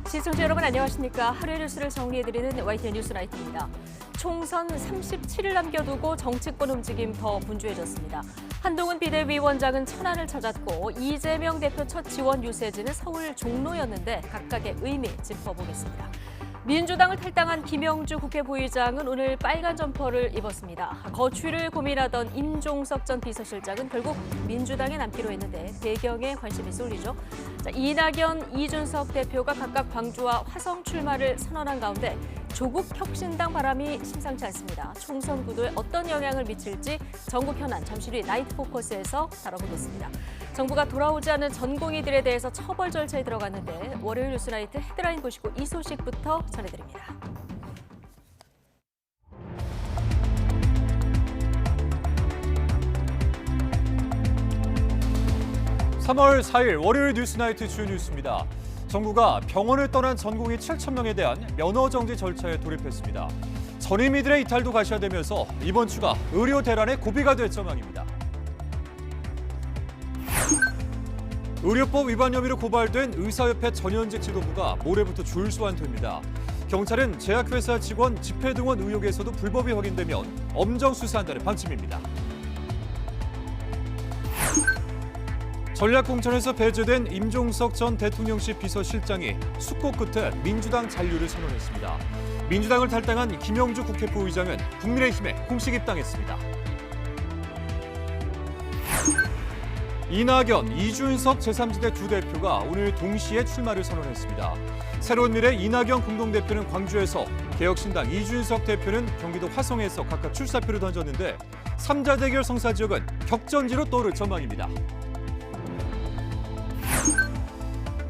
시청자 여러분 안녕하십니까. 하루의 뉴스를 정리해드리는 YTN 뉴스라이트입니다. 총선 37일 남겨두고 정치권 움직임 더 분주해졌습니다. 한동훈 비대위원장은 천안을 찾았고 이재명 대표 첫 지원 유세지는 서울 종로였는데 각각의 의미 짚어보겠습니다. 민주당을 탈당한 김영주 국회 부의장은 오늘 빨간 점퍼를 입었습니다. 거취를 고민하던 임종석 전 비서실장은 결국 민주당에 남기로 했는데 배경에 관심이 쏠리죠. 이낙연, 이준석 대표가 각각 광주와 화성 출마를 선언한 가운데 조국 혁신당 바람이 심상치 않습니다. 총선 구도에 어떤 영향을 미칠지 전국 현안 잠시 뒤 나이트 포커스에서 다뤄보겠습니다. 정부가 돌아오지 않은 전공의들에 대해서 처벌 절차에 들어갔는데 월요일 뉴스나이트 헤드라인 보시고 이 소식부터 전해드립니다. (3월 4일) 월요일 뉴스나이트 주요 뉴스입니다. 정부가 병원을 떠난 전공의 7,000명에 대한 면허 정지 절차에 돌입했습니다. 전임의들의 이탈도 가시화되면서 이번 주가 의료 대란의 고비가 될 전망입니다. 의료법 위반 혐의로 고발된 의사협회 전현직 지도부가 모레부터 출소한됩니다. 경찰은 제약회사 직원 집회 등원 의혹에서도 불법이 확인되면 엄정 수사한다는 방침입니다. 전략공천에서 배제된 임종석 전 대통령실 비서실장이 숙고 끝에 민주당 잔류를 선언했습니다. 민주당을 탈당한 김영주 국회 부의장은 국민의힘에 공식 입당했습니다. 이낙연, 이준석 제3지대 두 대표가 오늘 동시에 출마를 선언했습니다. 새로운 미래 이낙연 공동대표는 광주에서, 개혁신당 이준석 대표는 경기도 화성에서 각각 출사표를 던졌는데 3자 대결 성사 지역은 격전지로 떠오를 전망입니다.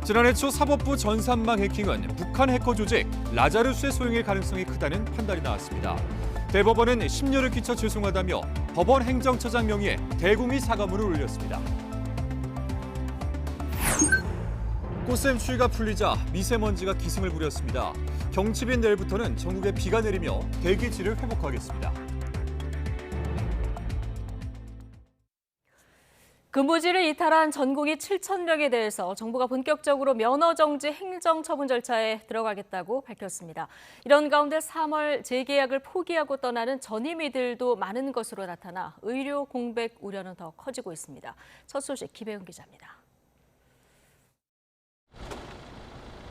지난해 초 사법부 전산망 해킹은 북한 해커 조직 라자루스의 소행일 가능성이 크다는 판단이 나왔습니다. 대법원은 심려를 끼쳐 죄송하다며 법원 행정처장 명의의 대국민 사과문을 올렸습니다. 꽃샘 추위가 풀리자 미세먼지가 기승을 부렸습니다. 경칩인 내일부터는 전국에 비가 내리며 대기질을 회복하겠습니다. 근무지를 이탈한 전공의 7,000명에 대해서 정부가 본격적으로 면허 정지 행정 처분 절차에 들어가겠다고 밝혔습니다. 이런 가운데 3월 재계약을 포기하고 떠나는 전임의들도 많은 것으로 나타나 의료 공백 우려는 더 커지고 있습니다. 첫 소식 김혜은 기자입니다.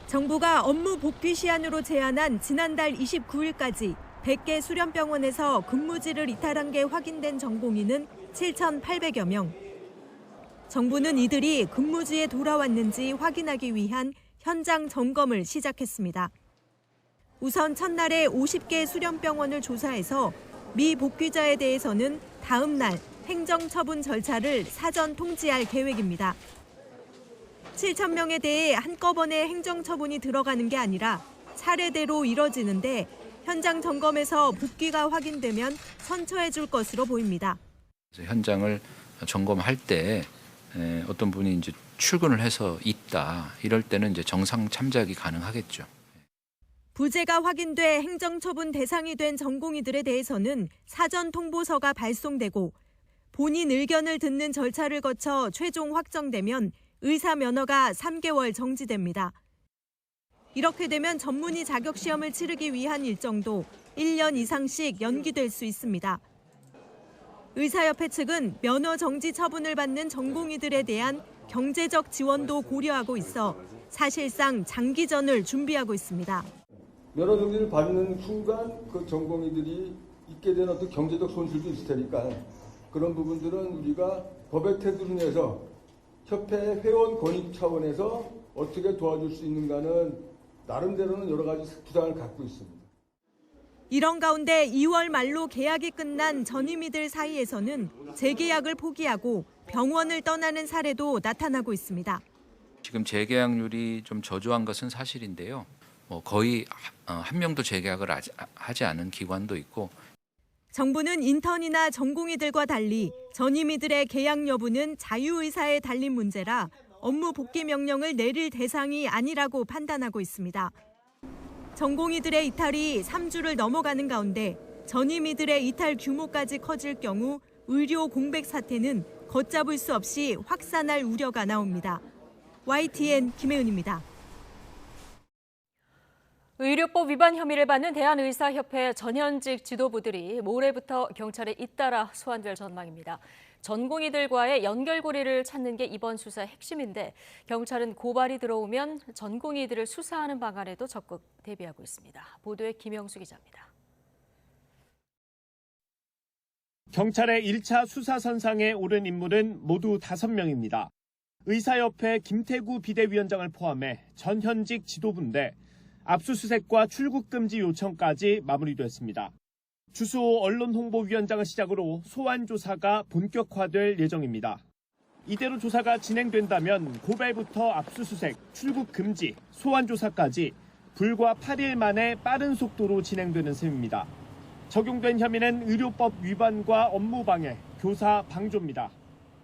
정부가 업무 복귀 시한으로 제한한 지난달 29일까지 100개 수련병원에서 근무지를 이탈한 게 확인된 전공의는 7,800여 명. 정부는 이들이 근무지에 돌아왔는지 확인하기 위한 현장 점검을 시작했습니다. 우선 첫날에 50개 수련병원을 조사해서 미복귀자에 대해서는 다음 날 행정처분 절차를 사전 통지할 계획입니다. 7,000명에 대해 한꺼번에 행정처분이 들어가는 게 아니라 차례대로 이뤄지는데 현장 점검에서 복귀가 확인되면 선처해 줄 것으로 보입니다. 현장을 점검할 때 어떤 분이 이제 출근을 해서 있다 이럴 때는 이제 정상 참작이 가능하겠죠. 부재가 확인돼 행정처분 대상이 된 전공의들에 대해서는 사전 통보서가 발송되고 본인 의견을 듣는 절차를 거쳐 최종 확정되면 의사 면허가 3개월 정지됩니다. 이렇게 되면 전문의 자격 시험을 치르기 위한 일정도 1년 이상씩 연기될 수 있습니다. 의사협회 측은 면허 정지 처분을 받는 전공의들에 대한 경제적 지원도 고려하고 있어 사실상 장기전을 준비하고 있습니다. 면허 정지를 받는 순간 그 전공의들이 있게 되는 어떤 경제적 손실도 있을 테니까 그런 부분들은 우리가 법의 테두리 내에서 협회 회원 권익 차원에서 어떻게 도와줄 수 있는가는 나름대로는 여러 가지 구상을 갖고 있습니다. 이런 가운데 2월 말로 계약이 끝난 전임의들 사이에서는 재계약을 포기하고 병원을 떠나는 사례도 나타나고 있습니다. 지금 재계약률이 좀 저조한 것은 사실인데요. 거의 한 명도 재계약을 하지 않은 기관도 있고. 정부는 인턴이나 전공의들과 달리 전임의들의 계약 여부는 자유의사에 달린 문제라 업무 복귀 명령을 내릴 대상이 아니라고 판단하고 있습니다. 전공의들의 이탈이 3주를 넘어가는 가운데 전임의들의 이탈 규모까지 커질 경우 의료 공백 사태는 걷잡을 수 없이 확산할 우려가 나옵니다. YTN 김혜은입니다. 의료법 위반 혐의를 받는 대한의사협회 전현직 지도부들이 모레부터 경찰에 잇따라 소환될 전망입니다. 전공의들과의 연결고리를 찾는 게 이번 수사의 핵심인데 경찰은 고발이 들어오면 전공의들을 수사하는 방안에도 적극 대비하고 있습니다. 보도에 김영수 기자입니다. 경찰의 1차 수사선상에 오른 인물은 모두 5명입니다. 의사협회 김태구 비대위원장을 포함해 전현직 지도부인데 압수수색과 출국금지 요청까지 마무리됐습니다. 주수호 언론홍보위원장을 시작으로 소환 조사가 본격화될 예정입니다. 이대로 조사가 진행된다면 고발부터 압수수색, 출국금지, 소환 조사까지 불과 8일 만에 빠른 속도로 진행되는 셈입니다. 적용된 혐의는 의료법 위반과 업무방해, 교사 방조입니다.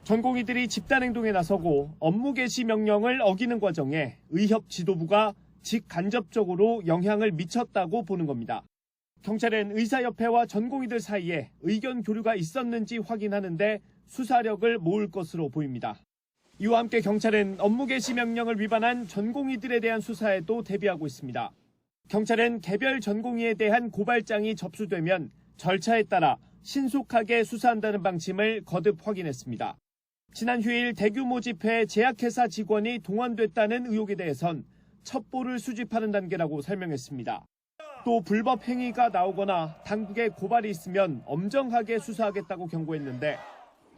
전공의들이 집단행동에 나서고 업무 개시 명령을 어기는 과정에 의협 지도부가 직간접적으로 영향을 미쳤다고 보는 겁니다. 경찰은 의사협회와 전공의들 사이에 의견 교류가 있었는지 확인하는데 수사력을 모을 것으로 보입니다. 이와 함께 경찰은 업무 개시 명령을 위반한 전공의들에 대한 수사에도 대비하고 있습니다. 경찰은 개별 전공의에 대한 고발장이 접수되면 절차에 따라 신속하게 수사한다는 방침을 거듭 확인했습니다. 지난 휴일 대규모 집회에 제약회사 직원이 동원됐다는 의혹에 대해선 첩보를 수집하는 단계라고 설명했습니다. 또 불법 행위가 나오거나 당국의 고발이 있으면 엄정하게 수사하겠다고 경고했는데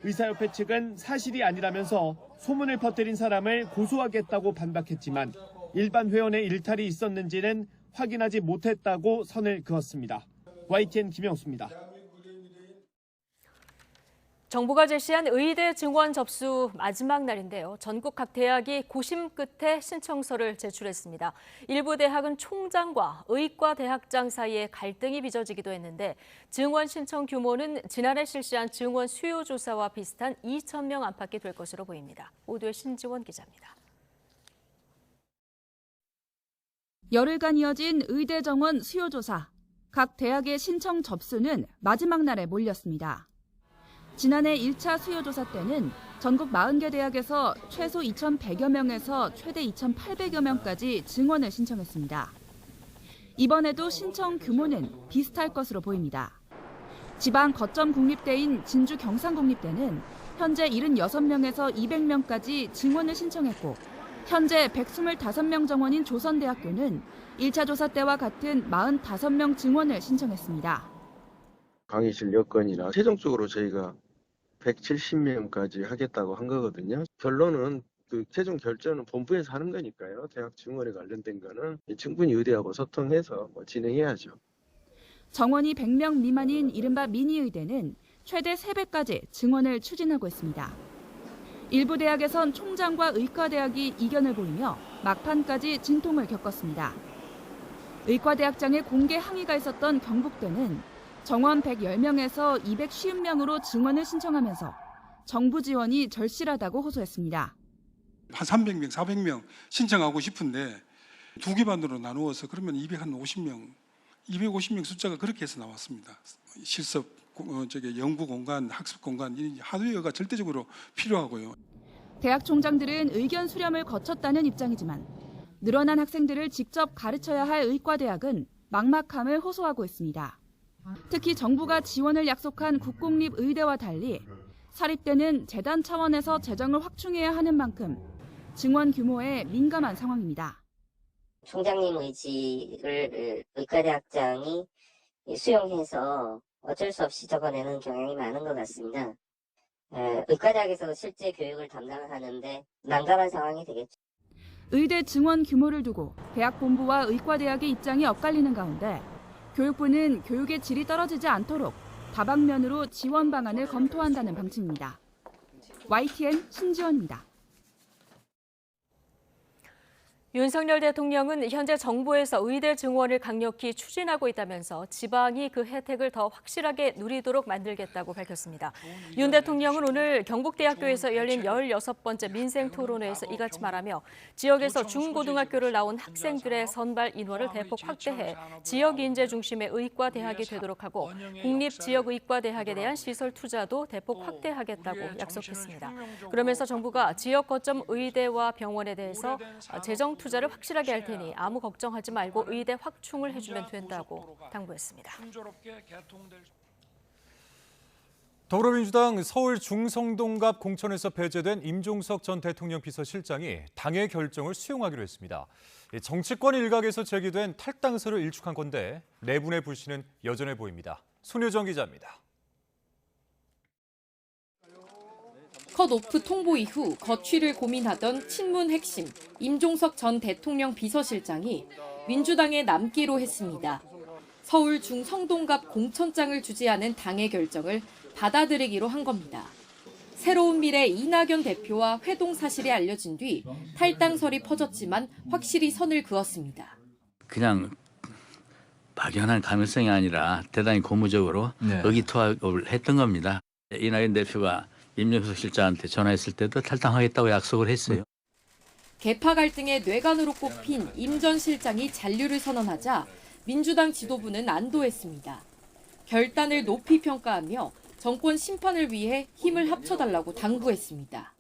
의사협회 측은 사실이 아니라면서 소문을 퍼뜨린 사람을 고소하겠다고 반박했지만 일반 회원의 일탈이 있었는지는 확인하지 못했다고 선을 그었습니다. YTN 김영수입니다. 정부가 제시한 의대 증원 접수 마지막 날인데요. 전국 각 대학이 고심 끝에 신청서를 제출했습니다. 일부 대학은 총장과 의과 대학장 사이에 갈등이 빚어지기도 했는데 증원 신청 규모는 지난해 실시한 증원 수요 조사와 비슷한 2,000명 안팎이 될 것으로 보입니다. 보도에 신지원 기자입니다. 열흘간 이어진 의대 정원 수요 조사. 각 대학의 신청 접수는 마지막 날에 몰렸습니다. 지난해 1차 수요조사 때는 전국 40개 대학에서 최소 2,100여 명에서 최대 2,800여 명까지 증원을 신청했습니다. 이번에도 신청 규모는 비슷할 것으로 보입니다. 지방 거점 국립대인 진주 경상국립대는 현재 76명에서 200명까지 증원을 신청했고 현재 125명 정원인 조선대학교는 1차 조사 때와 같은 45명 증원을 신청했습니다. 강의실 여건이나 최종적으로 저희가 170명까지 하겠다고 한 거거든요. 결론은 그 최종 결정은 본부에서 하는 거니까요. 대학 증원에 관련된 거는 충분히 의대하고 소통해서 진행해야죠. 정원이 100명 미만인 이른바 미니의대는 최대 3배까지 증원을 추진하고 있습니다. 일부 대학에선 총장과 의과대학이 이견을 보이며 막판까지 진통을 겪었습니다. 의과대학장에 공개 항의가 있었던 경북대는 정원 110명에서 250명으로 증원을 신청하면서 정부 지원이 절실하다고 호소했습니다. 한 300명, 400명 신청하고 싶은데 두 기반으로 나누어서 그러면 250명 숫자가 그렇게 해서 나왔습니다. 실습, 연구 공간, 학습 공간, 하드웨어가 절대적으로 필요하고요. 대학 총장들은 의견 수렴을 거쳤다는 입장이지만 늘어난 학생들을 직접 가르쳐야 할 의과대학은 막막함을 호소하고 있습니다. 특히 정부가 지원을 약속한 국공립의대와 달리 사립대는 재단 차원에서 재정을 확충해야 하는 만큼 증원 규모에 민감한 상황입니다. 총장님 의지를 의과대학장이 수용해서 어쩔 수 없이 적어내는 경향이 많은 것 같습니다. 의과대학에서 실제 교육을 담당하는데 난감한 상황이 되겠죠. 의대 증원 규모를 두고 대학 본부와 의과대학의 입장이 엇갈리는 가운데 교육부는 교육의 질이 떨어지지 않도록 다방면으로 지원 방안을 검토한다는 방침입니다. YTN 신지원입니다. 윤석열 대통령은 현재 정부에서 의대 증원을 강력히 추진하고 있다면서 지방이 그 혜택을 더 확실하게 누리도록 만들겠다고 밝혔습니다. 윤 대통령은 오늘 경북대학교에서 열린 16번째 민생토론회에서 이같이 말하며 지역에서 중고등학교를 나온 학생들의 선발 인원을 대폭 확대해 지역 인재 중심의 의과대학이 되도록 하고 국립지역의과대학에 대한 시설 투자도 대폭 확대하겠다고 약속했습니다. 그러면서 정부가 지역 거점 의대와 병원에 대해서 재정 투자를 확실하게 할 테니 아무 걱정하지 말고 의대 확충을 해주면 된다고 당부했습니다. 더불어민주당 서울 중성동갑 공천에서 배제된 임종석 전 대통령 비서실장이 당의 결정을 수용하기로 했습니다. 정치권 일각에서 제기된 탈당설을 일축한 건데 내분의 불씨는 여전해 보입니다. 손효정 기자입니다. 컷오프 통보 이후 거취를 고민하던 친문 핵심 임종석 전 대통령 비서실장이 민주당에 남기로 했습니다. 서울 중성동갑 공천장을 주재하는 당의 결정을 받아들이기로 한 겁니다. 새로운 미래 이낙연 대표와 회동 사실이 알려진 뒤 탈당설이 퍼졌지만 확실히 선을 그었습니다. 그냥 막연한 가능성이 아니라 대단히 고무적으로 의기투합을 했던 겁니다. 이낙연 대표가 임종석 실장한테 전화했을 때도 탈당하겠다고 약속을 했어요. 계파 갈등의 뇌관으로 꼽힌 임 전 실장이 잔류를 선언하자 민주당 지도부는 안도했습니다. 결단을 높이 평가하며 정권 심판을 위해 힘을 합쳐달라고 당부했습니다.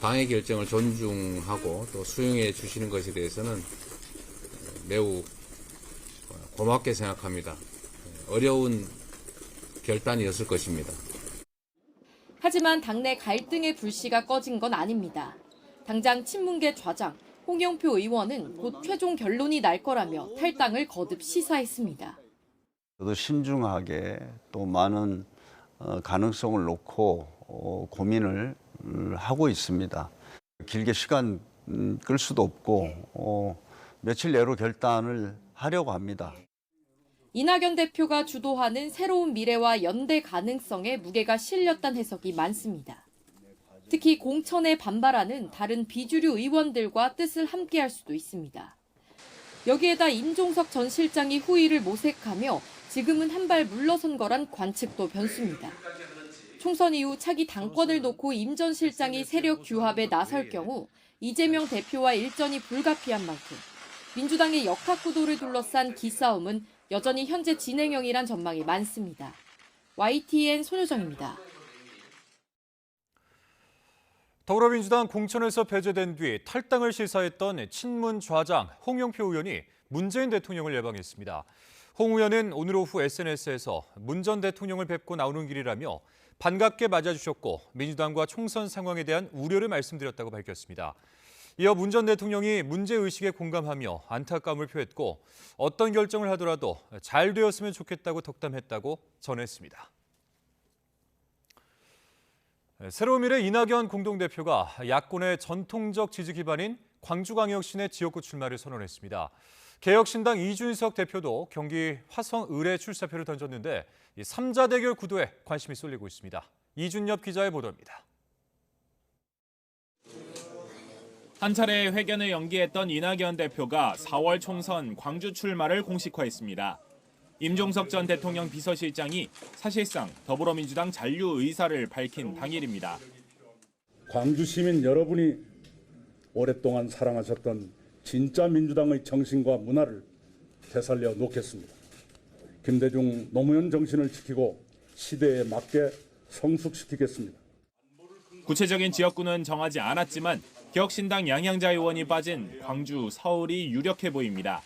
당의 결정을 존중하고 또 수용해 주시는 것에 대해서는 매우 고맙게 생각합니다. 어려운 결단이었을 것입니다. 하지만 당내 갈등의 불씨가 꺼진 건 아닙니다. 당장 친문계 좌장 홍영표 의원은 곧 최종 결론이 날 거라며 탈당을 거듭 시사했습니다. 저도 신중하게 또 많은 가능성을 놓고 고민을 하고 있습니다. 길게 시간 끌 수도 없고 며칠 내로 결단을 하려고 합니다. 이낙연 대표가 주도하는 새로운 미래와 연대 가능성에 무게가 실렸다는 해석이 많습니다. 특히 공천에 반발하는 다른 비주류 의원들과 뜻을 함께할 수도 있습니다. 여기에다 임종석 전 실장이 후위를 모색하며 지금은 한 발 물러선 거란 관측도 변수입니다. 총선 이후 차기 당권을 놓고 임 전 실장이 세력 규합에 나설 경우 이재명 대표와 일전이 불가피한 만큼 민주당의 역학구도를 둘러싼 기싸움은 여전히 현재 진행형이란 전망이 많습니다. YTN 손효정입니다. 더불어민주당 공천에서 배제된 뒤 탈당을 시사했던 친문 좌장 홍영표 의원이 문재인 대통령을 예방했습니다. 홍 의원은 오늘 오후 SNS에서 문 전 대통령을 뵙고 나오는 길이라며 반갑게 맞아주셨고 민주당과 총선 상황에 대한 우려를 말씀드렸다고 밝혔습니다. 이어 문 전 대통령이 문제의식에 공감하며 안타까움을 표했고 어떤 결정을 하더라도 잘 되었으면 좋겠다고 덕담했다고 전했습니다. 새로운 미래 이낙연 공동대표가 야권의 전통적 지지 기반인 광주광역시내 지역구 출마를 선언했습니다. 개혁신당 이준석 대표도 경기 화성 을에 출사표를 던졌는데 3자 대결 구도에 관심이 쏠리고 있습니다. 이준엽 기자의 보도입니다. 한 차례 회견을 연기했던 이낙연 대표가 4월 총선 광주 출마를 공식화했습니다. 임종석 전 대통령 비서실장이 사실상 더불어민주당 잔류 의사를 밝힌 당일입니다. 광주 시민 여러분이 오랫동안 사랑하셨던 진짜 민주당의 정신과 문화를 되살려 놓겠습니다. 김대중 노무현 정신을 지키고 시대에 맞게 성숙시키겠습니다. 구체적인 지역구는 정하지 않았지만 개혁신당 양향자 의원이 빠진 광주, 서울이 유력해 보입니다.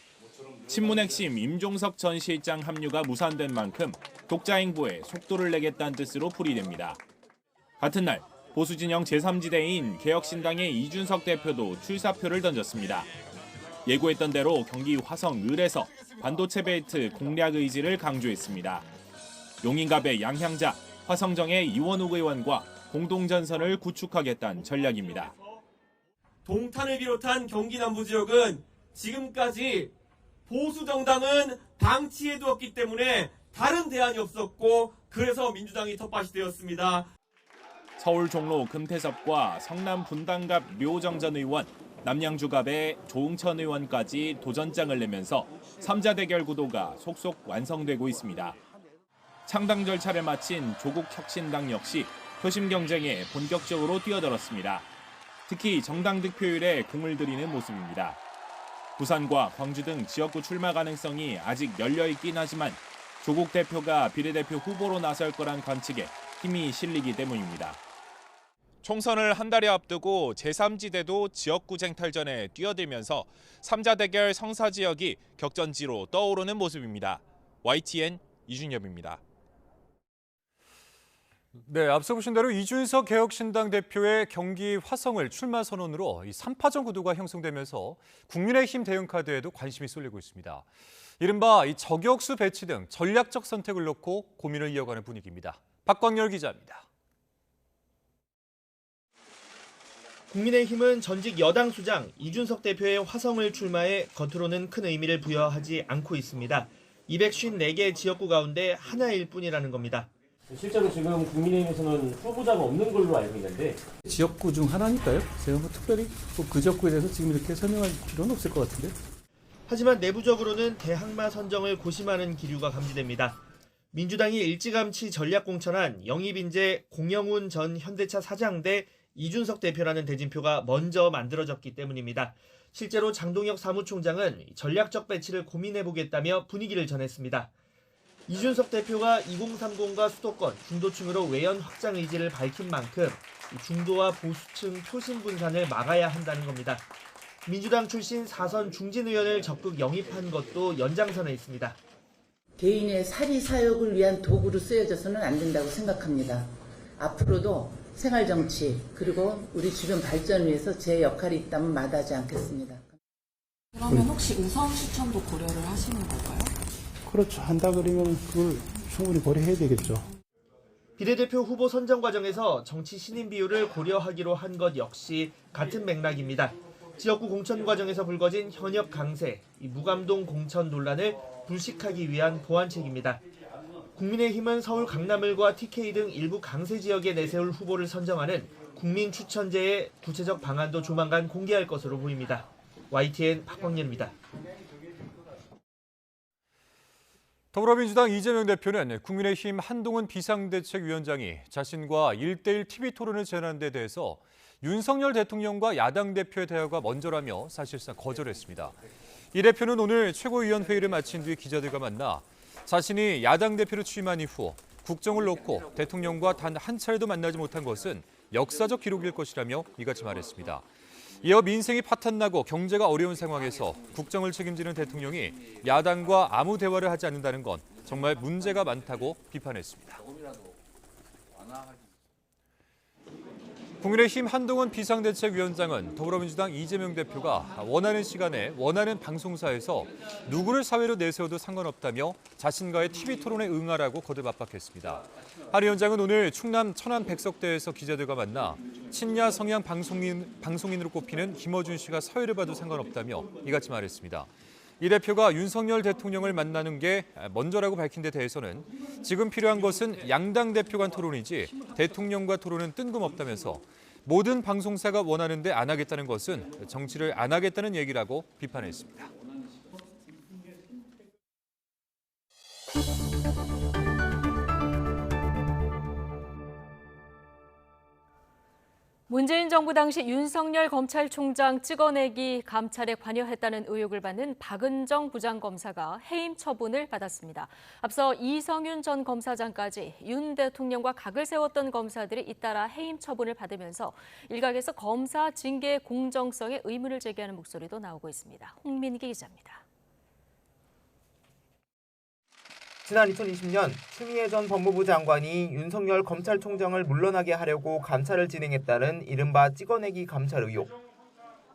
친문 핵심 임종석 전 실장 합류가 무산된 만큼 독자 행보에 속도를 내겠다는 뜻으로 풀이됩니다. 같은 날 보수진영 제3지대인 개혁신당의 이준석 대표도 출사표를 던졌습니다. 예고했던 대로 경기 화성 을에서 반도체 벨트 공략 의지를 강조했습니다. 용인갑의 양향자, 화성정의 이원욱 의원과 공동전선을 구축하겠다는 전략입니다. 동탄을 비롯한 경기 남부 지역은 지금까지 보수 정당은 방치해두었기 때문에 다른 대안이 없었고 그래서 민주당이 텃밭이 되었습니다. 서울 종로 금태섭과 성남 분당갑 류정전 의원, 남양주갑의 조응천 의원까지 도전장을 내면서 3자 대결 구도가 속속 완성되고 있습니다. 창당 절차를 마친 조국혁신당 역시 표심 경쟁에 본격적으로 뛰어들었습니다. 특히 정당 득표율에 공을 들이는 모습입니다. 부산과 광주 등 지역구 출마 가능성이 아직 열려있긴 하지만 조국 대표가 비례대표 후보로 나설 거란 관측에 힘이 실리기 때문입니다. 총선을 한 달여 앞두고 제3지대도 지역구 쟁탈전에 뛰어들면서 3자 대결 성사 지역이 격전지로 떠오르는 모습입니다. YTN 이준엽입니다. 네, 앞서 보신 대로 이준석 개혁신당 대표의 경기 화성을 출마 선언으로 이 3파전 구도가 형성되면서 국민의힘 대응 카드에도 관심이 쏠리고 있습니다. 이른바 이 저격수 배치 등 전략적 선택을 놓고 고민을 이어가는 분위기입니다. 박광열 기자입니다. 국민의힘은 전직 여당 수장 이준석 대표의 화성을 출마해 겉으로는 큰 의미를 부여하지 않고 있습니다. 254개 지역구 가운데 하나일 뿐이라는 겁니다. 실제로 지금 국민의힘에서는 후보자가 없는 걸로 알고 있는데 지역구 중 하나니까요. 제가 뭐 특별히 그 지역구에 대해서 지금 이렇게 설명할 필요는 없을 것 같은데. 하지만 내부적으로는 대항마 선정을 고심하는 기류가 감지됩니다. 민주당이 일찌감치 전략 공천한 영입인재 공영훈 전 현대차 사장 대 이준석 대표라는 대진표가 먼저 만들어졌기 때문입니다. 실제로 장동혁 사무총장은 전략적 배치를 고민해보겠다며 분위기를 전했습니다. 이준석 대표가 2030과 수도권, 중도층으로 외연 확장 의지를 밝힌 만큼 중도와 보수층 표심 분산을 막아야 한다는 겁니다. 민주당 출신 4선 중진 의원을 적극 영입한 것도 연장선에 있습니다. 개인의 사리 사욕을 위한 도구로 쓰여져서는 안 된다고 생각합니다. 앞으로도 생활정치 그리고 우리 주변 발전을 위해서 제 역할이 있다면 마다하지 않겠습니다. 그러면 혹시 우선 추천도 고려를 하시는 걸까요? 그렇죠. 한다 그러면 그걸 충분히 고려해야 되겠죠. 비례대표 후보 선정 과정에서 정치 신인 비율을 고려하기로 한 것 역시 같은 맥락입니다. 지역구 공천 과정에서 불거진 현역 강세, 무감동 공천 논란을 불식하기 위한 보완책입니다. 국민의힘은 서울 강남을과 TK 등 일부 강세 지역에 내세울 후보를 선정하는 국민 추천제의 구체적 방안도 조만간 공개할 것으로 보입니다. YTN 박광렬입니다. 더불어민주당 이재명 대표는 국민의힘 한동훈 비상대책위원장이 자신과 1대1 TV토론을 제안한 데 대해서 윤석열 대통령과 야당 대표의 대화가 먼저라며 사실상 거절했습니다. 이 대표는 오늘 최고위원회의를 마친 뒤 기자들과 만나 자신이 야당 대표로 취임한 이후 국정을 놓고 대통령과 단 한 차례도 만나지 못한 것은 역사적 기록일 것이라며 이같이 말했습니다. 이어 민생이 파탄나고 경제가 어려운 상황에서 국정을 책임지는 대통령이 야당과 아무 대화를 하지 않는다는 건 정말 문제가 많다고 비판했습니다. 국민의힘 한동훈 비상대책위원장은 더불어민주당 이재명 대표가 원하는 시간에 원하는 방송사에서 누구를 사회로 내세워도 상관없다며 자신과의 TV토론에 응하라고 거듭 압박했습니다. 한 위원장은 오늘 충남 천안 백석대에서 기자들과 만나 친야 성향 방송인으로 꼽히는 김어준 씨가 사회를 봐도 상관없다며 이같이 말했습니다. 이 대표가 윤석열 대통령을 만나는 게 먼저라고 밝힌 데 대해서는 지금 필요한 것은 양당 대표 간 토론이지 대통령과 토론은 뜬금없다면서 모든 방송사가 원하는데 안 하겠다는 것은 정치를 안 하겠다는 얘기라고 비판했습니다. 문재인 정부 당시 윤석열 검찰총장 찍어내기 감찰에 관여했다는 의혹을 받는 박은정 부장검사가 해임 처분을 받았습니다. 앞서 이성윤 전 검사장까지 윤 대통령과 각을 세웠던 검사들이 잇따라 해임 처분을 받으면서 일각에서 검사 징계의 공정성에 의문을 제기하는 목소리도 나오고 있습니다. 홍민기 기자입니다. 지난 2020년 추미애 전 법무부 장관이 윤석열 검찰총장을 물러나게 하려고 감찰을 진행했다는 이른바 찍어내기 감찰 의혹.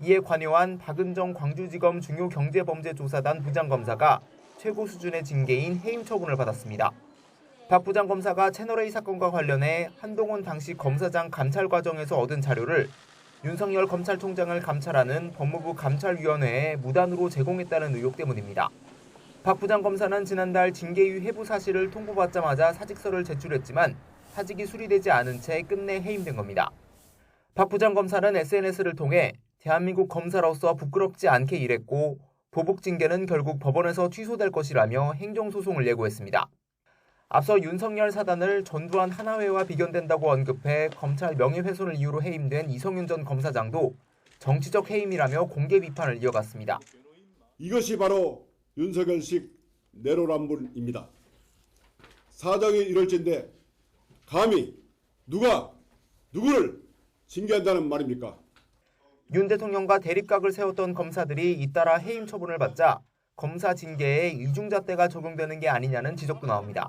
이에 관여한 박은정 광주지검 중요경제범죄조사단 부장검사가 최고 수준의 징계인 해임 처분을 받았습니다. 박 부장검사가 채널A 사건과 관련해 한동훈 당시 검사장 감찰 과정에서 얻은 자료를 윤석열 검찰총장을 감찰하는 법무부 감찰위원회에 무단으로 제공했다는 의혹 때문입니다. 박 부장검사는 지난달 징계유 회부 사실을 통보받자마자 사직서를 제출했지만 사직이 수리되지 않은 채 끝내 해임된 겁니다. 박 부장검사는 SNS를 통해 대한민국 검사로서 부끄럽지 않게 일했고 보복 징계는 결국 법원에서 취소될 것이라며 행정소송을 예고했습니다. 앞서 윤석열 사단을 전두환 하나회와 비견된다고 언급해 검찰 명예훼손을 이유로 해임된 이성윤 전 검사장도 정치적 해임이라며 공개 비판을 이어갔습니다. 이것이 바로 윤석열식 내로남불입니다. 사정이 이럴진데 감히 누가 누구를 징계한다는 말입니까? 윤 대통령과 대립각을 세웠던 검사들이 잇따라 해임 처분을 받자 검사 징계에 이중잣대가 적용되는 게 아니냐는 지적도 나옵니다.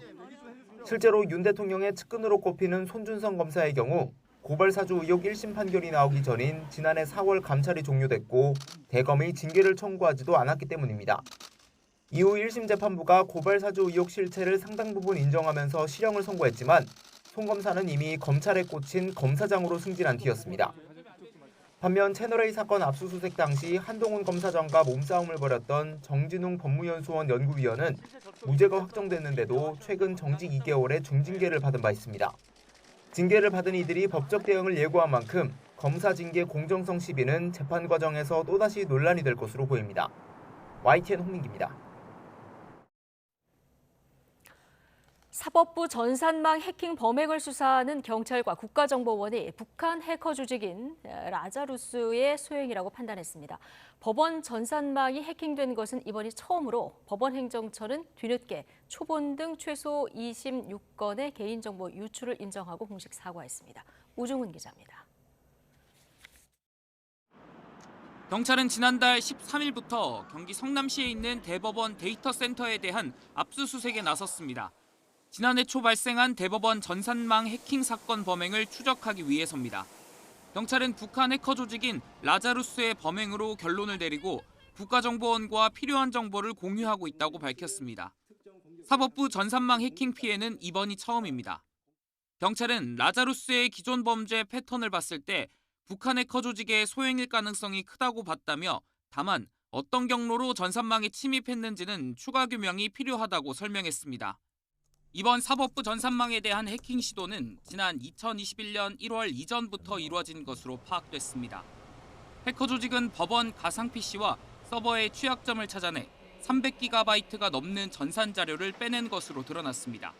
실제로 윤 대통령의 측근으로 꼽히는 손준성 검사의 경우 고발 사주 의혹 1심 판결이 나오기 전인 지난해 4월 감찰이 종료됐고 대검이 징계를 청구하지도 않았기 때문입니다. 이후 1심 재판부가 고발 사주 의혹 실체를 상당 부분 인정하면서 실형을 선고했지만 송 검사는 이미 검찰에 꽂힌 검사장으로 승진한 뒤였습니다. 반면 채널A 사건 압수수색 당시 한동훈 검사장과 몸싸움을 벌였던 정진웅 법무연수원 연구위원은 무죄가 확정됐는데도 최근 정직 2개월의 중징계를 받은 바 있습니다. 징계를 받은 이들이 법적 대응을 예고한 만큼 검사 징계 공정성 시비는 재판 과정에서 또다시 논란이 될 것으로 보입니다. YTN 홍민기입니다. 사법부 전산망 해킹 범행을 수사하는 경찰과 국가정보원이 북한 해커 조직인 라자루스의 소행이라고 판단했습니다. 법원 전산망이 해킹된 것은 이번이 처음으로 법원 행정처는 뒤늦게 초본 등 최소 26건의 개인정보 유출을 인정하고 공식 사과했습니다. 우중훈 기자입니다. 경찰은 지난달 13일부터 경기 성남시에 있는 대법원 데이터 센터에 대한 압수수색에 나섰습니다. 지난해 초 발생한 대법원 전산망 해킹 사건 범행을 추적하기 위해서입니다. 경찰은 북한 해커 조직인 라자루스의 범행으로 결론을 내리고 국가정보원과 필요한 정보를 공유하고 있다고 밝혔습니다. 사법부 전산망 해킹 피해는 이번이 처음입니다. 경찰은 라자루스의 기존 범죄 패턴을 봤을 때 북한 해커 조직의 소행일 가능성이 크다고 봤다며 다만 어떤 경로로 전산망에 침입했는지는 추가 규명이 필요하다고 설명했습니다. 이번 사법부 전산망에 대한 해킹 시도는 지난 2021년 1월 이전부터 이루어진 것으로 파악됐습니다. 해커 조직은 법원 가상 PC와 서버의 취약점을 찾아내 300GB가 넘는 전산 자료를 빼낸 것으로 드러났습니다.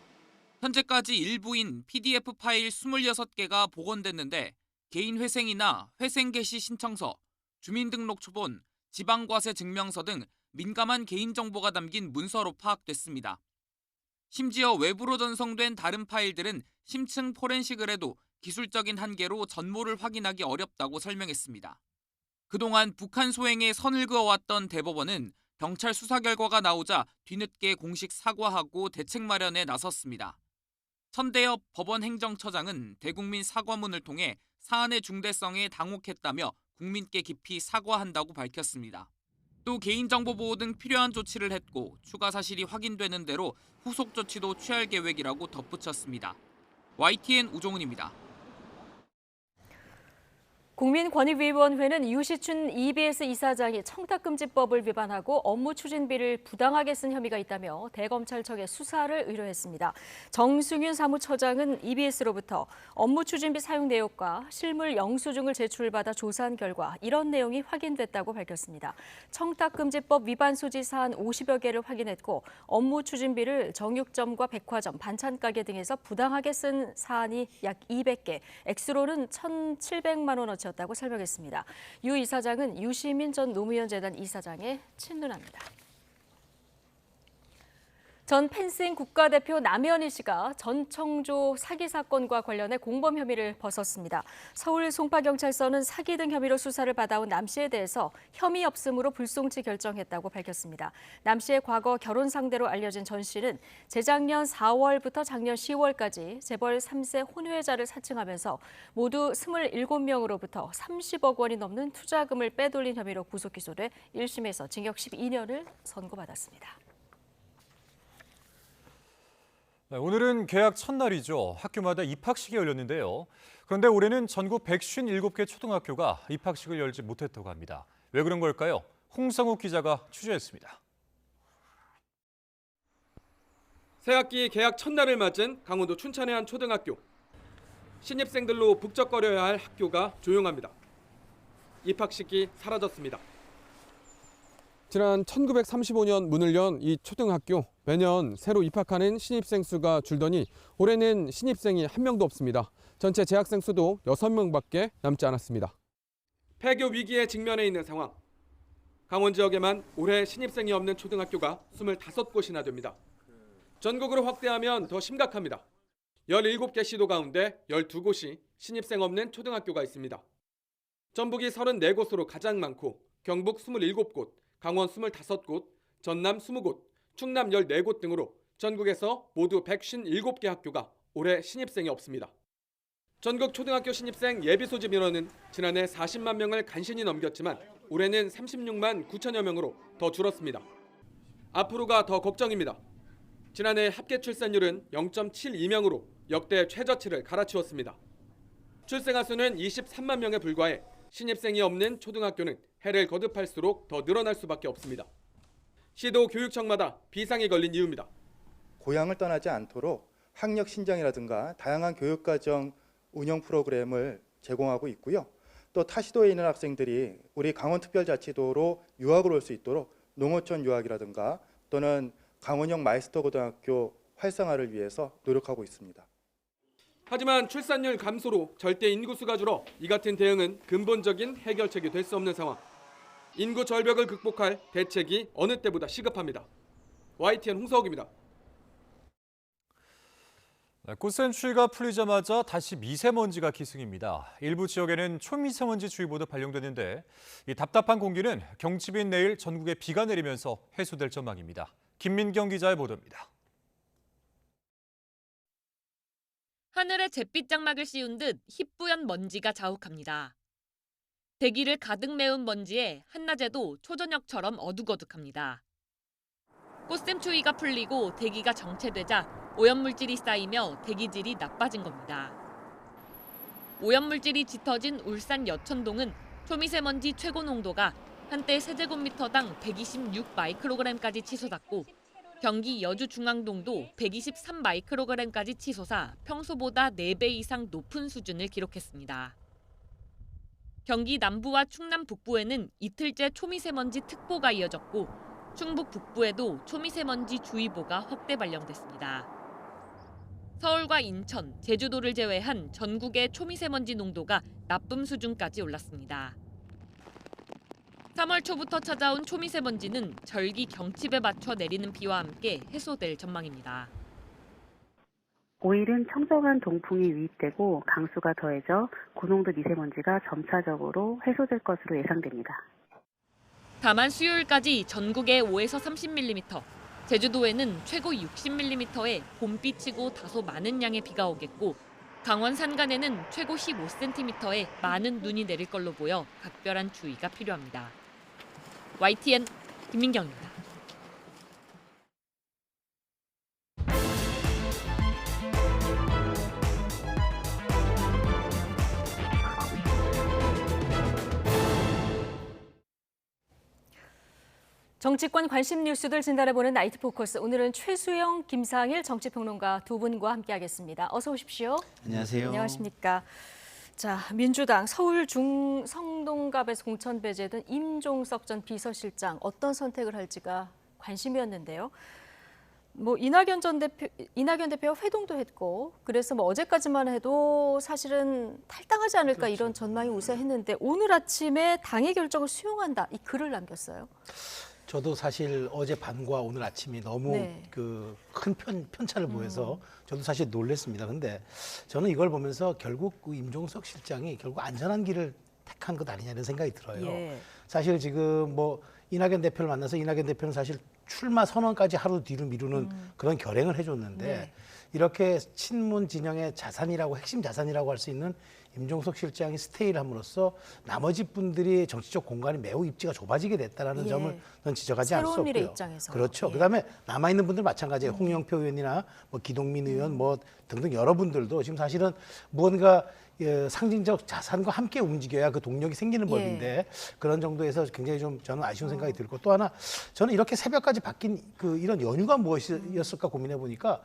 현재까지 일부인 PDF 파일 26개가 복원됐는데 개인 회생이나 회생 개시 신청서, 주민등록 초본, 지방과세 증명서 등 민감한 개인정보가 담긴 문서로 파악됐습니다. 심지어 외부로 전송된 다른 파일들은 심층 포렌식을 해도 기술적인 한계로 전모를 확인하기 어렵다고 설명했습니다. 그동안 북한 소행에 선을 그어왔던 대법원은 경찰 수사 결과가 나오자 뒤늦게 공식 사과하고 대책 마련에 나섰습니다. 천대엽 법원 행정처장은 대국민 사과문을 통해 사안의 중대성에 당혹했다며 국민께 깊이 사과한다고 밝혔습니다. 또 개인정보 보호 등 필요한 조치를 했고 추가 사실이 확인되는 대로 후속 조치도 취할 계획이라고 덧붙였습니다. YTN 우종훈입니다. 국민권익위원회는 유시춘 EBS 이사장이 청탁금지법을 위반하고 업무 추진비를 부당하게 쓴 혐의가 있다며 대검찰청에 수사를 의뢰했습니다. 정승윤 사무처장은 EBS로부터 업무 추진비 사용 내역과 실물 영수증을 제출받아 조사한 결과 이런 내용이 확인됐다고 밝혔습니다. 청탁금지법 위반 소지 사안 50여 개를 확인했고 업무 추진비를 정육점과 백화점, 반찬가게 등에서 부당하게 쓴 사안이 약 200개, 액수로는 1,700만 원어치 다고 설명했습니다. 유 이사장은 유시민 전 노무현 재단 이사장에 친누나입니다. 전 펜싱 국가대표 남현희 씨가 전 청조 사기 사건과 관련해 공범 혐의를 벗었습니다. 서울 송파경찰서는 사기 등 혐의로 수사를 받아온 남 씨에 대해서 혐의 없음으로 불송치 결정했다고 밝혔습니다. 남 씨의 과거 결혼 상대로 알려진 전 씨는 재작년 4월부터 작년 10월까지 재벌 3세 혼외자를 사칭하면서 모두 27명으로부터 30억 원이 넘는 투자금을 빼돌린 혐의로 구속 기소돼 1심에서 징역 12년을 선고받았습니다. 네, 오늘은 개학 첫날이죠. 학교마다 입학식이 열렸는데요. 그런데 올해는 전국 157개 초등학교가 입학식을 열지 못했다고 합니다. 왜 그런 걸까요? 홍성욱 기자가 취재했습니다. 새학기 개학 첫날을 맞은 강원도 춘천의 한 초등학교. 신입생들로 북적거려야 할 학교가 조용합니다. 입학식이 사라졌습니다. 지난 1935년 문을 연 이 초등학교. 매년 새로 입학하는 신입생 수가 줄더니 올해는 신입생이 한 명도 없습니다. 전체 재학생 수도 6명밖에 남지 않았습니다. 폐교 위기에 직면해 있는 상황. 강원 지역에만 올해 신입생이 없는 초등학교가 25곳이나 됩니다. 전국으로 확대하면 더 심각합니다. 17개 시도 가운데 12곳이 신입생 없는 초등학교가 있습니다. 전북이 34곳으로 가장 많고 경북 27곳, 강원 25곳, 전남 20곳, 충남 14곳 등으로 전국에서 모두 157개 학교가 올해 신입생이 없습니다. 전국 초등학교 신입생 예비 소집 인원은 지난해 40만 명을 간신히 넘겼지만 올해는 36만 9천여 명으로 더 줄었습니다. 앞으로가 더 걱정입니다. 지난해 합계 출산율은 0.72명으로 역대 최저치를 갈아치웠습니다. 출생아 수는 23만 명에 불과해 신입생이 없는 초등학교는 해를 거듭할수록 더 늘어날 수밖에 없습니다. 시도 교육청마다 비상이 걸린 이유입니다. 고향을 떠나지 않도록 학력 신장이라든가 다양한 교육과정 운영 프로그램을 제공하고 있고요. 또 타시도에 있는 학생들이 우리 강원특별자치도로 유학을 올 수 있도록 농어촌 유학이라든가 또는 강원형 마이스터 고등학교 활성화를 위해서 노력하고 있습니다. 하지만 출산율 감소로 절대 인구수가 줄어 이 같은 대응은 근본적인 해결책이 될 수 없는 상황. 인구 절벽을 극복할 대책이 어느 때보다 시급합니다. YTN 홍서욱입니다. 꽃샘 추위가 풀리자마자 다시 미세먼지가 기승입니다. 일부 지역에는 초미세먼지주의보도 발령됐는데 이 답답한 공기는 경칩인 내일 전국에 비가 내리면서 해소될 전망입니다. 김민경 기자의 보도입니다. 하늘에 잿빛 장막을 씌운 듯 희뿌연 먼지가 자욱합니다. 대기를 가득 메운 먼지에 한낮에도 초저녁처럼 어둑어둑합니다. 꽃샘 추위가 풀리고 대기가 정체되자 오염물질이 쌓이며 대기질이 나빠진 겁니다. 오염물질이 짙어진 울산 여천동은 초미세먼지 최고 농도가 한때 세제곱미터당 126 마이크로그램까지 치솟았고 경기 여주 중앙동도 123 마이크로그램까지 치솟아 평소보다 4배 이상 높은 수준을 기록했습니다. 경기 남부와 충남 북부에는 이틀째 초미세먼지 특보가 이어졌고 충북 북부에도 초미세먼지 주의보가 확대 발령됐습니다. 서울과 인천, 제주도를 제외한 전국의 초미세먼지 농도가 나쁨 수준까지 올랐습니다. 3월 초부터 찾아온 초미세먼지는 절기 경칩에 맞춰 내리는 비와 함께 해소될 전망입니다. 5일은 청정한 동풍이 유입되고 강수가 더해져 고농도 미세먼지가 점차적으로 해소될 것으로 예상됩니다. 다만 수요일까지 전국에 5에서 30mm, 제주도에는 최고 60mm의 봄비치고 다소 많은 양의 비가 오겠고 강원 산간에는 최고 15cm의 많은 눈이 내릴 걸로 보여 각별한 주의가 필요합니다. YTN 김민경입니다. 정치권 관심 뉴스들 진단해보는 나이트 포커스. 오늘은 최수영, 김상일 정치평론가 두 분과 함께하겠습니다. 어서 오십시오. 안녕하세요. 안녕하십니까. 자, 민주당 서울 성동갑에서 공천 배제된 임종석 전 비서실장 어떤 선택을 할지가 관심이었는데요. 이낙연 대표와 회동도 했고 그래서 어제까지만 해도 사실은 탈당하지 않을까 이런 전망이 우세했는데 오늘 아침에 당의 결정을 수용한다 이 글을 남겼어요. 저도 사실 어제 밤과 오늘 아침이 너무 큰 편차를 보여서 저도 사실 놀랐습니다. 근데 저는 이걸 보면서 결국 임종석 실장이 결국 안전한 길을 택한 것 아니냐 이런 생각이 들어요. 사실 지금 이낙연 대표를 만나서 이낙연 대표는 사실 출마 선언까지 하루 뒤로 미루는 그런 결행을 해줬는데 이렇게 친문 진영의 자산이라고 핵심 자산이라고 할 수 있는 임종석 실장이 스테이를 함으로써 나머지 분들이 정치적 공간이 매우 입지가 좁아지게 됐다라는 점을 저는 지적하지 않을 수 없고요. 새로운 미래 입장에서. 그렇죠. 그다음에 남아있는 분들 마찬가지예요. 홍영표 의원이나 기동민 의원 등등 여러분들도 지금 사실은 무언가 상징적 자산과 함께 움직여야 그 동력이 생기는 법인데 그런 정도에서 굉장히 좀 저는 아쉬운 생각이 들고 또 하나 저는 이렇게 새벽까지 바뀐 이런 연유가 무엇이었을까 고민해 보니까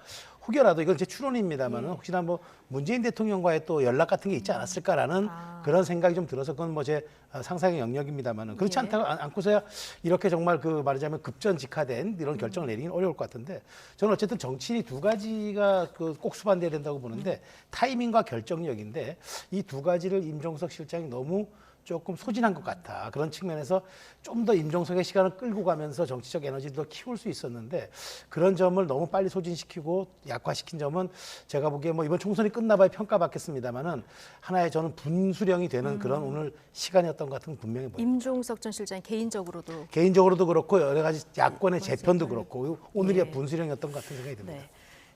혹여라도 이건 제 추론입니다만 혹시나 문재인 대통령과의 또 연락 같은 게 있지 않았을까라는 그런 생각이 좀 들어서 그건 제 상상의 영역입니다만 그렇지 않고서야 이렇게 정말 말하자면 급전직하된 이런 결정을 내리긴 어려울 것 같은데 저는 어쨌든 정치인이 두 가지가 꼭 수반돼야 된다고 보는데 타이밍과 결정력인데 이 두 가지를 임종석 실장이 너무 조금 소진한 것 같아. 그런 측면에서 좀 더 임종석의 시간을 끌고 가면서 정치적 에너지를 더 키울 수 있었는데 그런 점을 너무 빨리 소진시키고 약화시킨 점은 제가 보기에 뭐 이번 총선이 끝나봐야 평가받겠습니다만은 하나의 저는 분수령이 되는 그런 오늘 시간이었던 것 같은 건 분명히 보입니다. 임종석 전 실장 개인적으로도 그렇고 여러 가지 야권의 재편도 그렇고 오늘이 예. 분수령이었던 것 같은 생각이 듭니다. 네.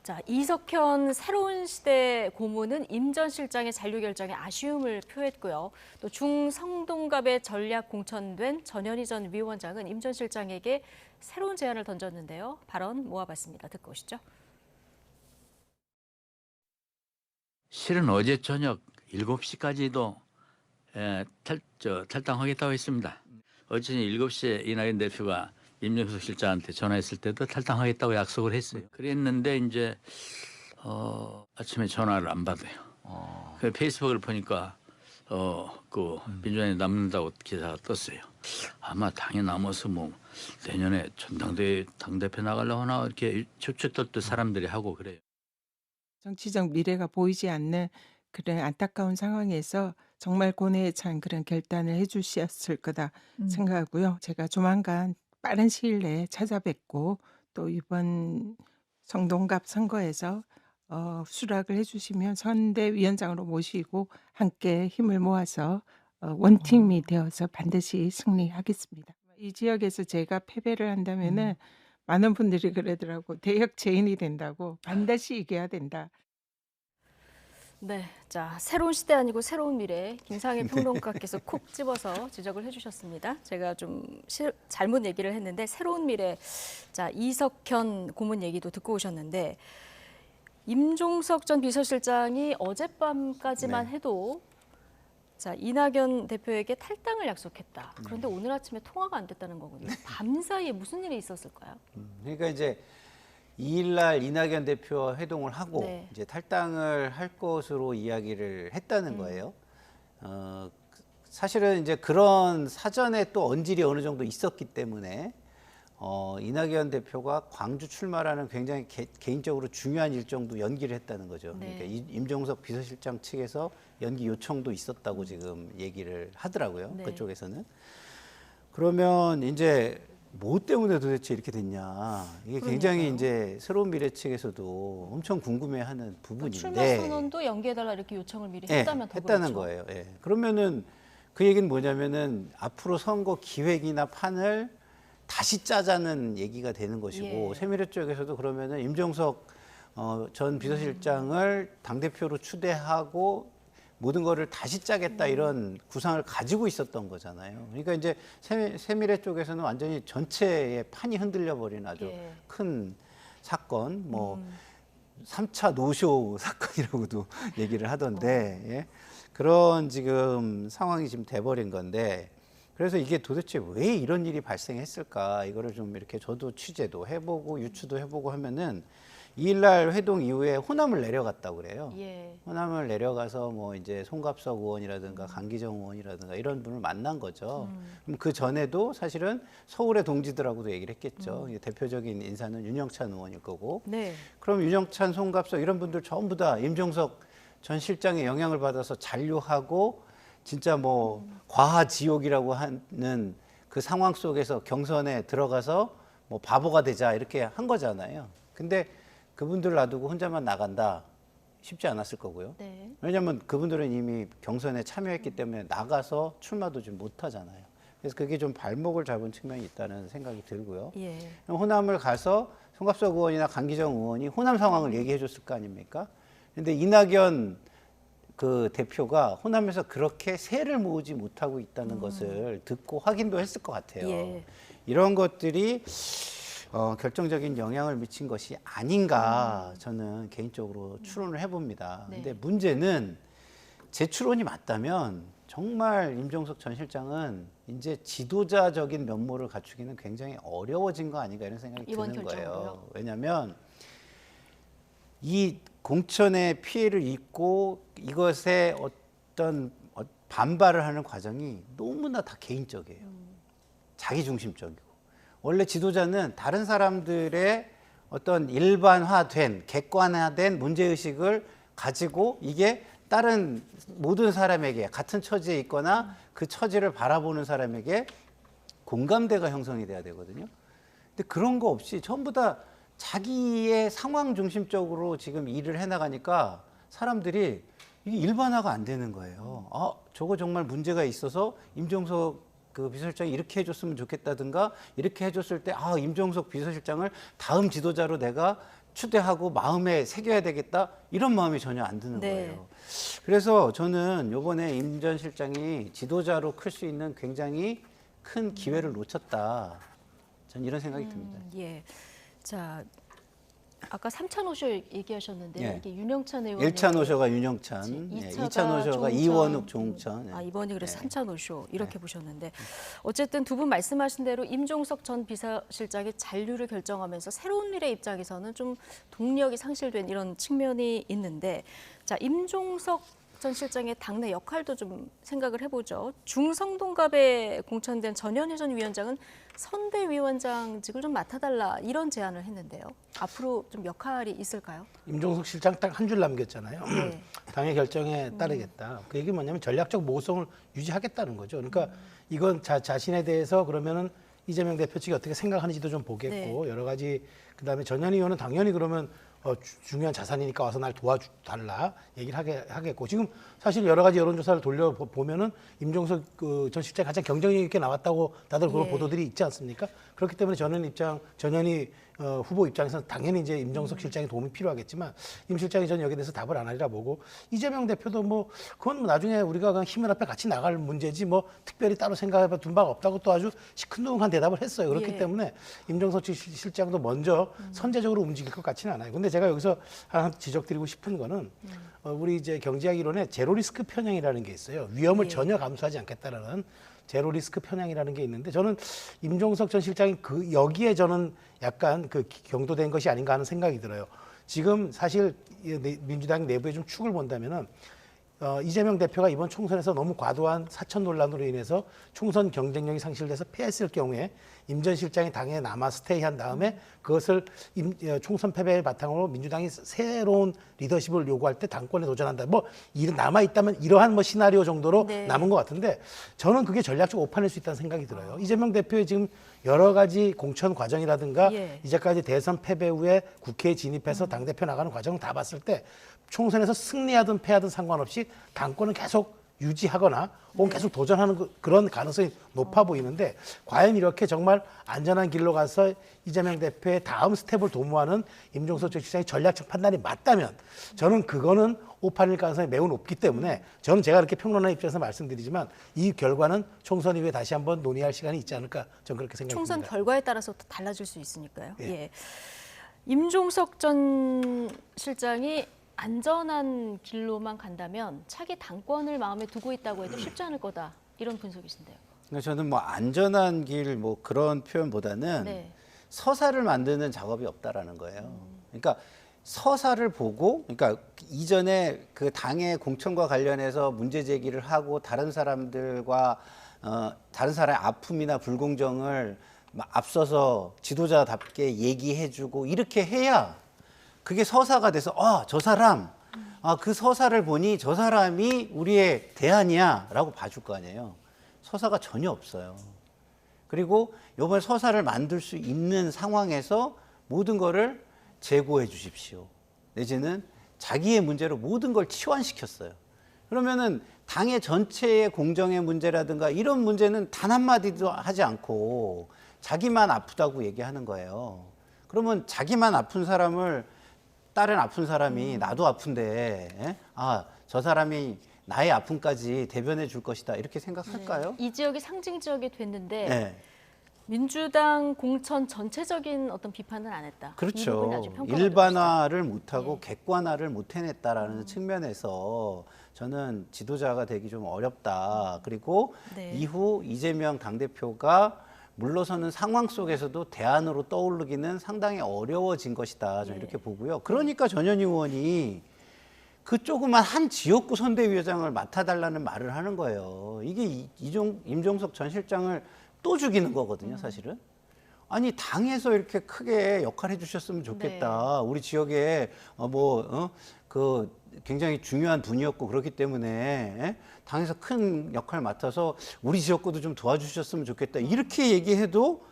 자, 이석현 새로운 시대 고문은 임 전 실장의 잔류 결정에 아쉬움을 표했고요. 또 중성동갑에 전략 공천된 전현희 전 위원장은 임 전 실장에게 새로운 제안을 던졌는데요. 발언 모아봤습니다. 듣고 오시죠. 실은 어제 저녁 7시까지도 탈당하겠다고 했습니다. 어제 7시에 이낙연 대표가 임종석 실장한테 전화했을 때도 탈당하겠다고 약속을 했어요. 그랬는데 이제 아침에 전화를 안 받아요. 그 페이스북을 보니까 그 민주당에 남는다고 기사가 떴어요. 아마 당에 남아서 뭐 내년에 전당대회 당대표 나가려고 하나 이렇게 축축 떴던 사람들이 하고 그래요. 정치적 미래가 보이지 않는 그런 안타까운 상황에서 정말 고뇌에 찬 그런 결단을 해주셨을 거다 생각하고요. 제가 조만간 빠른 시일 내에 찾아뵙고 또 이번 성동갑 선거에서 수락을 해주시면 선대위원장으로 모시고 함께 힘을 모아서 원팀이 되어서 반드시 승리하겠습니다. 이 지역에서 제가 패배를 한다면은 많은 분들이 그러더라고. 대역죄인이 된다고. 반드시 이겨야 된다. 네, 자 새로운 시대 아니고 새로운 미래 김상일 평론가께서 콕 집어서 지적을 해주셨습니다. 제가 좀 잘못 얘기를 했는데 새로운 미래, 자 이석현 고문 얘기도 듣고 오셨는데 임종석 전 비서실장이 어젯밤까지만 해도 자 이낙연 대표에게 탈당을 약속했다. 그런데 오늘 아침에 통화가 안 됐다는 거군요. 밤 사이에 무슨 일이 있었을까요? 그러니까 이제 2일날 이낙연 대표와 회동을 하고 네. 이제 탈당을 할 것으로 이야기를 했다는 거예요. 사실은 이제 그런 사전에 또 언질이 어느 정도 있었기 때문에 이낙연 대표가 광주 출마라는 굉장히 개인적으로 중요한 일정도 연기를 했다는 거죠. 네. 그러니까 임종석 비서실장 측에서 연기 요청도 있었다고 지금 얘기를 하더라고요. 네. 그쪽에서는. 그러면 이제 뭐 때문에 도대체 이렇게 됐냐. 이게 굉장히 그러니까요. 이제 새로운 미래 측에서도 엄청 궁금해하는 부분인데. 출마 선언도 연기해달라 이렇게 요청을 미리 했다면 더 했다는 그렇죠. 거예요. 예. 그러면은 그 얘기는 뭐냐면은 앞으로 선거 기획이나 판을 다시 짜자는 얘기가 되는 것이고 예. 새미래 쪽에서도 그러면은 임종석 전 비서실장을 당대표로 추대하고 모든 거를 다시 짜겠다 이런 구상을 가지고 있었던 거잖아요. 그러니까 이제 새미래 쪽에서는 완전히 전체의 판이 흔들려 버린 아주 예. 큰 사건, 뭐 3차 노쇼 사건이라고도 얘기를 하던데 예? 그런 지금 상황이 지금 돼버린 건데 그래서 이게 도대체 왜 이런 일이 발생했을까 이거를 좀 이렇게 저도 취재도 해보고 유추도 해보고 하면은 2일날 회동 이후에 호남을 내려갔다고 그래요. 예. 호남을 내려가서 뭐 이제 송갑석 의원이라든가 강기정 의원이라든가 이런 분을 만난 거죠. 그럼 그 전에도 사실은 서울의 동지들하고도 얘기를 했겠죠. 이게 대표적인 인사는 윤영찬 의원일 거고. 네. 그럼 윤영찬, 송갑석 이런 분들 전부 다 임종석 전 실장의 영향을 받아서 잔류하고 진짜 뭐 과하지옥이라고 하는 그 상황 속에서 경선에 들어가서 뭐 바보가 되자 이렇게 한 거잖아요. 근데 그분들 놔두고 혼자만 나간다 쉽지 않았을 거고요. 네. 왜냐하면 그분들은 이미 경선에 참여했기 때문에 나가서 출마도 좀 못하잖아요. 그래서 그게 좀 발목을 잡은 측면이 있다는 생각이 들고요. 예. 호남을 가서 송갑석 의원이나 강기정 의원이 호남 상황을 얘기해 줬을 거 아닙니까? 근데 이낙연 그 대표가 호남에서 그렇게 세를 모으지 못하고 있다는 것을 듣고 확인도 했을 것 같아요. 예. 이런 것들이 결정적인 영향을 미친 것이 아닌가 저는 개인적으로 추론을 해봅니다. 네. 근데 문제는 제 추론이 맞다면 정말 임종석 전 실장은 이제 지도자적인 면모를 갖추기는 굉장히 어려워진 거 아닌가 이런 생각이 이번 드는 결정으로요? 거예요. 왜냐하면 이 공천의 피해를 입고 이것에 어떤 반발을 하는 과정이 너무나 다 개인적이에요. 자기중심적이고. 원래 지도자는 다른 사람들의 어떤 일반화된, 객관화된 문제의식을 가지고 이게 다른 모든 사람에게 같은 처지에 있거나 그 처지를 바라보는 사람에게 공감대가 형성이 돼야 되거든요. 근데 그런 거 없이 전부 다 자기의 상황 중심적으로 지금 일을 해나가니까 사람들이 이게 일반화가 안 되는 거예요. 아, 저거 정말 문제가 있어서 임종석 그 비서실장이 이렇게 해줬으면 좋겠다든가 이렇게 해줬을 때 아, 임종석 비서실장을 다음 지도자로 내가 추대하고 마음에 새겨야 되겠다 이런 마음이 전혀 안 드는 거예요. 그래서 저는 이번에 임 전 실장이 지도자로 클 수 있는 굉장히 큰 기회를 놓쳤다. 전 이런 생각이 듭니다. 예. 자, 아까 3차 노쇼 얘기하셨는데 예. 이게 윤영찬 의원 1차 노쇼가 윤영찬, 2차 노쇼가 이원욱, 조홍천. 아, 이번이 그래서 3차 노쇼 이렇게 보셨는데 어쨌든 두 분 말씀하신 대로 임종석 전 비서실장이 잔류를 결정하면서 새로운 미래 입장에서는 좀 동력이 상실된 이런 측면이 있는데 자, 임종석 전 실장의 당내 역할도 좀 생각을 해보죠. 중성동갑에 공천된 전현희 전 위원장은 선대위원장직을 좀 맡아달라 이런 제안을 했는데요. 앞으로 좀 역할이 있을까요? 임종석 실장 딱 한 줄 남겼잖아요. 네. 당의 결정에 따르겠다. 그 얘기 뭐냐면 전략적 모호성을 유지하겠다는 거죠. 그러니까 이건 자신에 대해서 그러면은 이재명 대표 측이 어떻게 생각하는지도 좀 보겠고 여러 가지 그다음에 전현희 의원은 당연히 그러면 중요한 자산이니까 와서 날 도와달라 얘기를 하겠고 지금 사실 여러 가지 여론조사를 돌려보면은 임종석 전 실장이 가장 경쟁력 있게 나왔다고 다들 그런 보도들이 있지 않습니까? 그렇기 때문에 전현희 후보 입장에서는 당연히 이제 임종석 실장의 도움이 필요하겠지만 임 실장이 전 여기에 대해서 답을 안 하리라 보고 이재명 대표도 뭐 그건 뭐 나중에 우리가 그냥 힘을 합해 같이 나갈 문제지 뭐 특별히 따로 생각해봐 둔 바가 없다고 또 아주 시큰둥한 대답을 했어요. 그렇기 때문에 임종석 실장도 먼저 선제적으로 움직일 것 같지는 않아요. 근데 제가 여기서 하나 지적드리고 싶은 거는 우리 이제 경제학 이론에 제로 리스크 편향이라는 게 있어요. 위험을 전혀 감수하지 않겠다라는 제로 리스크 편향이라는 게 있는데 저는 임종석 전 실장이 여기에 저는 약간 그 경도된 것이 아닌가 하는 생각이 들어요. 지금 사실 민주당 내부의 좀 축을 본다면은 이재명 대표가 이번 총선에서 너무 과도한 사천 논란으로 인해서 총선 경쟁력이 상실돼서 패했을 경우에 임 전 실장이 당에 남아 스테이한 다음에 그것을 총선 패배를 바탕으로 민주당이 새로운 리더십을 요구할 때 당권에 도전한다. 뭐 남아 있다면 이러한 뭐 시나리오 정도로 남은 것 같은데 저는 그게 전략적 오판일 수 있다는 생각이 들어요. 이재명 대표의 지금 여러 가지 공천 과정이라든가 이제까지 대선 패배 후에 국회에 진입해서 당대표 나가는 과정을 다 봤을 때 총선에서 승리하든 패하든 상관없이 당권은 계속 유지하거나 혹은 계속 도전하는 그런 가능성이 높아 보이는데 과연 이렇게 정말 안전한 길로 가서 이재명 대표의 다음 스텝을 도모하는 임종석 전 실장의 전략적 판단이 맞다면 저는 그거는 오판일 가능성이 매우 높기 때문에 저는 제가 이렇게 평론하는 입장에서 말씀드리지만 이 결과는 총선 이후에 다시 한번 논의할 시간이 있지 않을까 저는 그렇게 생각합니다. 총선 결과에 따라서 또 달라질 수 있으니까요. 예. 임종석 전 실장이 안전한 길로만 간다면 차기 당권을 마음에 두고 있다고 해도 쉽지 않을 거다. 이런 분석이신데요. 그러니까 저는 뭐 안전한 길 뭐 그런 표현보다는 서사를 만드는 작업이 없다라는 거예요. 그러니까 서사를 보고 그러니까 이전에 그 당의 공천과 관련해서 문제 제기를 하고 다른 사람들과 다른 사람의 아픔이나 불공정을 앞서서 지도자답게 얘기해주고 이렇게 해야 그게 서사가 돼서 저 사람 그 서사를 보니 저 사람이 우리의 대안이야라고 봐줄 거 아니에요. 서사가 전혀 없어요. 그리고 이번 서사를 만들 수 있는 상황에서 모든 거를 제고해 주십시오. 내지는 자기의 문제로 모든 걸 치환시켰어요. 그러면은 당의 전체의 공정의 문제라든가 이런 문제는 단 한마디도 하지 않고 자기만 아프다고 얘기하는 거예요. 그러면 자기만 아픈 사람을 다른 아픈 사람이 나도 아픈데 저 사람이 나의 아픔까지 대변해 줄 것이다 이렇게 생각할까요? 이 지역이 상징 지역이 됐는데 민주당 공천 전체적인 어떤 비판은 안 했다. 그렇죠. 일반화를 못하고 객관화를 못 해냈다라는 측면에서 저는 지도자가 되기 좀 어렵다. 그리고 이후 이재명 당대표가 물러서는 상황 속에서도 대안으로 떠오르기는 상당히 어려워진 것이다. 저는 이렇게 보고요. 그러니까 전현희 의원이 그 조그만 한 지역구 선대위원장을 맡아달라는 말을 하는 거예요. 이게 임종석 전 실장을 또 죽이는 거거든요, 사실은. 아니 당에서 이렇게 크게 역할해 주셨으면 좋겠다. 우리 지역에 굉장히 중요한 분이었고 그렇기 때문에 당에서 큰 역할을 맡아서 우리 지역구도 좀 도와주셨으면 좋겠다. 이렇게 얘기해도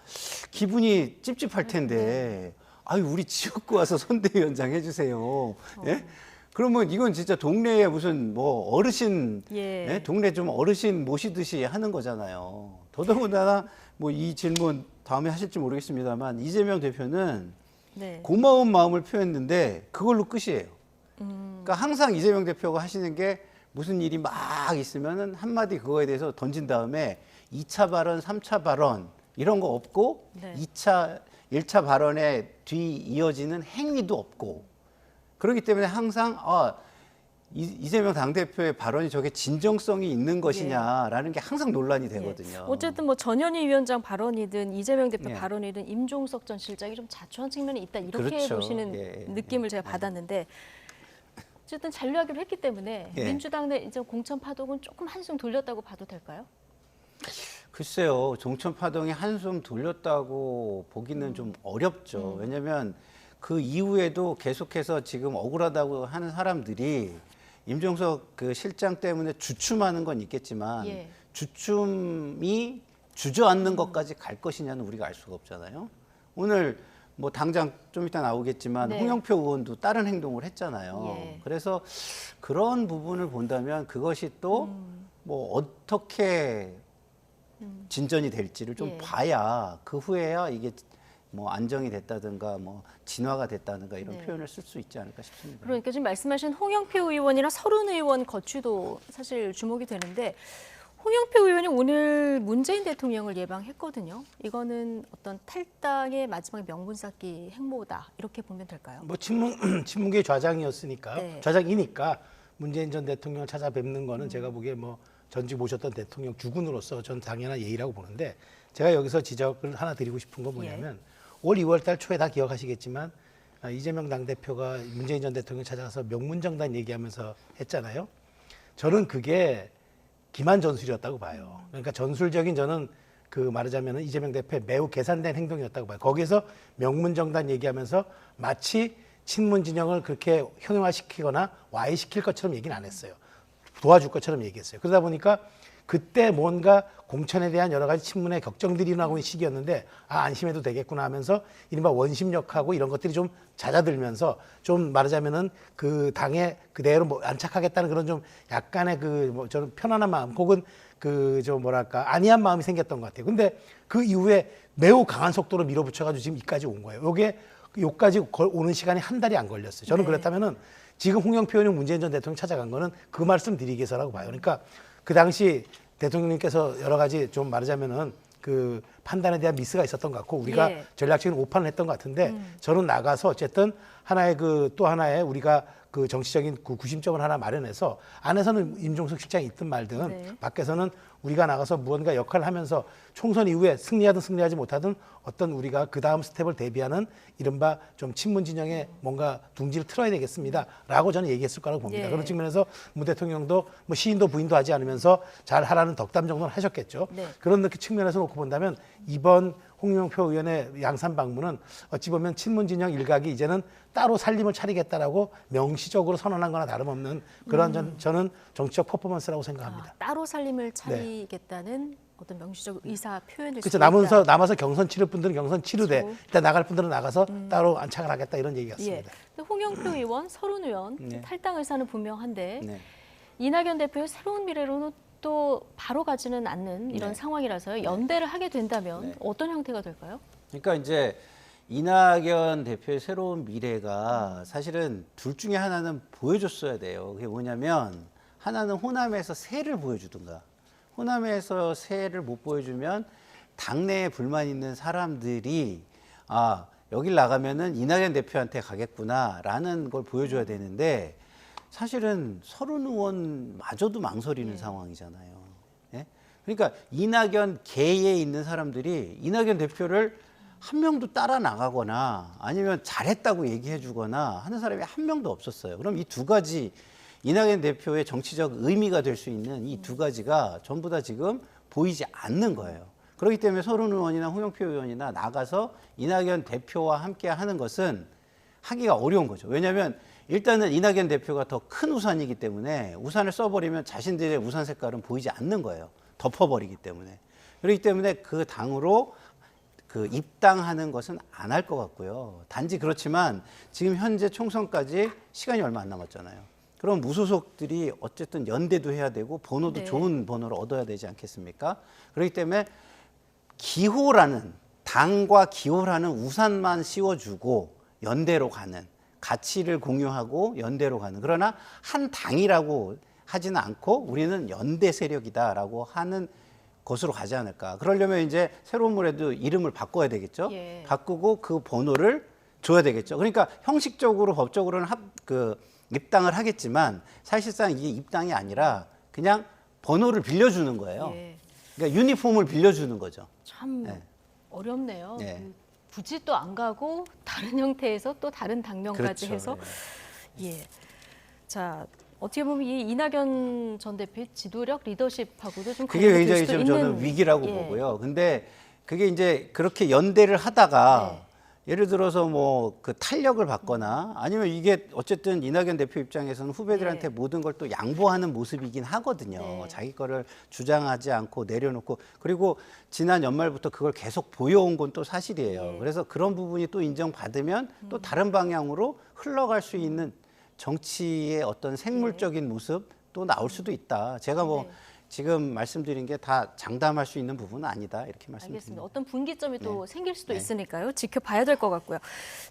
기분이 찝찝할 텐데 아유 우리 지역구 와서 선대위원장 해주세요. 예? 그러면 이건 진짜 동네에 무슨 뭐 어르신 동네 좀 어르신 모시듯이 하는 거잖아요. 더더군다나 뭐 이 질문 다음에 하실지 모르겠습니다만 이재명 대표는 고마운 마음을 표했는데 그걸로 끝이에요. 그러니까 항상 이재명 대표가 하시는 게 무슨 일이 막 있으면은 한마디 그거에 대해서 던진 다음에 2차 발언, 3차 발언 이런 거 없고 1차 발언에 뒤 이어지는 행위도 없고 그렇기 때문에 항상 이재명 당대표의 발언이 저게 진정성이 있는 것이냐라는 게 항상 논란이 되거든요. 어쨌든 뭐 전현희 위원장 발언이든 이재명 대표 발언이든 임종석 전 실장이 좀 자초한 측면이 있다 이렇게 보시는 느낌을 제가 받았는데 어쨌든 잔류하기로 했기 때문에 민주당 내 이제 공천 파동은 조금 한숨 돌렸다고 봐도 될까요? 글쎄요. 종천 파동이 한숨 돌렸다고 보기는 좀 어렵죠. 왜냐하면 그 이후에도 계속해서 지금 억울하다고 하는 사람들이 임종석 그 실장 때문에 주춤하는 건 있겠지만 주춤이 주저앉는 것까지 갈 것이냐는 우리가 알 수가 없잖아요. 오늘 뭐 당장 좀 이따 나오겠지만 홍영표 의원도 다른 행동을 했잖아요. 그래서 그런 부분을 본다면 그것이 또 뭐 어떻게 진전이 될지를 좀 봐야 그 후에야 이게 뭐 안정이 됐다든가 뭐 진화가 됐다든가 이런 표현을 쓸 수 있지 않을까 싶습니다. 그러니까 지금 말씀하신 홍영표 의원이나 서른 의원 거취도 사실 주목이 되는데 홍영표 의원이 오늘 문재인 대통령을 예방했거든요. 이거는 어떤 탈당의 마지막 명분 쌓기 행보다 이렇게 보면 될까요? 뭐 친문계 좌장이었으니까 좌장이니까 문재인 전 대통령을 찾아뵙는 거는 제가 보기에 뭐 전직 모셨던 대통령 주군으로서 전 당연한 예의라고 보는데 제가 여기서 지적을 하나 드리고 싶은 건 뭐냐면 올 2월 달 초에 다 기억하시겠지만 이재명 당대표가 문재인 전 대통령 찾아가서 명문정단 얘기하면서 했잖아요. 저는 그게 기만 전술이었다고 봐요. 그러니까 전술적인 저는 그 말하자면 이재명 대표의 매우 계산된 행동이었다고 봐요. 거기에서 명문정단 얘기하면서 마치 친문 진영을 그렇게 형용화시키거나 와해시킬 것처럼 얘기는 안 했어요. 도와줄 것처럼 얘기했어요. 그러다 보니까 그때 뭔가 공천에 대한 여러 가지 친문의 격정들이 일어나고 있는 시기였는데 안심해도 되겠구나 하면서 이른바 원심력하고 이런 것들이 좀 잦아들면서 좀 말하자면은 그 당에 그대로 뭐 안착하겠다는 그런 좀 약간의 그 뭐 저는 편안한 마음 혹은 그 좀 뭐랄까 안이한 마음이 생겼던 것 같아요. 근데 그 이후에 매우 강한 속도로 밀어붙여가지고 지금 이까지 온 거예요. 요게 요까지 오는 시간이 한 달이 안 걸렸어요. 저는 그렇다면은 지금 홍영표 의원이 문재인 전 대통령 찾아간 거는 그 말씀 드리기 위해서라고 봐요. 그러니까 그 당시 대통령님께서 여러 가지 좀 말하자면은 그 판단에 대한 미스가 있었던 것 같고 우리가 전략적인 오판을 했던 것 같은데 저는 나가서 어쨌든 하나의 그 또 하나의 우리가 그 정치적인 그 구심점을 하나 마련해서 안에서는 임종석 실장이 있든 말든 밖에서는 우리가 나가서 무언가 역할을 하면서 총선 이후에 승리하든 승리하지 못하든 어떤 우리가 그 다음 스텝을 대비하는 이른바 좀 친문 진영에 뭔가 둥지를 틀어야 되겠습니다라고 저는 얘기했을 거라고 봅니다. 그런 측면에서 문 대통령도 뭐 시인도 부인도 하지 않으면서 잘 하라는 덕담 정도는 하셨겠죠. 그런 측면에서 놓고 본다면 이번 홍영표 의원의 양산 방문은 어찌 보면 친문 진영 일각이 이제는 따로 살림을 차리겠다라고 명시적으로 선언한 거나 다름없는 그런 저는 정치적 퍼포먼스라고 생각합니다. 따로 살림을 차리겠다는 어떤 명시적 의사 표현을 그렇죠. 남아서 경선 치를 분들은 경선 치르되 일단 나갈 분들은 나가서 따로 안착을 하겠다 이런 얘기 같습니다. 홍영표 의원, 서른 의원 탈당 의사는 분명한데 이낙연 대표의 새로운 미래로는 또 바로 가지는 않는 이런 상황이라서요. 연대를 하게 된다면 어떤 형태가 될까요? 그러니까 이제 이낙연 대표의 새로운 미래가 사실은 둘 중에 하나는 보여줬어야 돼요. 그게 뭐냐면 하나는 호남에서 새를 보여주든가 호남에서 새를 못 보여주면 당내에 불만 있는 사람들이 여길 나가면은 이낙연 대표한테 가겠구나라는 걸 보여줘야 되는데 사실은 서른 의원마저도 망설이는 상황이잖아요. 예? 그러니까 이낙연 계에 있는 사람들이 이낙연 대표를 한 명도 따라 나가거나 아니면 잘했다고 얘기해 주거나 하는 사람이 한 명도 없었어요. 그럼 이 두 가지 이낙연 대표의 정치적 의미가 될 수 있는 이 두 가지가 전부 다 지금 보이지 않는 거예요. 그렇기 때문에 서른 의원이나 홍영표 의원이나 나가서 이낙연 대표와 함께 하는 것은 하기가 어려운 거죠. 왜냐하면 일단은 이낙연 대표가 더 큰 우산이기 때문에 우산을 써버리면 자신들의 우산 색깔은 보이지 않는 거예요. 덮어버리기 때문에. 그렇기 때문에 그 당으로 그 입당하는 것은 안 할 것 같고요. 단지 그렇지만 지금 현재 총선까지 시간이 얼마 안 남았잖아요. 그럼 무소속들이 어쨌든 연대도 해야 되고 번호도 네. 좋은 번호를 얻어야 되지 않겠습니까? 그렇기 때문에 기호라는 당과 기호라는 우산만 씌워주고 연대로 가는 가치를 공유하고 연대로 가는 그러나 한 당이라고 하지는 않고 우리는 연대 세력이다라고 하는 것으로 가지 않을까. 그러려면 이제 새로운 물에도 이름을 바꿔야 되겠죠. 예. 바꾸고 그 번호를 줘야 되겠죠. 그러니까 형식적으로 법적으로는 입당을 하겠지만 사실상 이게 입당이 아니라 그냥 번호를 빌려주는 거예요. 예. 그러니까 유니폼을 빌려주는 거죠. 참 네. 어렵네요. 네. 굳이 또 안 가고 다른 형태에서 또 다른 당명까지 그렇죠. 해서 예. 자, 어떻게 보면 이 이낙연 전 대표의 지도력, 리더십하고도 좀 그게 관련이 될 굉장히 수도 좀 있는, 저는 위기라고 예. 보고요. 근데 그게 이제 그렇게 연대를 하다가 네. 예를 들어서 뭐 그 탄력을 받거나 아니면 이게 어쨌든 이낙연 대표 입장에서는 후배들한테 네. 모든 걸 또 양보하는 모습이긴 하거든요. 네. 자기 거를 주장하지 않고 내려놓고 그리고 지난 연말부터 그걸 계속 보여온 건 또 사실이에요. 네. 그래서 그런 부분이 또 인정받으면 또 다른 방향으로 흘러갈 수 있는 정치의 어떤 생물적인 모습 또 나올 수도 있다. 제가 뭐 네. 지금 말씀드린 게 다 장담할 수 있는 부분은 아니다. 이렇게 알겠습니다. 말씀드립니다. 어떤 분기점이 또 네. 생길 수도 네. 있으니까요. 지켜봐야 될 것 같고요.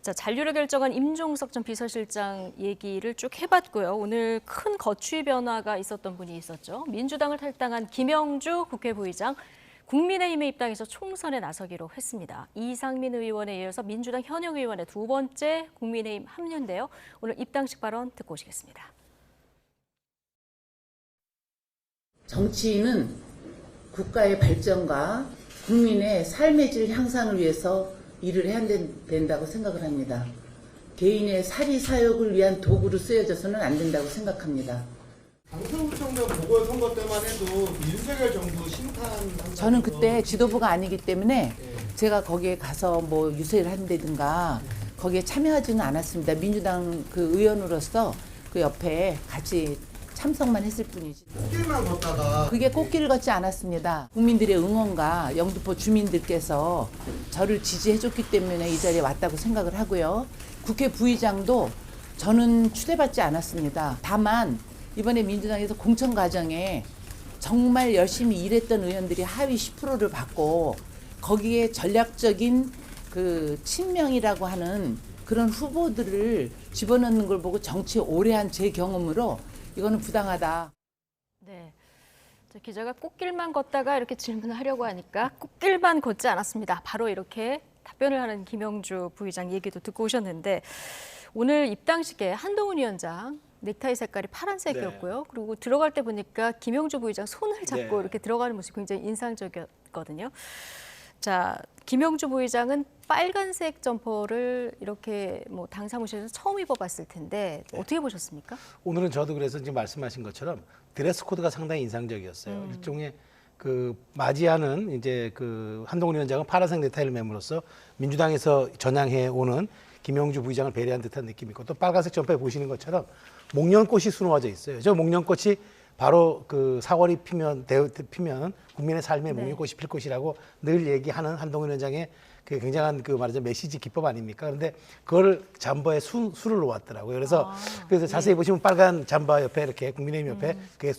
자, 잔류를 결정한 임종석 전 비서실장 얘기를 쭉 해봤고요. 오늘 큰 거취 변화가 있었던 분이 있었죠. 민주당을 탈당한 김영주 국회 부의장. 국민의힘에 입당해서 총선에 나서기로 했습니다. 이상민 의원에 이어서 민주당 현역 의원의 두 번째 국민의힘 합류인데요. 오늘 입당식 발언 듣고 오시겠습니다. 정치인은 국가의 발전과 국민의 삶의 질 향상을 위해서 일을 해야 된다고 생각을 합니다. 개인의 사리사욕을 위한 도구로 쓰여져서는 안 된다고 생각합니다. 강서구청장 보궐선거 때만 해도 윤석열 정부 심판한다는 저는 그때 지도부가 아니기 때문에 제가 거기에 가서 뭐 유세를 한다든가 거기에 참여하지는 않았습니다. 민주당 그 의원으로서 그 옆에 같이 참석만 했을 뿐이지. 꽃길만 걷다가 그게 꽃길을 걷지 않았습니다. 국민들의 응원과 영등포 주민들께서 저를 지지해줬기 때문에 이 자리에 왔다고 생각을 하고요. 국회 부의장도 저는 추대받지 않았습니다. 다만 이번에 민주당에서 공천 과정에 정말 열심히 일했던 의원들이 하위 10%를 받고 거기에 전략적인 그 친명이라고 하는 그런 후보들을 집어넣는 걸 보고 정치 오래 한 제 경험으로 이거는 부당하다. 네. 기자가 꽃길만 걷다가 이렇게 질문을 하려고 하니까 꽃길만 걷지 않았습니다. 바로 이렇게 답변을 하는 김영주 부의장 얘기도 듣고 오셨는데 오늘 입당식에 한동훈 위원장 넥타이 색깔이 파란색이었고요. 그리고 들어갈 때 보니까 김영주 부의장 손을 잡고 이렇게 들어가는 모습이 굉장히 인상적이었거든요. 자, 김영주 부의장은 빨간색 점퍼를 이렇게 뭐 당 사무실에서 처음 입어봤을 텐데 어떻게 보셨습니까? 오늘은 저도 그래서 지금 말씀하신 것처럼 드레스 코드가 상당히 인상적이었어요. 일종의 그 맞이하는 이제 그 한동훈 위원장은 파란색 넥타이를 매므로써 민주당에서 전향해 오는 김영주 부의장을 배려한 듯한 느낌이 있고 또 빨간색 점퍼에 보시는 것처럼 목련꽃이 수놓아져 있어요. 저 목련꽃이 바로 그 사월이 피면 국민의 삶에 목련꽃이 필 것이라고 늘 얘기하는 한동훈 위원장의 그 굉장한 그 말하자면 메시지 기법 아닙니까? 그런데 그걸 잠바에 수를 놓았더라고요. 그래서 자세히 보시면 빨간 잠바 옆에 이렇게 국민의힘 옆에 그게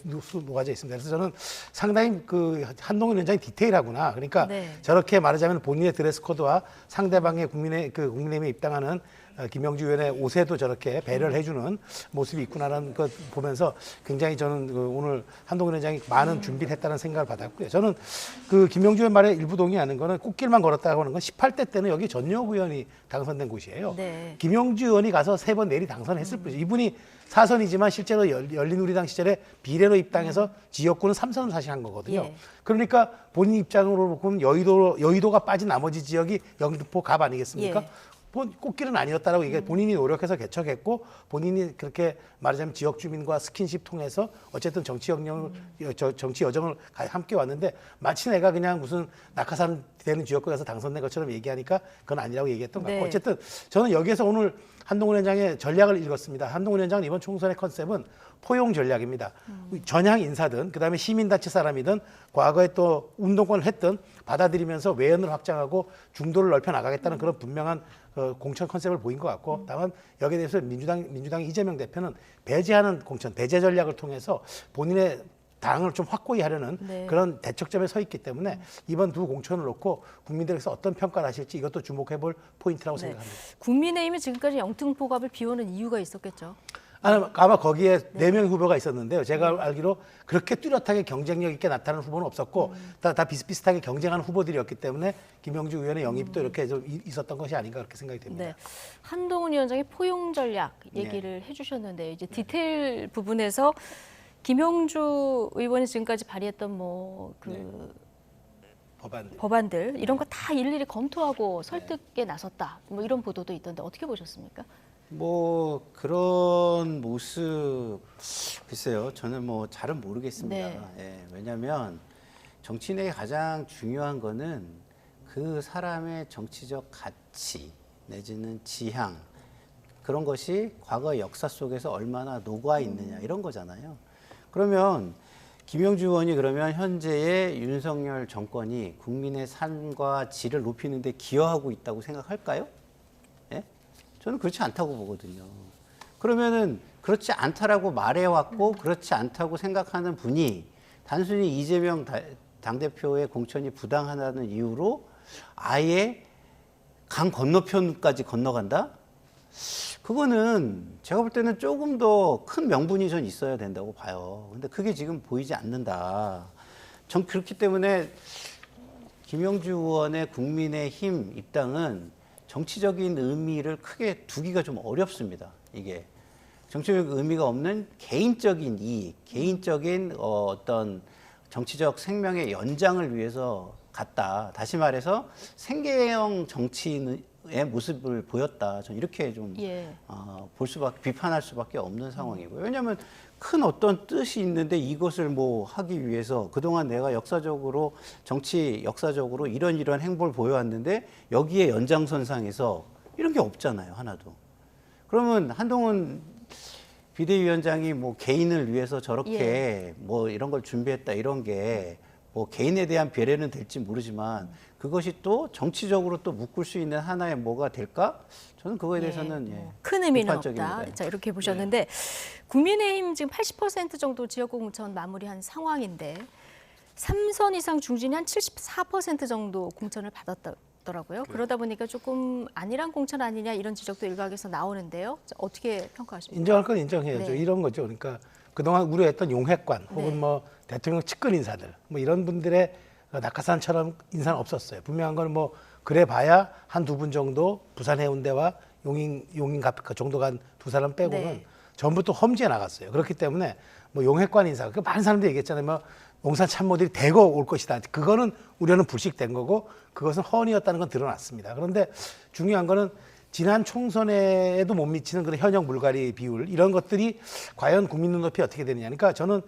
놓아져 있습니다. 그래서 저는 상당히 그 한동훈 위원장이 디테일하구나. 그러니까 저렇게 말하자면 본인의 드레스 코드와 상대방의 국민의힘에 입당하는 김영주 의원의 옷에도 저렇게 배려를 해주는 모습이 있구나라는 것 보면서 굉장히 저는 오늘 한동훈 위원장이 많은 준비를 했다는 생각을 받았고요. 저는 그 김영주 의원 말에 일부 동의하는 거는 꽃길만 걸었다고 하는 건 18대 때는 여기 전역 의원이 당선된 곳이에요. 김영주 의원이 가서 3번 내리 당선했을 뿐이죠. 이분이 사선이지만 실제로 열린우리당 시절에 비례로 입당해서 지역구는 3선을 사실 한 거거든요. 그러니까 본인 입장으로 보면 여의도가 빠진 나머지 지역이 영등포 갑 아니겠습니까? 꽃길은 아니었다라고 얘기해. 본인이 노력해서 개척했고 본인이 그렇게 말하자면 지역 주민과 스킨십 통해서 어쨌든 정치 영역을 정치 여정을 함께 왔는데 마치 내가 그냥 무슨 낙하산 되는 지역구에 가서 당선된 것처럼 얘기하니까 그건 아니라고 얘기했던 것 같고 네. 어쨌든 저는 여기에서 오늘 한동훈 위원장의 전략을 읽었습니다. 한동훈 위원장은 이번 총선의 컨셉은 포용 전략입니다. 전향 인사든 그다음에 시민단체 사람이든 과거에 또 운동권을 했든 받아들이면서 외연을 확장하고 중도를 넓혀 나가겠다는 그런 분명한 공천 컨셉을 보인 것 같고 다만 여기에 대해서 민주당 이재명 대표는 배제하는 공천, 배제 전략을 통해서 본인의 당을 좀 확고히 하려는 네. 그런 대척점에 서 있기 때문에 이번 두 공천을 놓고 국민들께서 어떤 평가를 하실지 이것도 주목해볼 포인트라고 네. 생각합니다. 국민의힘이 지금까지 영등포갑을 비워는 이유가 있었겠죠. 아마 거기에 4명 후보가 있었는데요. 제가 알기로 그렇게 뚜렷하게 경쟁력 있게 나타나는 후보는 없었고 다 비슷비슷하게 경쟁하는 후보들이었기 때문에 김영주 의원의 영입도 이렇게 좀 있었던 것이 아닌가 그렇게 생각이 됩니다. 네. 한동훈 위원장이 포용 전략 얘기를 해주셨는데 이제 디테일 부분에서 김영주 의원이 지금까지 발의했던 법안들 이런 거 다 일일이 검토하고 설득에 나섰다. 뭐 이런 보도도 있던데 어떻게 보셨습니까? 뭐 그런 모습 글쎄요. 저는 뭐 잘은 모르겠습니다. 네. 예, 왜냐하면 정치인에게 가장 중요한 거는 그 사람의 정치적 가치 내지는 지향 그런 것이 과거 역사 속에서 얼마나 녹아 있느냐 이런 거잖아요. 그러면 김영주 의원이 그러면 현재의 윤석열 정권이 국민의 삶과 질을 높이는 데 기여하고 있다고 생각할까요? 예? 저는 그렇지 않다고 보거든요. 그러면은 그렇지 않다라고 말해왔고 그렇지 않다고 생각하는 분이 단순히 이재명 당대표의 공천이 부당하다는 이유로 아예 강 건너편까지 건너간다? 그거는 제가 볼 때는 조금 더 큰 명분이 전 있어야 된다고 봐요. 근데 그게 지금 보이지 않는다. 전 그렇기 때문에 김영주 의원의 국민의힘 입당은 정치적인 의미를 크게 두기가 좀 어렵습니다. 이게 정치적 의미가 없는 개인적인 이익, 개인적인 어떤 정치적 생명의 연장을 위해서 갔다. 다시 말해서 생계형 정치인의 모습을 보였다. 저는 이렇게 좀 비판할 수밖에 없는 상황이고요. 왜냐하면 큰 어떤 뜻이 있는데 이것을 뭐 하기 위해서 그동안 내가 역사적으로 이런 행보를 보여왔는데 여기에 연장선상에서 이런 게 없잖아요. 하나도. 그러면 한동훈 비대위원장이 뭐 개인을 위해서 저렇게 뭐 이런 걸 준비했다 이런 게 뭐 개인에 대한 배려는 될지 모르지만 그것이 또 정치적으로 또 묶을 수 있는 하나의 뭐가 될까? 저는 그거에 대해서는 큰 의미는 비판적입니다. 없다. 자, 이렇게 보셨는데 국민의힘 지금 80% 정도 지역구 공천 마무리한 상황인데 3선 이상 중진이 한 74% 정도 공천을 받았더라고요. 그러다 보니까 조금 안일한 공천 아니냐 이런 지적도 일각에서 나오는데요. 자, 어떻게 평가하십니까? 인정할 건 인정해야죠. 네. 이런 거죠. 그러니까 그동안 우려했던 용핵관 혹은 뭐 대통령 측근 인사들 뭐 이런 분들의 낙하산처럼 인사는 없었어요. 분명한 건 뭐 그래 봐야 한두 분 정도 부산 해운대와 용인 그 정도 간 두 사람 빼고는 전부 또 험지에 나갔어요. 그렇기 때문에 뭐 용핵관 인사 그 많은 사람들이 얘기했잖아요. 뭐 용산 참모들이 대거 올 것이다. 그거는 우려는 불식된 거고 그것은 허언이었다는 건 드러났습니다. 그런데 중요한 거는 지난 총선에도 못 미치는 그런 현역 물갈이 비율 이런 것들이 과연 국민 눈높이에 어떻게 되느냐. 그러니까 저는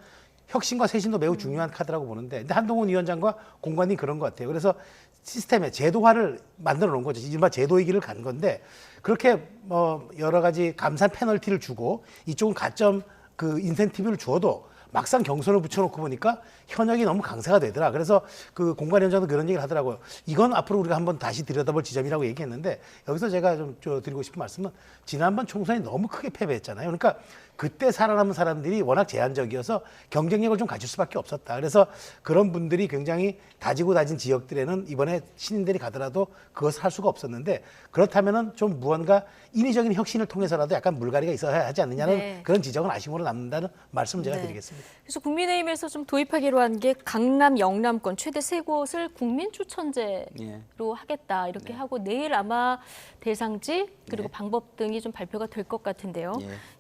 혁신과 쇄신도 매우 중요한 카드라고 보는데 근데 한동훈 위원장과 공관이 그런 것 같아요. 그래서 시스템에 제도화를 만들어 놓은 거죠. 이른바 제도이기를 간 건데 그렇게 뭐 여러 가지 감산 페널티를 주고 이쪽은 가점 그 인센티브를 주어도 막상 경선을 붙여놓고 보니까 현역이 너무 강세가 되더라. 그래서 그 공관위원장도 그런 얘기를 하더라고요. 이건 앞으로 우리가 한번 다시 들여다볼 지점이라고 얘기했는데 여기서 제가 좀 드리고 싶은 말씀은 지난번 총선이 너무 크게 패배했잖아요. 그러니까 그때 살아남은 사람들이 워낙 제한적이어서 경쟁력을 좀 가질 수밖에 없었다. 그래서 그런 분들이 굉장히 다지고 다진 지역들에는 이번에 신인들이 가더라도 그것을 할 수가 없었는데 그렇다면은 좀 무언가 인위적인 혁신을 통해서라도 약간 물갈이가 있어야 하지 않느냐는 그런 지적은 아쉬움으로 남는다는 말씀을 제가 드리겠습니다. 그래서 국민의힘에서 좀 도입하기로 한 게 강남, 영남권 최대 3곳을 국민 추천제로 하겠다 이렇게 하고 내일 아마 대상지 그리고 방법 등이 좀 발표가 될 것 같은데요.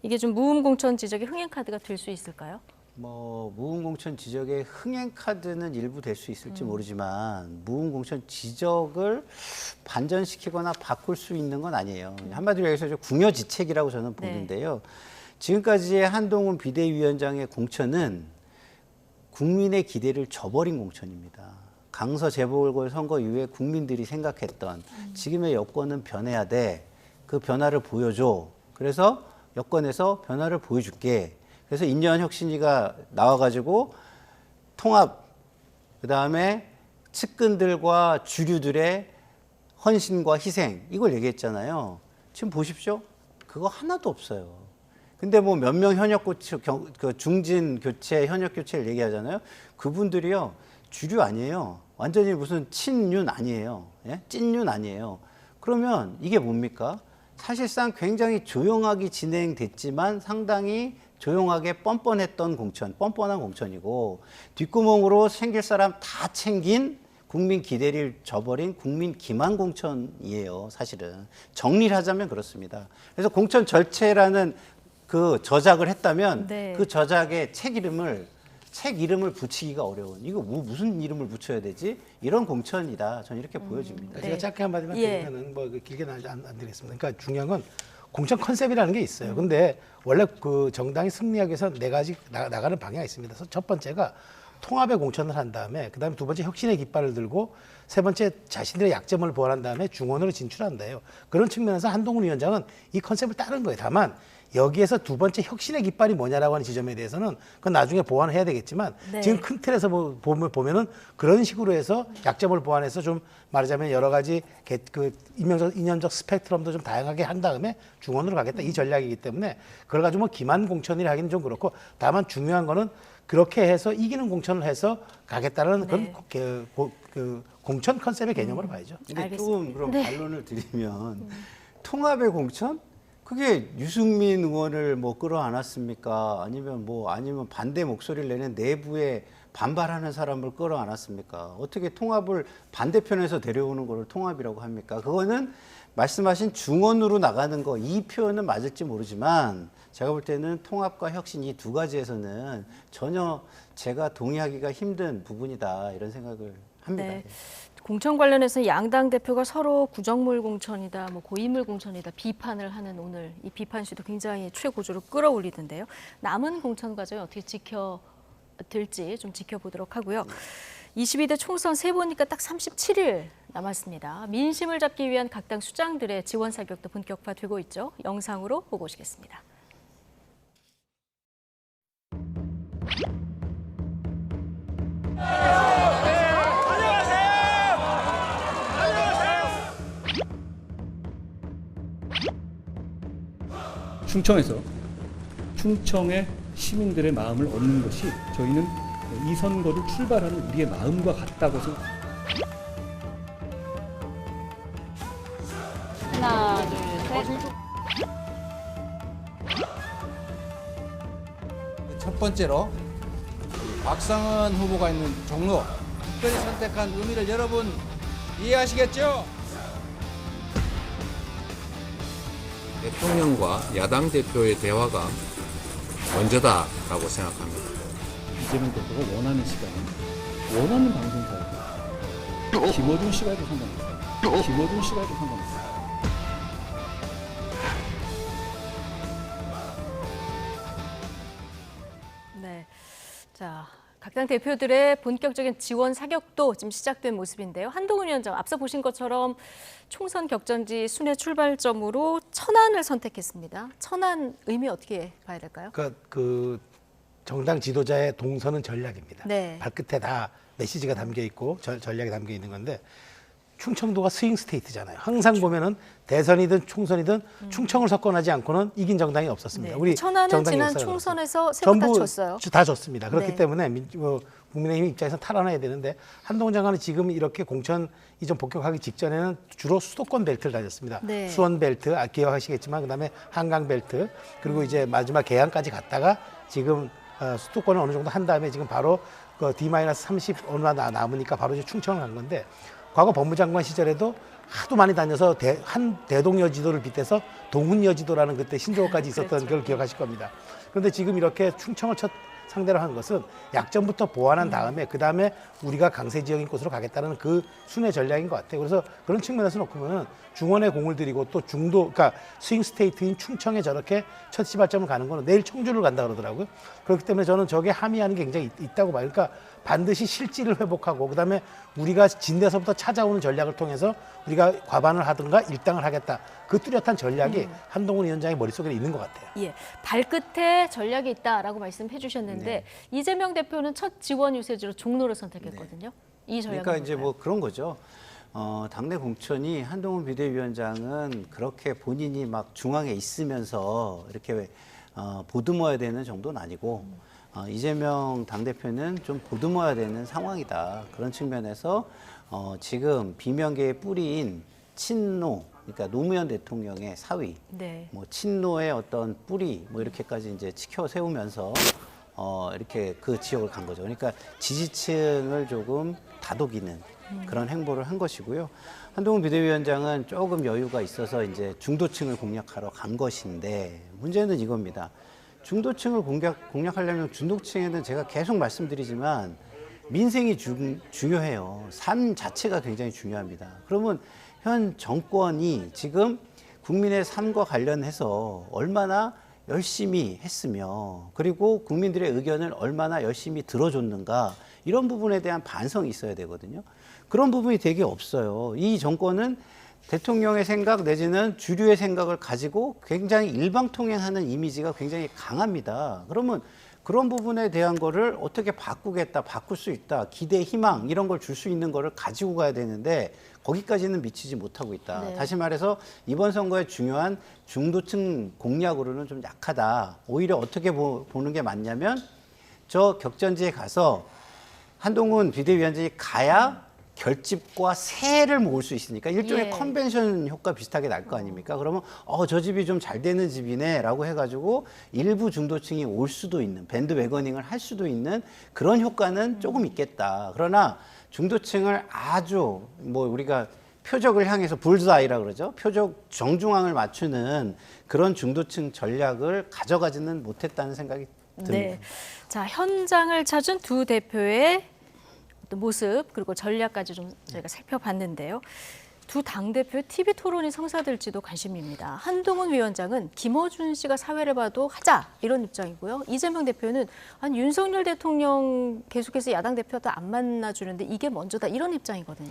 이게 좀 무음 공천 지적의 흥행 카드가 될 수 있을까요? 뭐 무흔공천 지적의 흥행 카드는 일부 될 수 있을지 모르지만 무흔공천 지적을 반전시키거나 바꿀 수 있는 건 아니에요. 한마디로 얘기해서 궁여지책이라고 저는 보는데요. 지금까지의 한동훈 비대위원장의 공천은 국민의 기대를 저버린 공천입니다. 강서 재보궐선거 이후에 국민들이 생각했던 지금의 여권은 변해야 돼. 그 변화를 보여줘. 그래서 여권에서 변화를 보여줄게. 그래서 인연혁신위가 나와가지고 통합, 그다음에 측근들과 주류들의 헌신과 희생 이걸 얘기했잖아요. 지금 보십시오. 그거 하나도 없어요. 근데 뭐 몇 명 현역 교체, 중진 교체, 현역 교체를 얘기하잖아요. 그분들이요 주류 아니에요. 완전히 무슨 친윤 아니에요. 예? 찐윤 아니에요. 그러면 이게 뭡니까? 사실상 굉장히 조용하게 진행됐지만 상당히 조용하게 뻔뻔했던 공천, 뻔뻔한 공천이고 뒷구멍으로 챙길 사람 다 챙긴 국민 기대를 저버린 국민 기만 공천이에요. 사실은 정리를 하자면 그렇습니다. 그래서 공천 절체라는 그 저작을 했다면 그 저작의 책 이름을 붙이기가 어려운 이거 무슨 이름을 붙여야 되지? 이런 공천이다. 저는 이렇게 보여집니다. 제가 짧게 한마디만 드리면은 뭐 길게는 안 드리겠습니다. 그러니까 중요한 건 공천 컨셉이라는 게 있어요. 근데 원래 그 정당이 승리하기 위해서 네 가지 나가는 방향이 있습니다. 그래서 첫 번째가 통합의 공천을 한 다음에 그다음에 두 번째 혁신의 깃발을 들고 세 번째 자신들의 약점을 보완한 다음에 중원으로 진출한다요. 그런 측면에서 한동훈 위원장은 이 컨셉을 따른 거예요. 다만 여기에서 두 번째 혁신의 깃발이 뭐냐라고 하는 지점에 대해서는 그건 나중에 보완을 해야 되겠지만 지금 큰 틀에서 보면은 그런 식으로 해서 약점을 보완해서 좀 말하자면 여러 가지 그 인연적 스펙트럼도 좀 다양하게 한 다음에 중원으로 가겠다 이 전략이기 때문에 그걸 가지고 뭐 기만 공천이라 하기는 좀 그렇고 다만 중요한 거는 그렇게 해서 이기는 공천을 해서 가겠다는 그런 그 공천 컨셉의 개념으로 봐야죠. 근데 조금 그럼 반론을 드리면 통합의 공천? 그게 유승민 의원을 뭐 끌어안았습니까? 아니면 반대 목소리를 내는 내부에 반발하는 사람을 끌어안았습니까? 어떻게 통합을 반대편에서 데려오는 거를 통합이라고 합니까? 그거는 말씀하신 중원으로 나가는 거 이 표현은 맞을지 모르지만 제가 볼 때는 통합과 혁신 이 두 가지에서는 전혀 제가 동의하기가 힘든 부분이다 이런 생각을 합니다. 네. 공천 관련해서 양당 대표가 서로 구정물 공천이다, 뭐 고인물 공천이다 비판을 하는 오늘 이 비판 시도 굉장히 최고조로 끌어올리던데요. 남은 공천 과정이 어떻게 지켜질지 좀 지켜보도록 하고요. 22대 총선 세보니까 딱 37일 남았습니다. 민심을 잡기 위한 각 당 수장들의 지원 사격도 본격화되고 있죠. 영상으로 보고 오시겠습니다. 충청에서 충청의 시민들의 마음을 얻는 것이 저희는 이 선거를 출발하는 우리의 마음과 같다고 생각합니다. 하나, 둘, 셋. 첫 번째로 박상은 후보가 있는 종로 특별히 선택한 의미를 여러분 이해하시겠죠? 대통령과 야당 대표의 대화가 먼저다라고 생각합니다. 이재명 대표가 원하는 시간은 원하는 방송사에서 김어준 씨가 해도 상관없어요. 김어준 씨가 해도 상관없어요. 네, 자. 각 당 대표들의 본격적인 지원 사격도 지금 시작된 모습인데요. 한동훈 위원장 앞서 보신 것처럼 총선 격전지 순회 출발점으로 천안을 선택했습니다. 천안 의미 어떻게 봐야 될까요? 그러니까 그 정당 지도자의 동선은 전략입니다. 발끝에 다 메시지가 담겨 있고 전략이 담겨 있는 건데 충청도가 스윙 스테이트잖아요. 항상 보면은 대선이든 총선이든 충청을 석권하지 않고는 이긴 정당이 없었습니다. 우리 천안은 지난 총선에서 세 번 다 졌어요. 다 졌습니다. 그렇기 때문에 국민의힘 입장에서 탈환해야 되는데 한동훈 장관은 지금 이렇게 공천 이전 복격하기 직전에는 주로 수도권 벨트를 다녔습니다. 수원 벨트, 기억하시겠지만 그다음에 한강 벨트 그리고 이제 마지막 계양까지 갔다가 지금 수도권을 어느 정도 한 다음에 지금 바로 그 D-30 얼마 남으니까 바로 이제 충청을 간 건데 과거 법무장관 시절에도 하도 많이 다녀서 한 대동여지도를 빗대서 동훈여지도라는 그때 신조어까지 있었던 걸 기억하실 겁니다. 그런데 지금 이렇게 충청을 첫 상대로 한 것은 약점부터 보완한 다음에 그 다음에 우리가 강세 지역인 곳으로 가겠다는 그 순회 전략인 것 같아요. 그래서 그런 측면에서 놓고 보면 중원에 공을 들이고 또 중도, 그러니까 스윙 스테이트인 충청에 저렇게 첫 시발점을 가는 거는 내일 청주를 간다 그러더라고요. 그렇기 때문에 저는 저게 함의하는 게 굉장히 있다고 봐요. 그러니까 반드시 실질을 회복하고 그다음에 우리가 진 데서부터 찾아오는 전략을 통해서 우리가 과반을 하든가 일당을 하겠다. 그 뚜렷한 전략이 한동훈 위원장의 머릿속에 있는 것 같아요. 예, 발끝에 전략이 있다라고 말씀해 주셨는데 네. 이재명 대표는 첫 지원 유세지로 종로를 선택했거든요. 이 전략은 그러니까 이제 뭘까요? 뭐 그런 거죠. 당내 공천이 한동훈 비대위원장은 그렇게 본인이 막 중앙에 있으면서 이렇게 보듬어야 되는 정도는 아니고 이재명 당대표는 좀 보듬어야 되는 상황이다. 그런 측면에서 지금 비명계의 뿌리인 친노, 그러니까 노무현 대통령의 사위, 네. 뭐 친노의 어떤 뿌리, 뭐 이렇게까지 이제 치켜 세우면서 이렇게 그 지역을 간 거죠. 그러니까 지지층을 조금 다독이는 그런 행보를 한 것이고요. 한동훈 비대위원장은 조금 여유가 있어서 이제 중도층을 공략하러 간 것인데 문제는 이겁니다. 중도층을 공략하려면 중도층에는 제가 계속 말씀드리지만 민생이 중요해요. 삶 자체가 굉장히 중요합니다. 그러면 현 정권이 지금 국민의 삶과 관련해서 얼마나 열심히 했으며 그리고 국민들의 의견을 얼마나 열심히 들어줬는가 이런 부분에 대한 반성이 있어야 되거든요. 그런 부분이 되게 없어요. 이 정권은 대통령의 생각 내지는 주류의 생각을 가지고 굉장히 일방통행하는 이미지가 굉장히 강합니다. 그러면 그런 부분에 대한 거를 어떻게 바꾸겠다, 바꿀 수 있다, 기대, 희망 이런 걸 줄 수 있는 거를 가지고 가야 되는데 거기까지는 미치지 못하고 있다. 네. 다시 말해서 이번 선거에 중요한 중도층 공략으로는 좀 약하다. 오히려 어떻게 보는 게 맞냐면 저 격전지에 가서 한동훈 비대위원장이 가야 결집과 세를 모을 수 있으니까 일종의 예. 컨벤션 효과 비슷하게 날 거 아닙니까? 그러면 저 집이 좀 잘 되는 집이네 라고 해가지고 일부 중도층이 올 수도 있는 밴드 웨거닝을 할 수도 있는 그런 효과는 조금 있겠다. 그러나 중도층을 아주 뭐 우리가 표적을 향해서 불스아이라 그러죠. 표적 정중앙을 맞추는 그런 중도층 전략을 가져가지는 못했다는 생각이 듭니다. 네. 자, 현장을 찾은 두 대표의 모습 그리고 전략까지 좀 저희가 살펴봤는데요. 두 당대표의 TV 토론이 성사될지도 관심입니다. 한동훈 위원장은 김어준 씨가 사회를 봐도 하자 이런 입장이고요. 이재명 대표는 윤석열 대통령 계속해서 야당 대표도 안 만나주는데 이게 먼저다 이런 입장이거든요.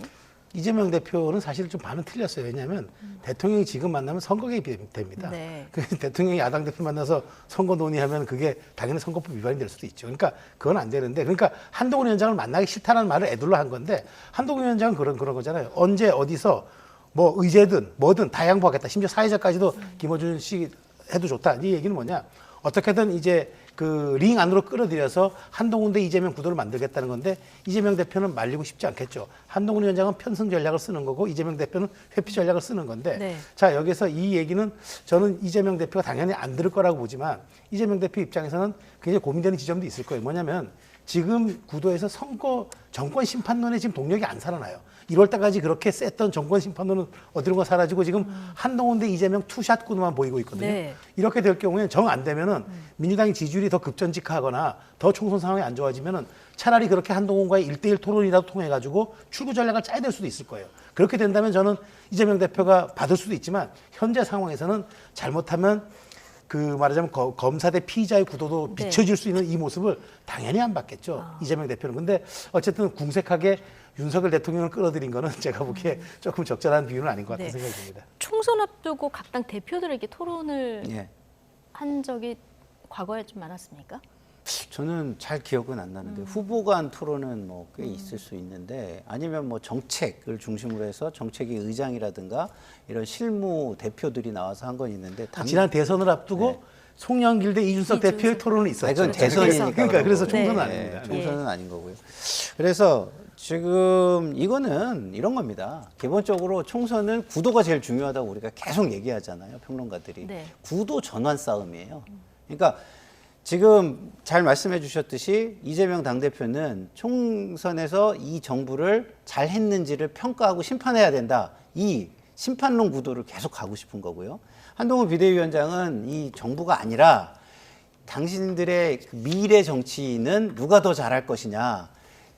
이재명 대표는 사실 좀 반은 틀렸어요. 왜냐하면 대통령이 지금 만나면 선거 개입이 됩니다. 네. 그 대통령이 야당 대표 만나서 선거 논의하면 그게 당연히 선거법 위반이 될 수도 있죠. 그러니까 그건 안 되는데 그러니까 한동훈 위원장을 만나기 싫다는 말을 애둘러 한 건데 한동훈 위원장은 그런 거잖아요. 언제 어디서 뭐 의제든 뭐든 다 양보하겠다. 심지어 사회자까지도 김어준 씨 해도 좋다. 이 얘기는 뭐냐. 어떻게든 이제 그 링 안으로 끌어들여서 한동훈 대 이재명 구도를 만들겠다는 건데 이재명 대표는 말리고 싶지 않겠죠. 한동훈 위원장은 편승 전략을 쓰는 거고 이재명 대표는 회피 전략을 쓰는 건데 네. 자 여기서 이 얘기는 저는 이재명 대표가 당연히 안 들을 거라고 보지만 이재명 대표 입장에서는 굉장히 고민되는 지점도 있을 거예요. 뭐냐면 지금 구도에서 선거 정권 심판론에 지금 동력이 안 살아나요. 1월 달까지 그렇게 셌던 정권 심판론은 어디론가 사라지고 지금 한동훈 대 이재명 투샷 구도만 보이고 있거든요. 네. 이렇게 될 경우에는 정 안 되면은 민주당의 지지율이 더 급전직하거나 더 총선 상황이 안 좋아지면은 차라리 그렇게 한동훈과의 1대1 토론이라도 통해 가지고 출구 전략을 짜야 될 수도 있을 거예요. 그렇게 된다면 저는 이재명 대표가 받을 수도 있지만 현재 상황에서는 잘못하면 그 말하자면 검사 대 피의자의 구도도 네. 비춰질 수 있는 이 모습을 당연히 안 받겠죠. 이재명 대표는. 근데 어쨌든 궁색하게 윤석열 대통령을 끌어들인 거는 제가 보기에 조금 적절한 비유는 아닌 것 같다는 네. 생각이 듭니다. 총선 앞두고 각 당 대표들에게 토론을 예. 한 적이 과거에 좀 많았습니까? 저는 잘 기억은 안 나는데 후보 간 토론은 뭐 꽤 있을 수 있는데 아니면 뭐 정책을 중심으로 해서 정책위 의장이라든가 이런 실무 대표들이 나와서 한 건 있는데 지난 대선을 앞두고 송영길 대 이준석 대표의 토론은 있었죠. 그건 대선이니까. 그러니까 그래서 총선은 네. 아닙니다. 총선은 아닌 거고요. 그래서 지금 이거는 이런 겁니다. 기본적으로 총선은 구도가 제일 중요하다고 우리가 계속 얘기하잖아요. 평론가들이. 네. 구도 전환 싸움이에요. 그러니까 지금 잘 말씀해 주셨듯이 이재명 당대표는 총선에서 이 정부를 잘 했는지를 평가하고 심판해야 된다. 이 심판론 구도를 계속 가고 싶은 거고요. 한동훈 비대위원장은 이 정부가 아니라 당신들의 미래 정치는 누가 더 잘할 것이냐,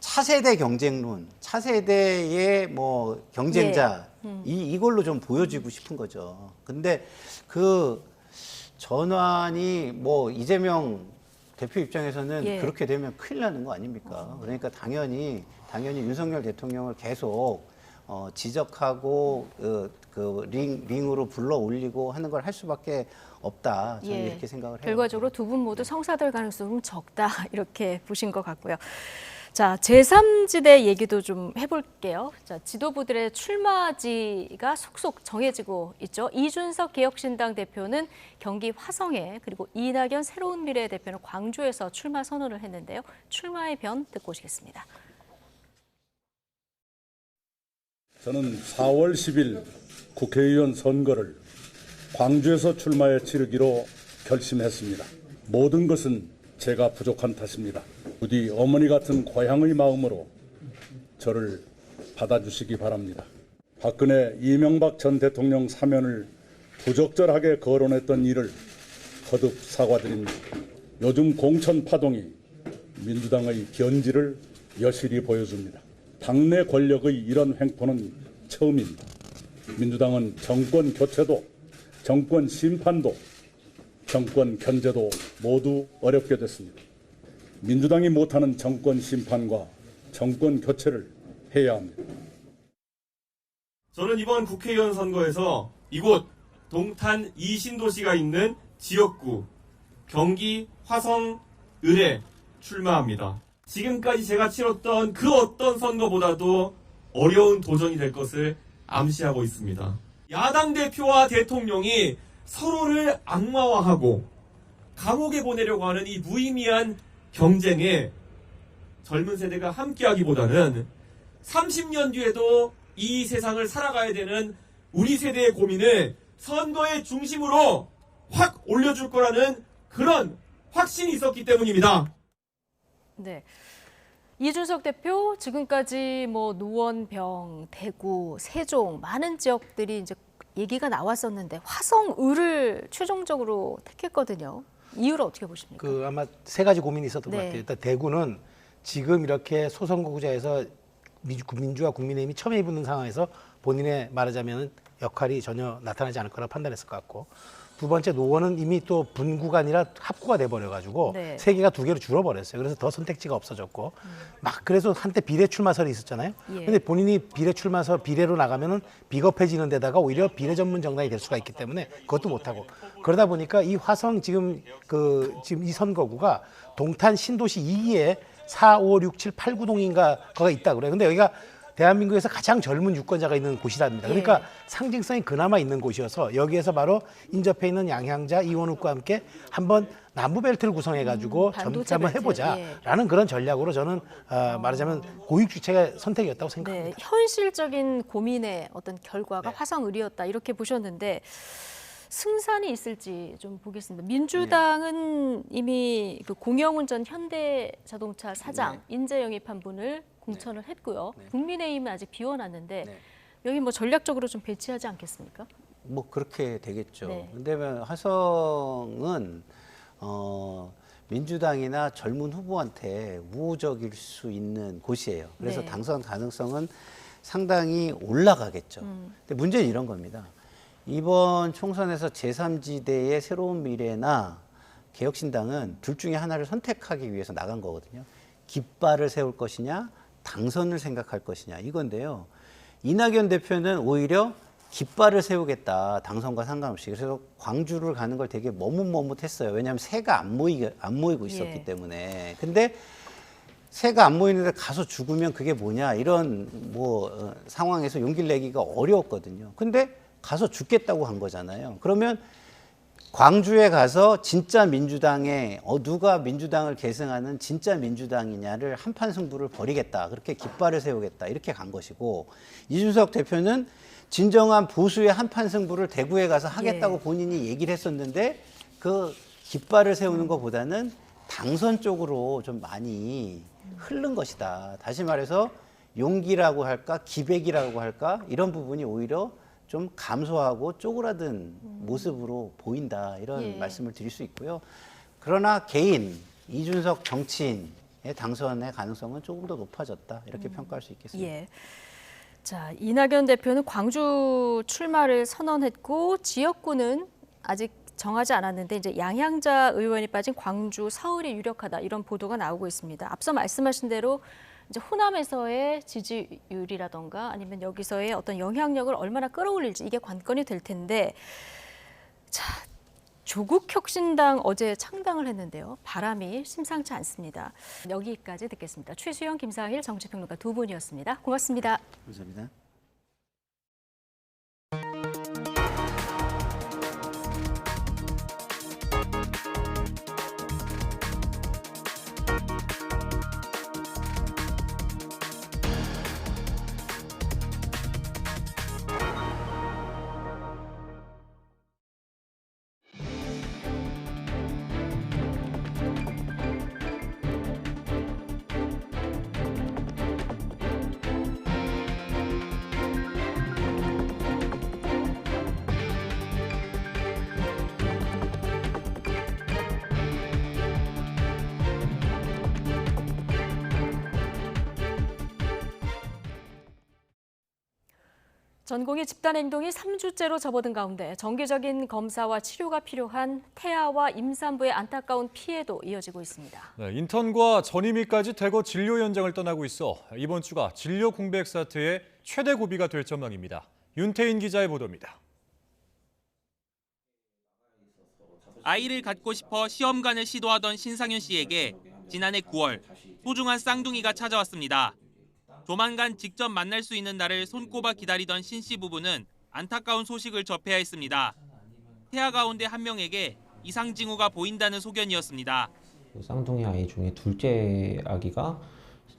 차세대 경쟁론, 차세대의 뭐 경쟁자, 이걸로 좀 보여주고 싶은 거죠. 근데 그 전환이 뭐 이재명 대표 입장에서는 그렇게 되면 큰일 나는 거 아닙니까? 그러니까 당연히 윤석열 대통령을 계속 지적하고 그 링으로 불러 올리고 하는 걸 할 수밖에 없다. 저는 이렇게 생각을 해요. 결과적으로 두 분 모두 성사될 가능성은 적다 이렇게 보신 것 같고요. 자, 제3지대 얘기도 좀 해볼게요. 자, 지도부들의 출마지가 속속 정해지고 있죠. 이준석 개혁신당 대표는 경기 화성에, 그리고 이낙연 새로운미래 대표는 광주에서 출마 선언을 했는데요. 출마의 변 듣고 오시겠습니다. 저는 4월 10일 국회의원 선거를 광주에서 출마해 치르기로 결심했습니다. 모든 것은 제가 부족한 탓입니다. 부디 어머니 같은 고향의 마음으로 저를 받아주시기 바랍니다. 박근혜, 이명박 전 대통령 사면을 부적절하게 거론했던 일을 거듭 사과드립니다. 요즘 공천 파동이 민주당의 견지를 여실히 보여줍니다. 당내 권력의 이런 횡포는 처음입니다. 민주당은 정권 교체도, 정권 심판도, 정권 견제도 모두 어렵게 됐습니다. 민주당이 못하는 정권 심판과 정권 교체를 해야 합니다. 저는 이번 국회의원 선거에서 이곳 동탄 이신도시가 있는 지역구 경기 화성 을에 출마합니다. 지금까지 제가 치렀던 그 어떤 선거보다도 어려운 도전이 될 것을 암시하고 있습니다. 야당 대표와 대통령이 서로를 악마화하고 감옥에 보내려고 하는 이 무의미한 경쟁에 젊은 세대가 함께하기보다는 30년 뒤에도 이 세상을 살아가야 되는 우리 세대의 고민을 선거의 중심으로 확 올려줄 거라는 그런 확신이 있었기 때문입니다. 네. 이준석 대표 지금까지 뭐 노원병, 대구, 세종 많은 지역들이 이제 얘기가 나왔었는데 화성을을 최종적으로 택했거든요. 이유를 어떻게 보십니까? 그 아마 세 가지 고민이 있었던 것 같아요. 일단 대구는 지금 이렇게 소선거구제에서 민주와 국민의힘이 첨예에 붙는 상황에서 본인의 말하자면 역할이 전혀 나타나지 않을 거라 판단했을 것 같고, 두 번째 노원은 이미 또 분구가 아니라 합구가 돼버려가지고 세 개가 두 개로 줄어버렸어요. 그래서 더 선택지가 없어졌고 막 그래서 한때 비례 출마설이 있었잖아요. 근데 본인이 비례 출마설 비례로 나가면은 비겁해지는 데다가 오히려 비례 전문 정당이 될 수가 있기 때문에 그것도 못하고, 그러다 보니까 이 화성 지금 이 선거구가 동탄 신도시 2기에 4, 5, 6, 7, 8, 9동인가가 있다 그래요. 근데 여기가 대한민국에서 가장 젊은 유권자가 있는 곳이랍니다. 그러니까 상징성이 그나마 있는 곳이어서 여기에서 바로 인접해 있는 양향자, 이원욱과 함께 한번 남부벨트를 구성해가지고 점차 한번 해보자라는 그런 전략으로 저는 말하자면 고육주체가 선택이었다고 생각합니다. 네, 현실적인 고민의 어떤 결과가 화성을이었다 이렇게 보셨는데 승산이 있을지 좀 보겠습니다. 민주당은 이미 그 공영훈 전 현대자동차 사장 인재 영입한 분을 공천을 했고요. 국민의힘은 아직 비워놨는데 여기 뭐 전략적으로 좀 배치하지 않겠습니까? 뭐 그렇게 되겠죠. 근데 화성은 민주당이나 젊은 후보한테 우호적일 수 있는 곳이에요. 그래서 당선 가능성은 상당히 올라가겠죠. 근데 문제는 이런 겁니다. 이번 총선에서 제3지대의 새로운 미래나 개혁신당은 둘 중에 하나를 선택하기 위해서 나간 거거든요. 깃발을 세울 것이냐, 당선을 생각할 것이냐 이건데요. 이낙연 대표는 오히려 깃발을 세우겠다, 당선과 상관없이. 그래서 광주를 가는 걸 되게 머뭇머뭇했어요. 왜냐하면 새가 안 모이고 있었기 때문에. 근데 새가 안 모이는데 가서 죽으면 그게 뭐냐 이런 상황에서 용기를 내기가 어려웠거든요. 근데 가서 죽겠다고 한 거잖아요. 그러면 광주에 가서 진짜 민주당에 누가 민주당을 계승하는 진짜 민주당이냐를 한판 승부를 벌이겠다. 그렇게 깃발을 세우겠다. 이렇게 간 것이고, 이준석 대표는 진정한 보수의 한판 승부를 대구에 가서 하겠다고 본인이 얘기를 했었는데 그 깃발을 세우는 것보다는 당선 쪽으로 좀 많이 흐른 것이다. 다시 말해서 용기라고 할까, 기백이라고 할까 이런 부분이 오히려 좀 감소하고 쪼그라든 모습으로 보인다 이런 말씀을 드릴 수 있고요. 그러나 개인 이준석 정치인의 당선의 가능성은 조금 더 높아졌다 이렇게 평가할 수 있겠습니다. 예. 자, 이낙연 대표는 광주 출마를 선언했고 지역구는 아직 정하지 않았는데 이제 양향자 의원이 빠진 광주, 서울이 유력하다 이런 보도가 나오고 있습니다. 앞서 말씀하신 대로 이제 호남에서의 지지율이라던가 아니면 여기서의 어떤 영향력을 얼마나 끌어올릴지 이게 관건이 될 텐데, 자, 조국혁신당 어제 창당을 했는데요. 바람이 심상치 않습니다. 여기까지 듣겠습니다. 최수영, 김상일 정치평론가 두 분이었습니다. 고맙습니다. 감사합니다. 전공의 집단 행동이 3주째로 접어든 가운데 정기적인 검사와 치료가 필요한 태아와 임산부의 안타까운 피해도 이어지고 있습니다. 네, 인턴과 전임의까지 대거 진료 현장을 떠나고 있어 이번 주가 진료 공백 사태의 최대 고비가 될 전망입니다. 윤태인 기자의 보도입니다. 아이를 갖고 싶어 시험관을 시도하던 신상윤 씨에게 지난해 9월 소중한 쌍둥이가 찾아왔습니다. 조만간 직접 만날 수 있는 날을 손꼽아 기다리던 신 씨 부부는 안타까운 소식을 접해야 했습니다. 태아 가운데 한 명에게 이상 징후가 보인다는 소견이었습니다. 쌍둥이 아이 중에 둘째 아기가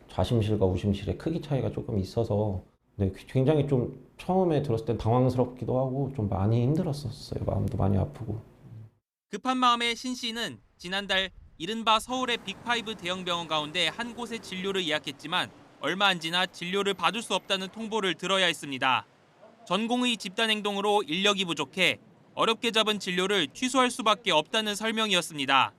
좌심실과 우심실의 크기 차이가 조금 있어서 굉장히 좀 처음에 들었을 땐 당황스럽기도 하고 좀 많이 힘들었었어요. 마음도 많이 아프고. 급한 마음에 신 씨는 지난달 이른바 서울의 빅5 대형 병원 가운데 한 곳에 진료를 예약했지만 얼마 안 지나 진료를 받을 수 없다는 통보를 들어야 했습니다. 전공의 집단 행동으로 인력이 부족해 어렵게 잡은 진료를 취소할 수밖에 없다는 설명이었습니다.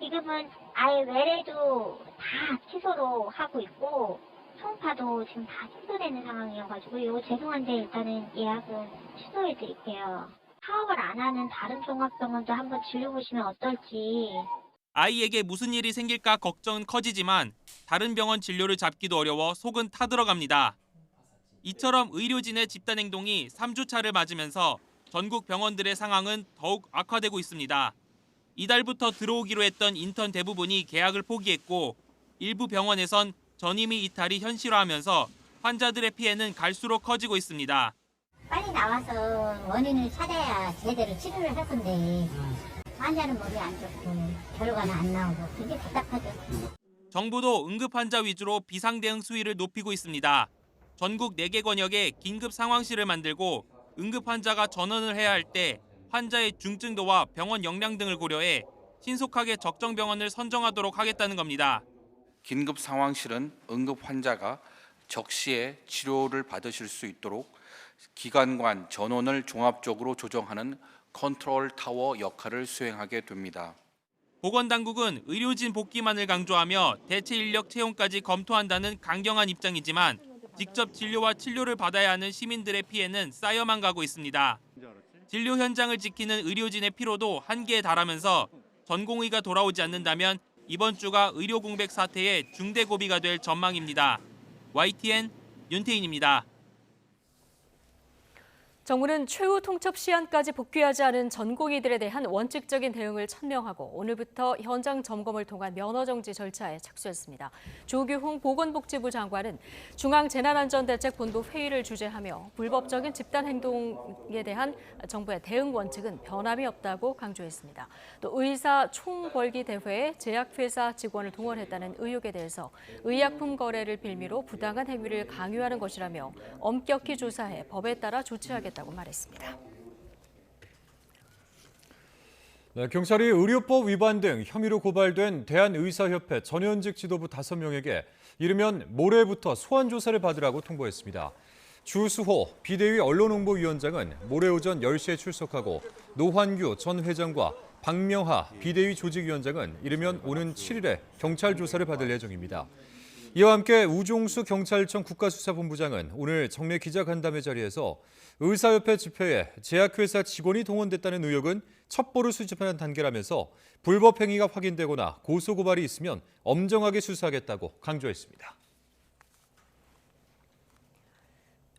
지금은 아예 외래도 다 취소로 하고 있고 초음파도 지금 다 취소되는 상황이어가지고요. 죄송한데 일단은 예약은 취소해드릴게요. 사업을 안 하는 다른 종합병원도 한번 진료보시면 어떨지. 아이에게 무슨 일이 생길까 걱정은 커지지만 다른 병원 진료를 잡기도 어려워 속은 타들어갑니다. 이처럼 의료진의 집단 행동이 3주차를 맞으면서 전국 병원들의 상황은 더욱 악화되고 있습니다. 이달부터 들어오기로 했던 인턴 대부분이 계약을 포기했고 일부 병원에선 전임의 이탈이 현실화하면서 환자들의 피해는 갈수록 커지고 있습니다. 빨리 나와서 원인을 찾아야 제대로 치료를 할 건데 환자는 머리 안 좋고 결과는 안 나오고 굉장히 답답하죠. 정부도 응급 환자 위주로 비상 대응 수위를 높이고 있습니다. 전국 4개 권역에 긴급 상황실을 만들고 응급 환자가 전원을 해야 할 때 환자의 중증도와 병원 역량 등을 고려해 신속하게 적정 병원을 선정하도록 하겠다는 겁니다. 긴급 상황실은 응급 환자가 적시에 치료를 받으실 수 있도록 기관간 전원을 종합적으로 조정하는 컨트롤 타워 역할을 수행하게 됩니다. 보건당국은 의료진 복귀만을 강조하며 대체 인력 채용까지 검토한다는 강경한 입장이지만 직접 진료와 치료를 받아야 하는 시민들의 피해는 쌓여만 가고 있습니다. 진료 현장을 지키는 의료진의 피로도 한계에 달하면서 전공의가 돌아오지 않는다면 이번 주가 의료 공백 사태의 중대 고비가 될 전망입니다. YTN 윤태인입니다. 정부는 최후 통첩 시한까지 복귀하지 않은 전공의들에 대한 원칙적인 대응을 천명하고 오늘부터 현장 점검을 통한 면허 정지 절차에 착수했습니다. 조규홍 보건복지부 장관은 중앙재난안전대책본부 회의를 주재하며 불법적인 집단 행동에 대한 정부의 대응 원칙은 변함이 없다고 강조했습니다. 또 의사 총궐기 대회에 제약회사 직원을 동원했다는 의혹에 대해서 의약품 거래를 빌미로 부당한 행위를 강요하는 것이라며 엄격히 조사해 법에 따라 조치하겠다고 말했습니다. 네, 경찰이 의료법 위반 등 혐의로 고발된 대한의사협회 전현직 지도부 5명에게 이르면 모레부터 소환 조사를 받으라고 통보했습니다. 주수호 비대위 언론홍보위원장은 모레 오전 10시에 출석하고 노환규 전 회장과 박명하 비대위 조직위원장은 이르면 오는 7일에 경찰 조사를 받을 예정입니다. 이와 함께 우종수 경찰청 국가수사본부장은 오늘 정례 기자간담회 자리에서 의사협회 집회에 제약회사 직원이 동원됐다는 의혹은 첩보를 수집하는 단계라면서 불법 행위가 확인되거나 고소고발이 있으면 엄정하게 수사하겠다고 강조했습니다.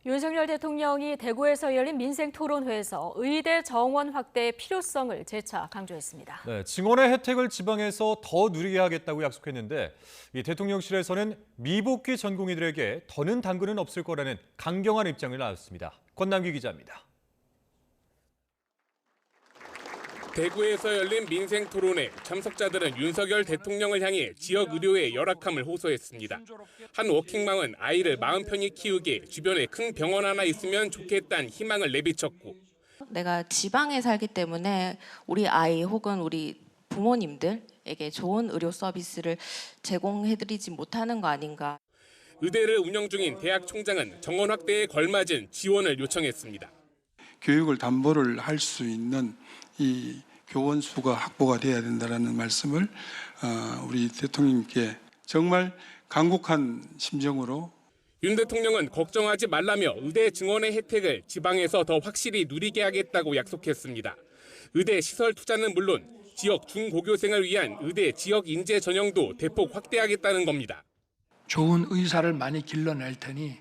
윤석열 대통령이 대구에서 열린 민생토론회에서 의대 정원 확대의 필요성을 재차 강조했습니다. 네, 증원의 혜택을 지방에서 더 누리게 하겠다고 약속했는데 이 대통령실에서는 미복귀 전공의들에게 더는 당근은 없을 거라는 강경한 입장을 나왔습니다. 권남기 기자입니다. 대구에서 열린 민생토론회 참석자들은 윤석열 대통령을 향해 지역 의료의 열악함을 호소했습니다. 한 워킹맘은 아이를 마음 편히 키우기에 주변에 큰 병원 하나 있으면 좋겠다는 희망을 내비쳤고, 내가 지방에 살기 때문에 우리 아이 혹은 우리 부모님들에게 좋은 의료 서비스를 제공해드리지 못하는 거 아닌가. 의대를 운영 중인 대학 총장은 정원 확대에 걸맞은 지원을 요청했습니다. 교육을 담보를 할 수 있는 이 교원 수가 확보가 돼야 된다라는 말씀을 우리 대통령님께 정말 간곡한 심정으로. 윤 대통령은 걱정하지 말라며 의대 증원의 혜택을 지방에서 더 확실히 누리게 하겠다고 약속했습니다. 의대 시설 투자는 물론 지역 중고교생을 위한 의대 지역 인재 전형도 대폭 확대하겠다는 겁니다. 좋은 의사를 많이 길러낼 테니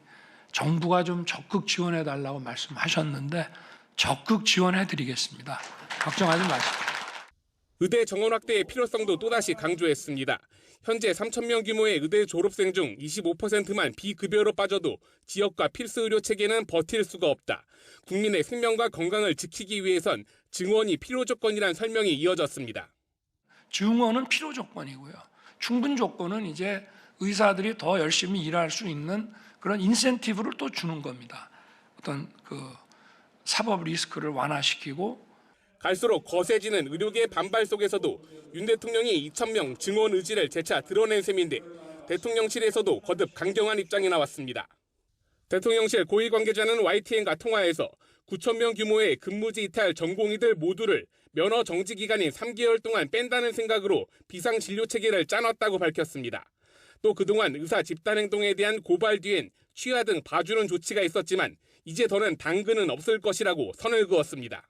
정부가 좀 적극 지원해달라고 말씀하셨는데 적극 지원해드리겠습니다. 걱정하지 마십시오. 의대 정원 확대의 필요성도 또다시 강조했습니다. 현재 3,000명 규모의 의대 졸업생 중 25%만 비급여로 빠져도 지역과 필수 의료 체계는 버틸 수가 없다. 국민의 생명과 건강을 지키기 위해선 증원이 필요 조건이란 설명이 이어졌습니다. 증원은 필요 조건이고요. 충분 조건은 이제 의사들이 더 열심히 일할 수 있는 그런 인센티브를 또 주는 겁니다. 어떤 사법 리스크를 완화시키고. 갈수록 거세지는 의료계의 반발 속에서도 윤 대통령이 2,000명 증원 의지를 재차 드러낸 셈인데 대통령실에서도 거듭 강경한 입장이 나왔습니다. 대통령실 고위 관계자는 YTN과 통화에서 9,000명 규모의 근무지 이탈 전공의들 모두를 면허 정지 기간인 3개월 동안 뺀다는 생각으로 비상진료 체계를 짜놨다고 밝혔습니다. 또 그동안 의사 집단행동에 대한 고발 뒤엔 취하 등 봐주는 조치가 있었지만 이제 더는 당근은 없을 것이라고 선을 그었습니다.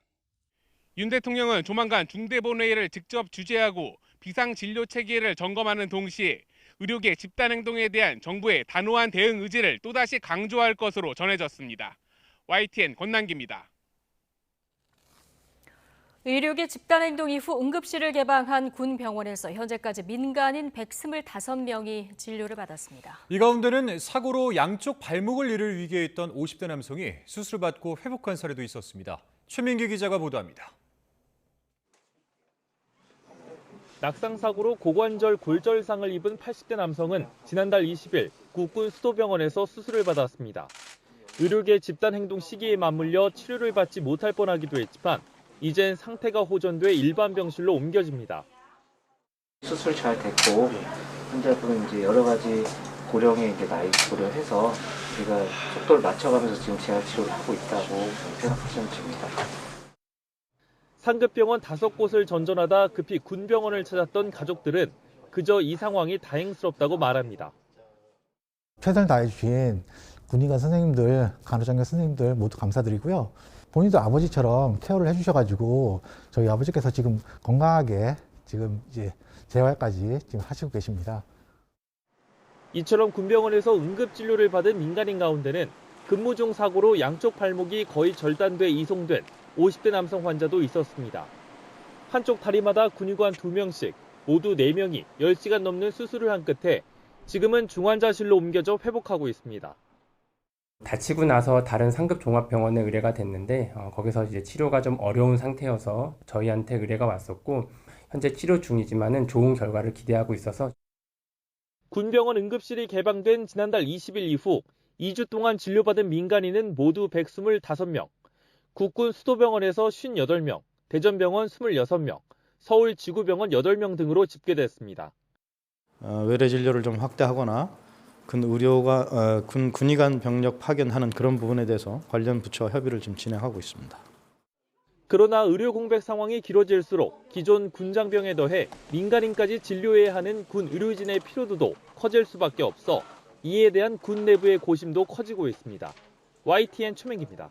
윤 대통령은 조만간 중대본회의를 직접 주재하고 비상진료 체계를 점검하는 동시에 의료계 집단행동에 대한 정부의 단호한 대응 의지를 또다시 강조할 것으로 전해졌습니다. YTN 권남기입니다. 의료계 집단행동 이후 응급실을 개방한 군 병원에서 현재까지 민간인 125명이 진료를 받았습니다. 이 가운데는 사고로 양쪽 발목을 잃을 위기에 있던 50대 남성이 수술을 받고 회복한 사례도 있었습니다. 최민기 기자가 보도합니다. 낙상사고로 고관절 골절상을 입은 80대 남성은 지난달 20일 국군 수도병원에서 수술을 받았습니다. 의료계 집단행동 시기에 맞물려 치료를 받지 못할 뻔하기도 했지만 이젠 상태가 호전돼 일반 병실로 옮겨집니다. 수술 잘 됐고 환자분은 이제 여러 가지 고령의 이제 나이 고려해서 우리가 속도를 맞춰가면서 지금 재활 치료를 하고 있다고 생각하시면 됩니다. 상급병원 5곳을 전전하다 급히 군병원을 찾았던 가족들은 그저 이 상황이 다행스럽다고 말합니다. 최선을 다해주신 군의관 선생님들, 간호장교 선생님들 모두 감사드리고요. 본인도 아버지처럼 케어를 해주셔가지고 저희 아버지께서 지금 건강하게 지금 이제 재활까지 지금 하시고 계십니다. 이처럼 군병원에서 응급진료를 받은 민간인 가운데는 근무 중 사고로 양쪽 발목이 거의 절단돼 이송된 50대 남성 환자도 있었습니다. 한쪽 다리마다 군의관 2명씩 모두 4명이 10시간 넘는 수술을 한 끝에 지금은 중환자실로 옮겨져 회복하고 있습니다. 다치고 나서 다른 상급 종합병원에 의뢰가 됐는데 거기서 이제 치료가 좀 어려운 상태여서 저희한테 의뢰가 왔었고 현재 치료 중이지만은 좋은 결과를 기대하고 있어서. 군병원 응급실이 개방된 지난달 20일 이후 2주 동안 진료받은 민간인은 모두 125명, 국군 수도병원에서 58명, 대전병원 26명, 서울지구병원 8명 등으로 집계됐습니다. 외래 진료를 좀 확대하거나 군 군의관 병력 파견하는 그런 부분에 대해서 관련 부처와 협의를 지금 진행하고 있습니다. 그러나 의료 공백 상황이 길어질수록 기존 군장병에 더해 민간인까지 진료해야 하는 군 의료진의 피로도도 커질 수밖에 없어 이에 대한 군 내부의 고심도 커지고 있습니다. YTN 최명기입니다.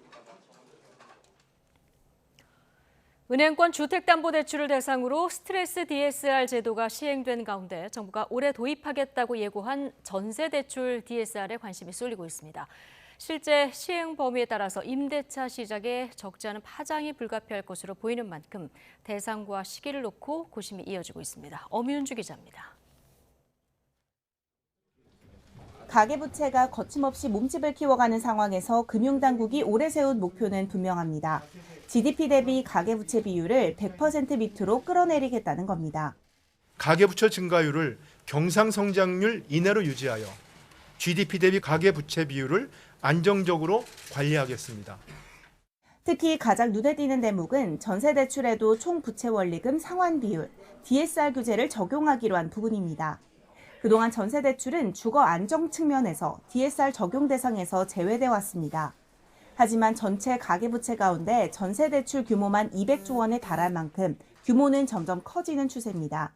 은행권 주택담보대출을 대상으로 스트레스 DSR 제도가 시행된 가운데 정부가 올해 도입하겠다고 예고한 전세대출 DSR에 관심이 쏠리고 있습니다. 실제 시행 범위에 따라서 임대차 시장에 적지 않은 파장이 불가피할 것으로 보이는 만큼 대상과 시기를 놓고 고심이 이어지고 있습니다. 엄윤주 기자입니다. 가계부채가 거침없이 몸집을 키워가는 상황에서 금융당국이 올해 세운 목표는 분명합니다. GDP 대비 가계부채 비율을 100% 밑으로 끌어내리겠다는 겁니다. 가계부채 증가율을 경상성장률 이내로 유지하여 GDP 대비 가계부채 비율을 안정적으로 관리하겠습니다. 특히 가장 눈에 띄는 대목은 전세대출에도 총부채원리금 상환 비율, DSR 규제를 적용하기로 한 부분입니다. 그동안 전세대출은 주거 안정 측면에서 DSR 적용 대상에서 제외돼 왔습니다. 하지만 전체 가계부채 가운데 전세대출 규모만 200조 원에 달할 만큼 규모는 점점 커지는 추세입니다.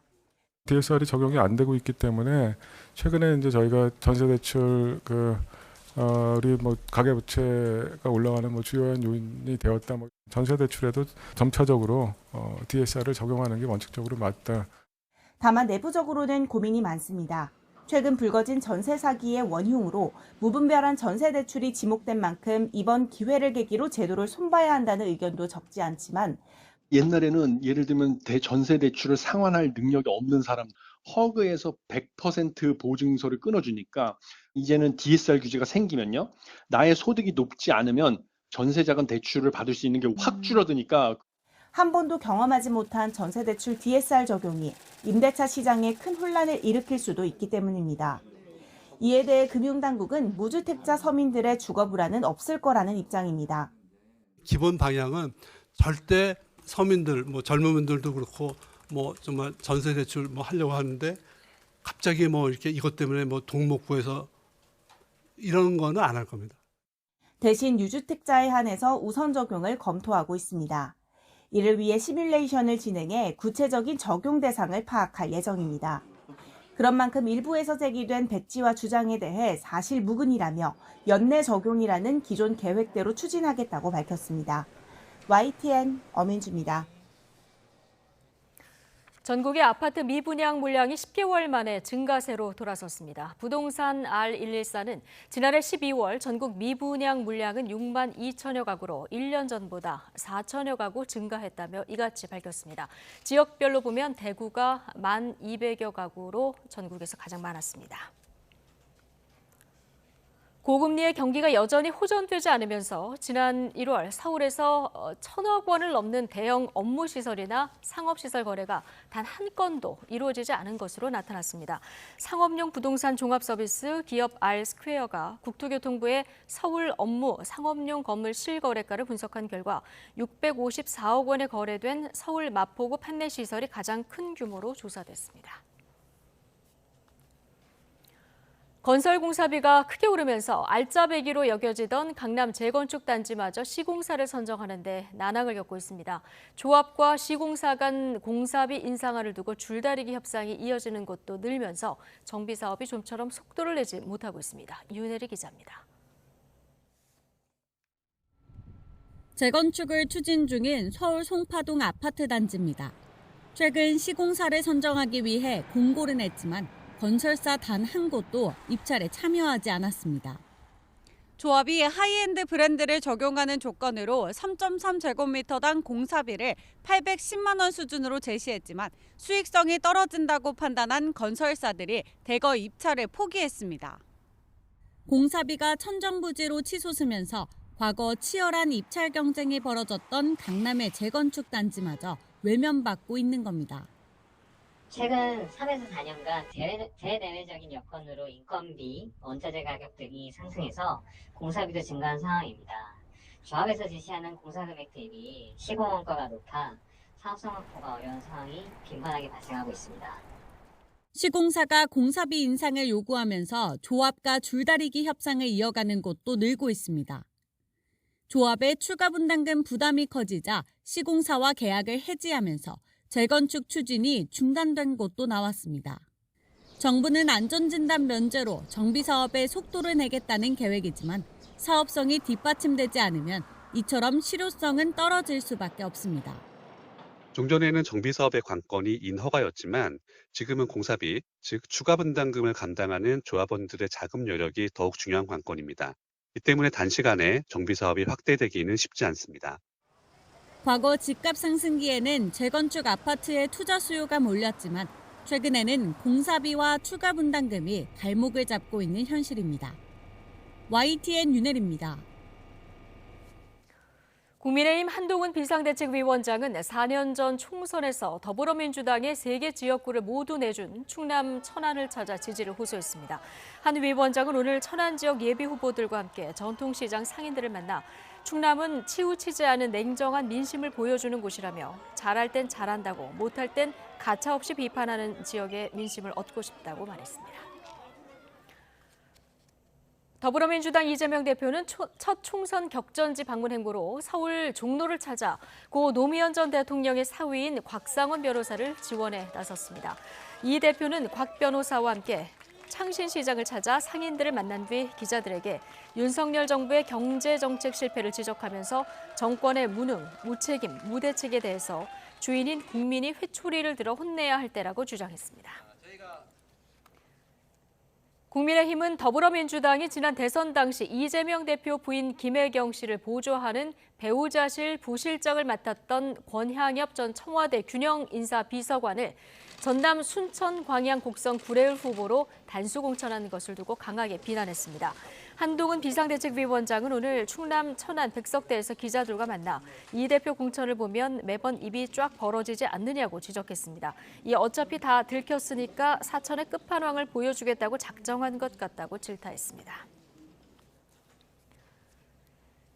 DSR이 적용이 안 되고 있기 때문에 최근에 이제 저희가 전세대출 우리 가계부채가 올라가는 주요한 요인이 되었다. 전세대출에도 점차적으로 DSR을 적용하는 게 원칙적으로 맞다. 다만 내부적으로는 고민이 많습니다. 최근 불거진 전세 사기의 원흉으로 무분별한 전세 대출이 지목된 만큼 이번 기회를 계기로 제도를 손봐야 한다는 의견도 적지 않지만 옛날에는 예를 들면 대전세 대출을 상환할 능력이 없는 사람 허그에서 100% 보증서를 끊어주니까 이제는 DSR 규제가 생기면요. 나의 소득이 높지 않으면 전세자금 대출을 받을 수 있는 게 확 줄어드니까 한 번도 경험하지 못한 전세대출 DSR 적용이 임대차 시장에 큰 혼란을 일으킬 수도 있기 때문입니다. 이에 대해 금융당국은 무주택자 서민들의 주거 불안은 없을 거라는 입장입니다. 기본 방향은 절대 서민들, 젊은 분들도 그렇고 정말 전세대출 하려고 하는데 갑자기 이렇게 이것 때문에 돈 못 구해서 이런 거는 안 할 겁니다. 대신 유주택자에 한해서 우선 적용을 검토하고 있습니다. 이를 위해 시뮬레이션을 진행해 구체적인 적용 대상을 파악할 예정입니다. 그런 만큼 일부에서 제기된 백지와 주장에 대해 사실 무근이라며 연내 적용이라는 기존 계획대로 추진하겠다고 밝혔습니다. YTN 엄윤주입니다. 전국의 아파트 미분양 물량이 10개월 만에 증가세로 돌아섰습니다. 부동산 R114는 지난해 12월 전국 미분양 물량은 6만 2천여 가구로 1년 전보다 4천여 가구 증가했다며 이같이 밝혔습니다. 지역별로 보면 대구가 1만 200여 가구로 전국에서 가장 많았습니다. 고금리의 경기가 여전히 호전되지 않으면서 지난 1월 서울에서 1,000억 원을 넘는 대형 업무시설이나 상업시설 거래가 단 한 건도 이루어지지 않은 것으로 나타났습니다. 상업용 부동산 종합서비스 기업 R스퀘어가 국토교통부의 서울 업무 상업용 건물 실거래가를 분석한 결과 654억 원에 거래된 서울 마포구 판매시설이 가장 큰 규모로 조사됐습니다. 건설 공사비가 크게 오르면서 알짜배기로 여겨지던 강남 재건축 단지마저 시공사를 선정하는 데 난항을 겪고 있습니다. 조합과 시공사 간 공사비 인상안을 두고 줄다리기 협상이 이어지는 곳도 늘면서 정비 사업이 좀처럼 속도를 내지 못하고 있습니다. 윤혜리 기자입니다. 재건축을 추진 중인 서울 송파동 아파트 단지입니다. 최근 시공사를 선정하기 위해 공고를 냈지만 건설사 단 한 곳도 입찰에 참여하지 않았습니다. 조합이 하이엔드 브랜드를 적용하는 조건으로 3.3제곱미터당 공사비를 810만 원 수준으로 제시했지만 수익성이 떨어진다고 판단한 건설사들이 대거 입찰을 포기했습니다. 공사비가 천정부지로 치솟으면서 과거 치열한 입찰 경쟁이 벌어졌던 강남의 재건축 단지마저 외면받고 있는 겁니다. 최근 3에서 4년간 대내외적인 여건으로 인건비, 원자재 가격 등이 상승해서 공사비도 증가한 상황입니다. 조합에서 제시하는 공사금액 대비 시공원가가 높아 사업성 확보가 어려운 상황이 빈번하게 발생하고 있습니다. 시공사가 공사비 인상을 요구하면서 조합과 줄다리기 협상을 이어가는 곳도 늘고 있습니다. 조합의 추가 분담금 부담이 커지자 시공사와 계약을 해지하면서 재건축 추진이 중단된 곳도 나왔습니다. 정부는 안전진단 면제로 정비사업에 속도를 내겠다는 계획이지만 사업성이 뒷받침되지 않으면 이처럼 실효성은 떨어질 수밖에 없습니다. 종전에는 정비사업의 관건이 인허가였지만 지금은 공사비, 즉 추가 분담금을 감당하는 조합원들의 자금 여력이 더욱 중요한 관건입니다. 이 때문에 단시간에 정비사업이 확대되기는 쉽지 않습니다. 과거 집값 상승기에는 재건축 아파트의 투자 수요가 몰렸지만 최근에는 공사비와 추가 분담금이 발목을 잡고 있는 현실입니다. YTN 윤혜리입니다. 국민의힘 한동훈 비상대책위원장은 4년 전 총선에서 더불어민주당의 3개 지역구를 모두 내준 충남 천안을 찾아 지지를 호소했습니다. 한 위원장은 오늘 천안 지역 예비 후보들과 함께 전통시장 상인들을 만나 충남은 치우치지 않은 냉정한 민심을 보여주는 곳이라며 잘할 땐 잘한다고 못할 땐 가차없이 비판하는 지역의 민심을 얻고 싶다고 말했습니다. 더불어민주당 이재명 대표는 첫 총선 격전지 방문 행보로 서울 종로를 찾아 고 노무현 전 대통령의 사위인 곽상원 변호사를 지원에 나섰습니다. 이 대표는 곽 변호사와 함께 창신시장을 찾아 상인들을 만난 뒤 기자들에게 윤석열 정부의 경제정책 실패를 지적하면서 정권의 무능, 무책임, 무대책에 대해서 주인인 국민이 회초리를 들어 혼내야 할 때라고 주장했습니다. 국민의힘은 더불어민주당이 지난 대선 당시 이재명 대표 부인 김혜경 씨를 보조하는 배우자실 부실장을 맡았던 권향엽 전 청와대 균형인사비서관을 전남 순천 광양 곡성 구례을 후보로 단수 공천하는 것을 두고 강하게 비난했습니다. 한동훈 비상대책위원장은 오늘 충남 천안 백석대에서 기자들과 만나 이 대표 공천을 보면 매번 입이 쫙 벌어지지 않느냐고 지적했습니다. 이 어차피 다 들켰으니까 사천의 끝판왕을 보여주겠다고 작정한 것 같다고 질타했습니다.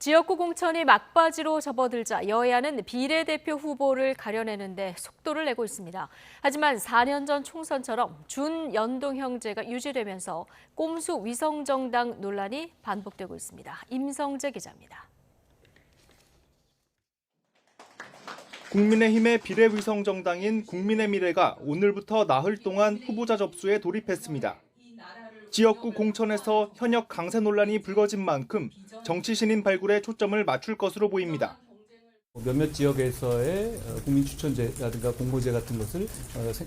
지역구 공천이 막바지로 접어들자 여야는 비례대표 후보를 가려내는데 속도를 내고 있습니다. 하지만 4년 전 총선처럼 준연동형제가 유지되면서 꼼수 위성정당 논란이 반복되고 있습니다. 임성재 기자입니다. 국민의힘의 비례위성정당인 국민의 미래가 오늘부터 나흘 동안 후보자 접수에 돌입했습니다. 지역구 공천에서 현역 강세 논란이 불거진 만큼 정치 신인 발굴에 초점을 맞출 것으로 보입니다. 몇몇 지역에서의 국민 추천제라든가 공모제 같은 것을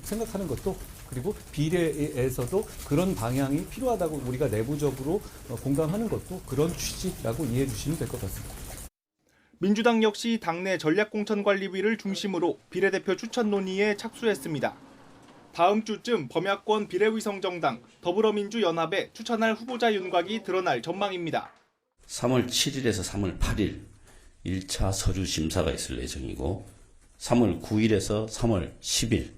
생각하는 것도 그리고 비례에서도 그런 방향이 필요하다고 우리가 내부적으로 공감하는 것도 그런 취지라고 이해해 주시면 될 것 같습니다. 민주당 역시 당내 전략공천관리위를 중심으로 비례대표 추천 논의에 착수했습니다. 다음 주쯤 범야권 비례위성정당 더불어민주연합에 추천할 후보자 윤곽이 드러날 전망입니다. 3월 7일에서 3월 8일 1차 서류 심사가 있을 예정이고 3월 9일에서 3월 10일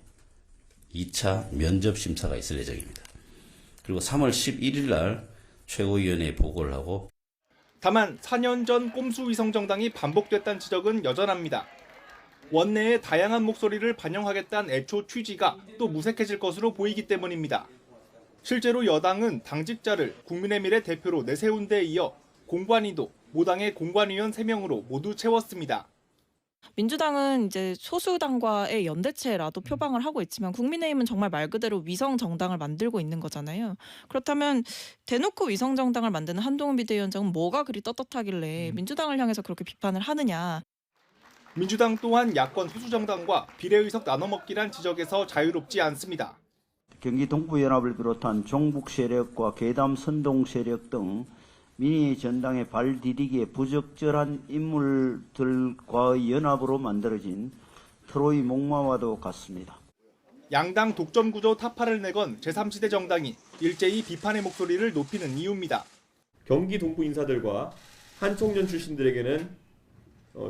2차 면접 심사가 있을 예정입니다. 그리고 3월 11일 날 최고위원회에 보고를 하고 다만 4년 전 꼼수 위성정당이 반복됐다는 지적은 여전합니다. 원내의 다양한 목소리를 반영하겠다는 애초 취지가 또 무색해질 것으로 보이기 때문입니다. 실제로 여당은 당직자를 국민의 미래 대표로 내세운 데 이어 공관위도 모당의 공관위원 3명으로 모두 채웠습니다. 민주당은 이제 소수당과의 연대체라도 표방을 하고 있지만 국민의힘은 정말 말 그대로 위성 정당을 만들고 있는 거잖아요. 그렇다면 대놓고 위성 정당을 만드는 한동훈 비대위원장은 뭐가 그리 떳떳하길래 민주당을 향해서 그렇게 비판을 하느냐. 민주당 또한 야권 소수정당과 비례의석 나눠먹기란 지적에서 자유롭지 않습니다. 경기 동부연합을 비롯한 종북 세력과 계담 선동 세력 등 민의 전당의 발 디디기에 부적절한 인물들과의 연합으로 만들어진 트로이 목마와도 같습니다. 양당 독점 구조 타파를 내건 제3시대 정당이 일제히 비판의 목소리를 높이는 이유입니다. 경기 동부 인사들과 한총련 출신들에게는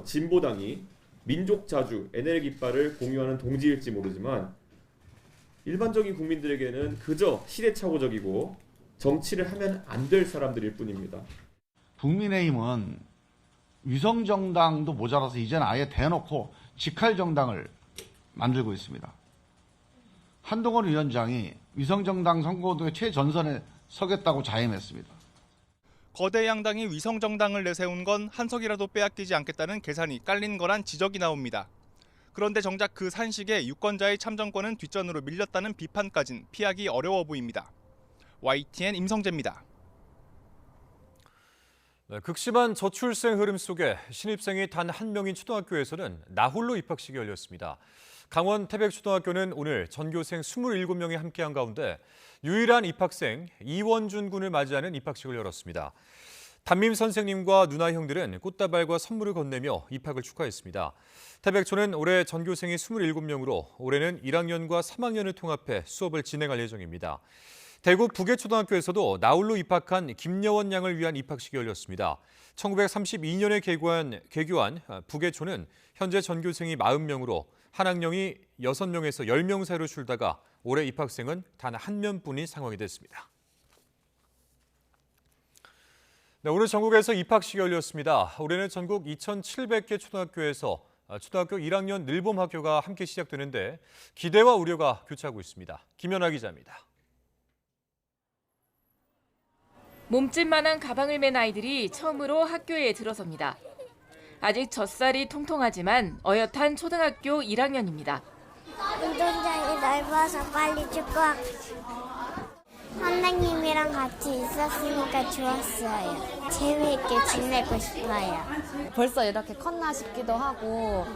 진보당이 민족 자주, NL 깃발을 공유하는 동지일지 모르지만 일반적인 국민들에게는 그저 시대착오적이고 정치를 하면 안 될 사람들일 뿐입니다. 국민의힘은 위성정당도 모자라서 이제는 아예 대놓고 직할정당을 만들고 있습니다. 한동훈 위원장이 위성정당 선거운동의 최전선에 서겠다고 자임했습니다. 거대 양당이 위성정당을 내세운 건 한 석이라도 빼앗기지 않겠다는 계산이 깔린 거란 지적이 나옵니다. 그런데 정작 그 산식에 유권자의 참정권은 뒷전으로 밀렸다는 비판까진 피하기 어려워 보입니다. YTN 임성재입니다. 네, 극심한 저출생 흐름 속에 신입생이 단 한 명인 초등학교에서는 나홀로 입학식이 열렸습니다. 강원 태백초등학교는 오늘 전교생 27명이 함께한 가운데 유일한 입학생 이원준 군을 맞이하는 입학식을 열었습니다. 담임 선생님과 누나 형들은 꽃다발과 선물을 건네며 입학을 축하했습니다. 태백초는 올해 전교생이 27명으로 올해는 1학년과 3학년을 통합해 수업을 진행할 예정입니다. 대구 부계초등학교에서도 나홀로 입학한 김여원 양을 위한 입학식이 열렸습니다. 1932년에 개교한 부계초는 현재 전교생이 40명으로 한 학년이 6명에서 10명 사이로 줄다가 올해 입학생은 단 한 명뿐인 상황이 됐습니다. 네, 오늘 전국에서 입학식이 열렸습니다. 올해는 전국 2,700개 초등학교에서 초등학교 1학년 늘봄 학교가 함께 시작되는데 기대와 우려가 교차하고 있습니다. 김연아 기자입니다. 몸집만한 가방을 맨 아이들이 처음으로 학교에 들어섭니다. 아직 젖살이 통통하지만 어엿한 초등학교 1학년입니다. 운동장이 넓어서 빨리 축구하고 싶어요. 선생님이랑 같이 있었으니까 좋았어요. 재미있게 지내고 싶어요. 벌써 이렇게 컸나 싶기도 하고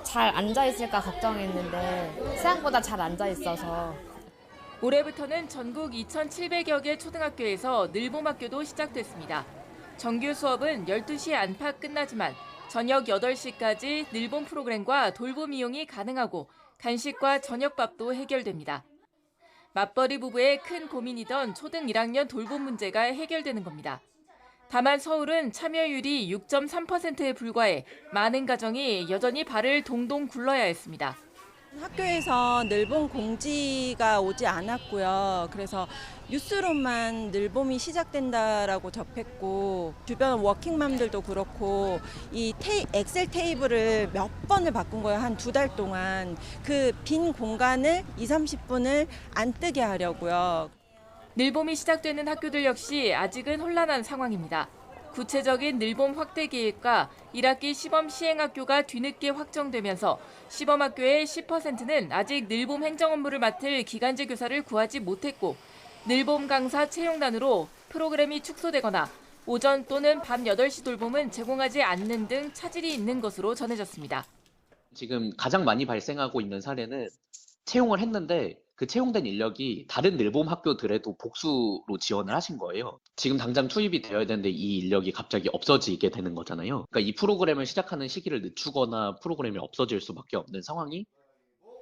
잘 앉아있을까 걱정했는데 생각보다 잘 앉아있어서. 올해부터는 전국 2,700여 개 초등학교에서 늘봄학교도 시작됐습니다. 정규 수업은 12시에 안팎 끝나지만 저녁 8시까지 늘봄 프로그램과 돌봄 이용이 가능하고 간식과 저녁밥도 해결됩니다. 맞벌이 부부의 큰 고민이던 초등 1학년 돌봄 문제가 해결되는 겁니다. 다만 서울은 참여율이 6.3%에 불과해 많은 가정이 여전히 발을 동동 굴러야 했습니다. 학교에서 늘봄 공지가 오지 않았고요. 그래서 뉴스로만 늘봄이 시작된다라고 접했고 주변 워킹맘들도 그렇고 이 엑셀 테이블을 몇 번을 바꾼 거예요. 한 2달 동안. 그 빈 공간을 20-30분을 안 뜨게 하려고요. 늘봄이 시작되는 학교들 역시 아직은 혼란한 상황입니다. 구체적인 늘봄 확대 계획과 1학기 시범 시행학교가 뒤늦게 확정되면서 시범학교의 10%는 아직 늘봄 행정 업무를 맡을 기간제 교사를 구하지 못했고 늘봄 강사 채용단으로 프로그램이 축소되거나 오전 또는 밤 8시 돌봄은 제공하지 않는 등 차질이 있는 것으로 전해졌습니다. 지금 가장 많이 발생하고 있는 사례는 채용을 했는데 그 채용된 인력이 다른 늘봄 학교들에도 복수로 지원을 하신 거예요. 지금 당장 투입이 되어야 되는데 이 인력이 갑자기 없어지게 되는 거잖아요. 그러니까 이 프로그램을 시작하는 시기를 늦추거나 프로그램이 없어질 수밖에 없는 상황이.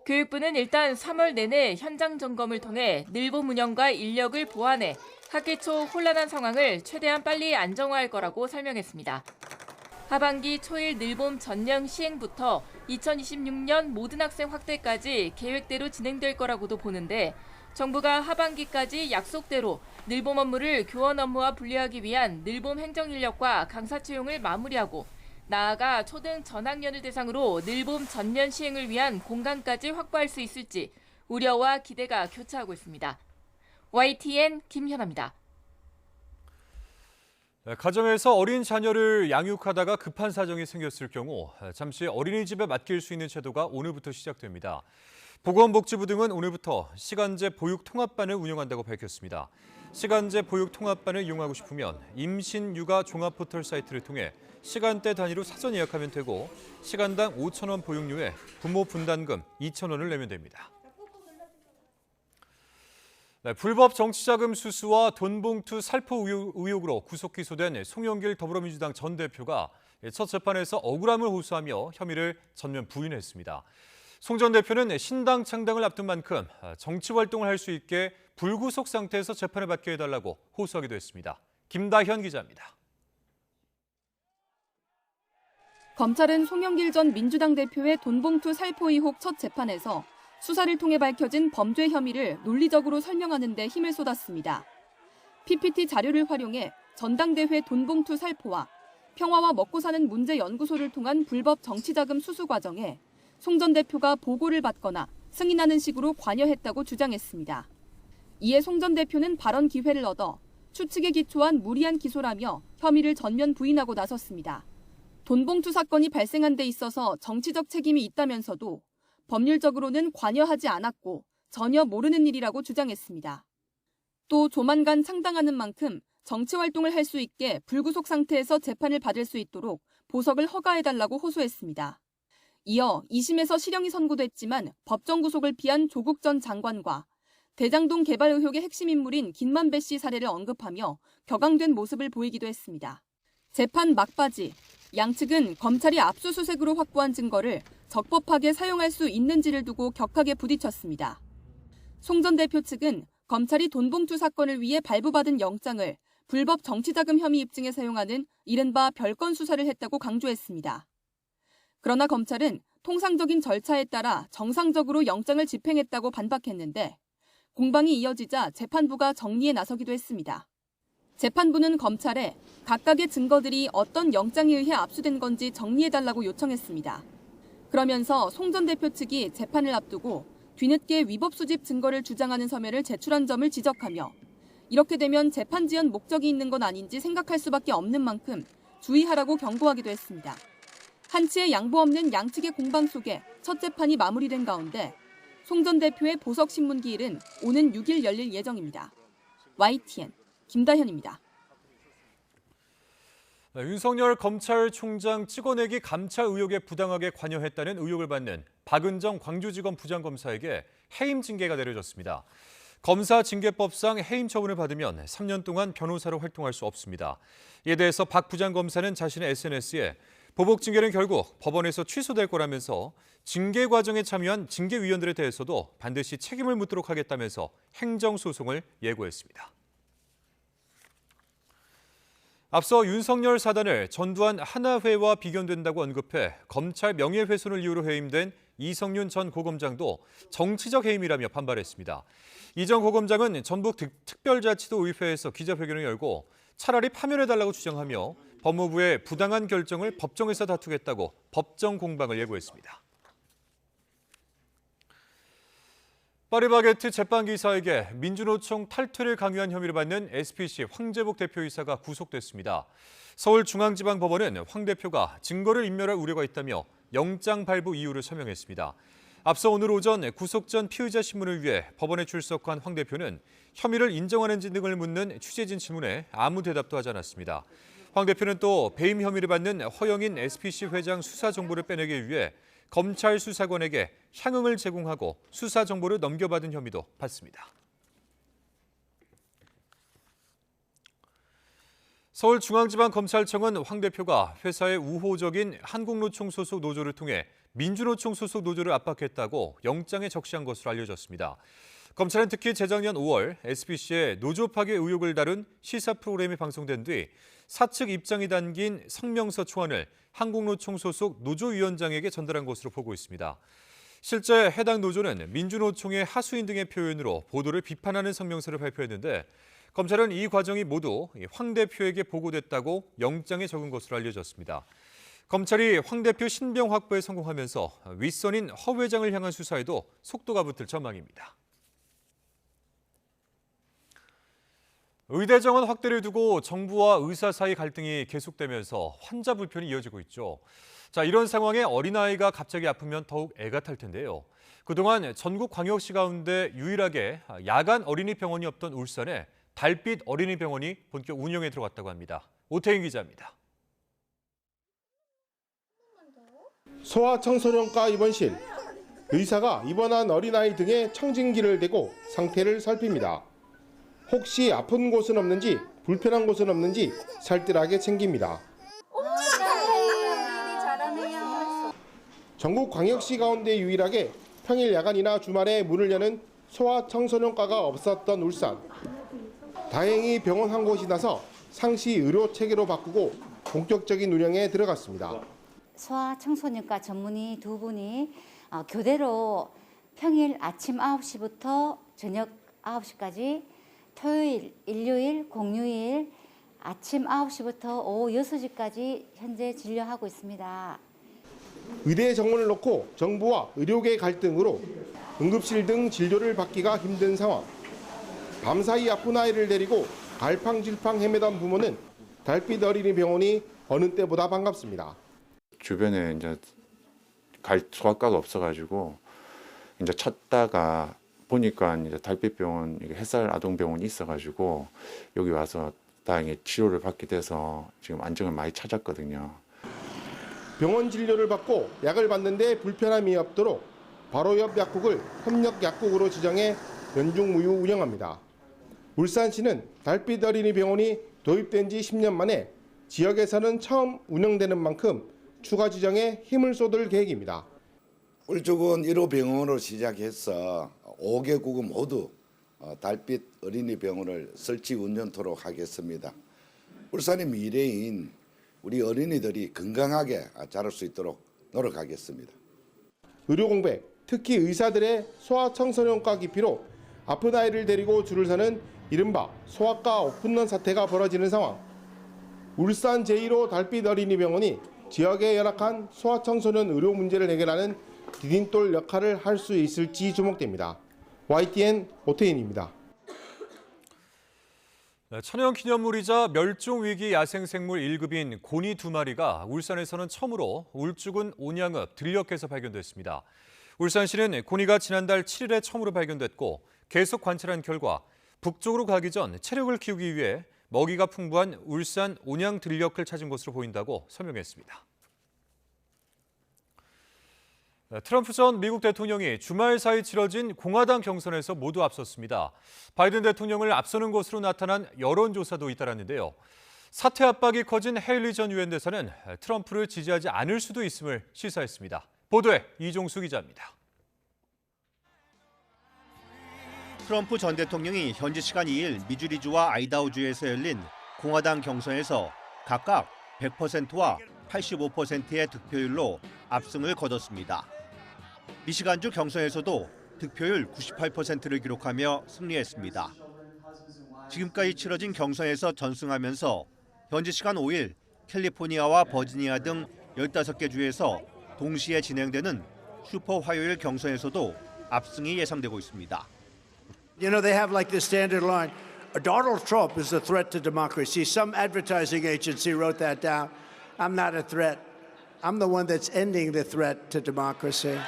교육부는 일단 3월 내내 현장 점검을 통해 늘봄 운영과 인력을 보완해 학기 초 혼란한 상황을 최대한 빨리 안정화할 거라고 설명했습니다. 하반기 초일 늘봄 전량 시행부터 2026년 모든 학생 확대까지 계획대로 진행될 거라고도 보는데 정부가 하반기까지 약속대로 늘봄 업무를 교원 업무와 분리하기 위한 늘봄 행정 인력과 강사 채용을 마무리하고 나아가 초등 전학년을 대상으로 늘봄 전년 시행을 위한 공간까지 확보할 수 있을지 우려와 기대가 교차하고 있습니다. YTN 김현아입니다. 가정에서 어린 자녀를 양육하다가 급한 사정이 생겼을 경우 잠시 어린이집에 맡길 수 있는 제도가 오늘부터 시작됩니다. 보건복지부 등은 오늘부터 시간제 보육 통합반을 운영한다고 밝혔습니다. 시간제 보육 통합반을 이용하고 싶으면 임신 육아 종합 포털 사이트를 통해 시간대 단위로 사전 예약하면 되고 시간당 5,000원 보육료에 부모 분담금 2,000원을 내면 됩니다. 네, 불법 정치자금 수수와 돈봉투 살포 의혹으로 구속 기소된 송영길 더불어민주당 전 대표가 첫 재판에서 억울함을 호소하며 혐의를 전면 부인했습니다. 송 전 대표는 신당 창당을 앞둔 만큼 정치 활동을 할 수 있게 불구속 상태에서 재판을 받게 해달라고 호소하기도 했습니다. 김다현 기자입니다. 검찰은 송영길 전 민주당 대표의 돈봉투 살포 의혹 첫 재판에서 수사를 통해 밝혀진 범죄 혐의를 논리적으로 설명하는 데 힘을 쏟았습니다. PPT 자료를 활용해 전당대회 돈봉투 살포와 평화와 먹고 사는 문제 연구소를 통한 불법 정치자금 수수 과정에 송 전 대표가 보고를 받거나 승인하는 식으로 관여했다고 주장했습니다. 이에 송 전 대표는 발언 기회를 얻어 추측에 기초한 무리한 기소라며 혐의를 전면 부인하고 나섰습니다. 돈봉투 사건이 발생한 데 있어서 정치적 책임이 있다면서도 법률적으로는 관여하지 않았고 전혀 모르는 일이라고 주장했습니다. 또 조만간 창당하는 만큼 정치 활동을 할 수 있게 불구속 상태에서 재판을 받을 수 있도록 보석을 허가해달라고 호소했습니다. 이어 2심에서 실형이 선고됐지만 법정 구속을 피한 조국 전 장관과 대장동 개발 의혹의 핵심 인물인 김만배 씨 사례를 언급하며 격앙된 모습을 보이기도 했습니다. 재판 막바지, 양측은 검찰이 압수수색으로 확보한 증거를 적법하게 사용할 수 있는지를 두고 격하게 부딪혔습니다. 송 전 대표 측은 검찰이 돈봉투 사건을 위해 발부받은 영장을 불법 정치자금 혐의 입증에 사용하는 이른바 별건 수사를 했다고 강조했습니다. 그러나 검찰은 통상적인 절차에 따라 정상적으로 영장을 집행했다고 반박했는데 공방이 이어지자 재판부가 정리에 나서기도 했습니다. 재판부는 검찰에 각각의 증거들이 어떤 영장에 의해 압수된 건지 정리해달라고 요청했습니다. 그러면서 송 전 대표 측이 재판을 앞두고 뒤늦게 위법 수집 증거를 주장하는 서면을 제출한 점을 지적하며 이렇게 되면 재판 지연 목적이 있는 건 아닌지 생각할 수밖에 없는 만큼 주의하라고 경고하기도 했습니다. 한치의 양보 없는 양측의 공방 속에 첫 재판이 마무리된 가운데 송 전 대표의 보석 신문 기일은 오는 6일 열릴 예정입니다. YTN 김다현입니다. 윤석열 검찰총장 찍어내기 감찰 의혹에 부당하게 관여했다는 의혹을 받는 박은정 광주지검 부장검사에게 해임 징계가 내려졌습니다. 검사 징계법상 해임 처분을 받으면 3년 동안 변호사로 활동할 수 없습니다. 이에 대해서 박 부장검사는 자신의 SNS에 보복 징계는 결국 법원에서 취소될 거라면서 징계 과정에 참여한 징계위원들에 대해서도 반드시 책임을 묻도록 하겠다면서 행정소송을 예고했습니다. 앞서 윤석열 사단을 전두환 하나회와 비견된다고 언급해 검찰 명예훼손을 이유로 해임된 이성윤 전 고검장도 정치적 해임이라며 반발했습니다. 이 전 고검장은 전북 특별자치도 의회에서 기자회견을 열고 차라리 파면해달라고 주장하며 법무부의 부당한 결정을 법정에서 다투겠다고 법정 공방을 예고했습니다. 파리바게트 제빵기사에게 민주노총 탈퇴를 강요한 혐의를 받는 SPC 황재복 대표이사가 구속됐습니다. 서울중앙지방법원은 황 대표가 증거를 인멸할 우려가 있다며 영장 발부 이유를 서명했습니다. 앞서 오늘 오전 구속 전 피의자 신문을 위해 법원에 출석한 황 대표는 혐의를 인정하는지 등을 묻는 취재진 질문에 아무 대답도 하지 않았습니다. 황 대표는 또 배임 혐의를 받는 허영인 SPC 회장 수사 정보를 빼내기 위해 검찰 수사관에게 향응을 제공하고 수사 정보를 넘겨받은 혐의도 받습니다. 서울중앙지방검찰청은 황 대표가 회사의 우호적인 한국노총 소속 노조를 통해 민주노총 소속 노조를 압박했다고 영장에 적시한 것으로 알려졌습니다. 검찰은 특히 재작년 5월 SBC의 노조 파괴 의혹을 다룬 시사 프로그램이 방송된 뒤 사측 입장이 담긴 성명서 초안을 한국노총 소속 노조위원장에게 전달한 것으로 보고 있습니다. 실제 해당 노조는 민주노총의 하수인 등의 표현으로 보도를 비판하는 성명서를 발표했는데 검찰은 이 과정이 모두 황 대표에게 보고됐다고 영장에 적은 것으로 알려졌습니다. 검찰이 황 대표 신병 확보에 성공하면서 윗선인 허 회장을 향한 수사에도 속도가 붙을 전망입니다. 의대 정원 확대를 두고 정부와 의사 사이 갈등이 계속되면서 환자 불편이 이어지고 있죠. 자, 이런 상황에 어린아이가 갑자기 아프면 더욱 애가 탈 텐데요. 그동안 전국 광역시 가운데 유일하게 야간 어린이 병원이 없던 울산에 달빛 어린이 병원이 본격 운영에 들어갔다고 합니다. 오태인 기자입니다. 소아청소년과 입원실, 의사가 입원한 어린아이 등의 청진기를 대고 상태를 살핍니다. 혹시 아픈 곳은 없는지, 불편한 곳은 없는지 살뜰하게 챙깁니다. 전국 광역시 가운데 유일하게 평일 야간이나 주말에 문을 여는 소아청소년과가 없었던 울산. 다행히 병원 한 곳이 나서 상시 의료 체계로 바꾸고 본격적인 운영에 들어갔습니다. 소아청소년과 전문의 두 분이 교대로 평일 아침 9시부터 저녁 9시까지 토요일, 일요일, 공휴일 아침 9시부터 오후 6시까지 현재 진료하고 있습니다. 의대 정원을 놓고 정부와 의료계 갈등으로 응급실 등 진료를 받기가 힘든 상황. 밤사이 아픈 아이를 데리고 갈팡질팡 헤매던 부모는 달빛 어린이 병원이 어느 때보다 반갑습니다. 주변에 이제 갈 소아과가 없어가지고 이제 찾다가 보니까 이제 달빛병원, 햇살 아동병원이 있어가지고 여기 와서 다행히 치료를 받게 돼서 지금 안정을 많이 찾았거든요. 병원 진료를 받고 약을 받는데 불편함이 없도록 바로 옆 약국을 협력 약국으로 지정해 연중무휴 운영합니다. 울산시는 달빛 어린이 병원이 도입된 지 10년 만에 지역에서는 처음 운영되는 만큼 추가 지정에 힘을 쏟을 계획입니다. 울주군 1호 병원으로 시작해서 5개국은 모두 달빛 어린이 병원을 설치 운영토록 하겠습니다. 울산의 미래인 우리 어린이들이 건강하게 자랄 수 있도록 노력하겠습니다. 의료 공백, 특히 의사들의 소아청소년과 기피로 아픈 아이를 데리고 줄을 서는 이른바 소아과 오픈런 사태가 벌어지는 상황. 울산 제1호 달빛 어린이 병원이 지역에 열악한 소아청소년 의료 문제를 해결하는 디딤돌 역할을 할 수 있을지 주목됩니다. YTN 오태인입니다. 천연기념물이자 멸종위기 야생생물 1급인 고니 2마리가 울산에서는 처음으로 울주군 온양읍 들녘에서 발견됐습니다. 울산시는 고니가 지난달 7일에 처음으로 발견됐고 계속 관찰한 결과 북쪽으로 가기 전 체력을 키우기 위해 먹이가 풍부한 울산 온양 들녘을 찾은 것으로 보인다고 설명했습니다. 트럼프 전 미국 대통령이 주말 사이 치러진 공화당 경선에서 모두 앞섰습니다. 바이든 대통령을 앞서는 것으로 나타난 여론조사도 잇따랐는데요. 사퇴 압박이 커진 헤일리 전 유엔 대사는 트럼프를 지지하지 않을 수도 있음을 시사했습니다. 보도에 이종수 기자입니다. 트럼프 전 대통령이 현지 시간 2일 미주리주와 아이다호주에서 열린 공화당 경선에서 각각 100%와 85%의 득표율로 압승을 거뒀습니다. 미시간주 경선에서도 득표율 98%를 기록하며 승리했습니다. 지금까지 치러진 경선에서 전승하면서 현지 시간 5일 캘리포니아와 버지니아 등 15개 주에서 동시에 진행되는 슈퍼 화요일 경선에서도 압승이 예상되고 있습니다. You know, they have like this standard line, Donald Trump is a threat to democracy. Some advertising agency wrote that down. I'm not a threat. I'm the one that's ending the threat to democracy.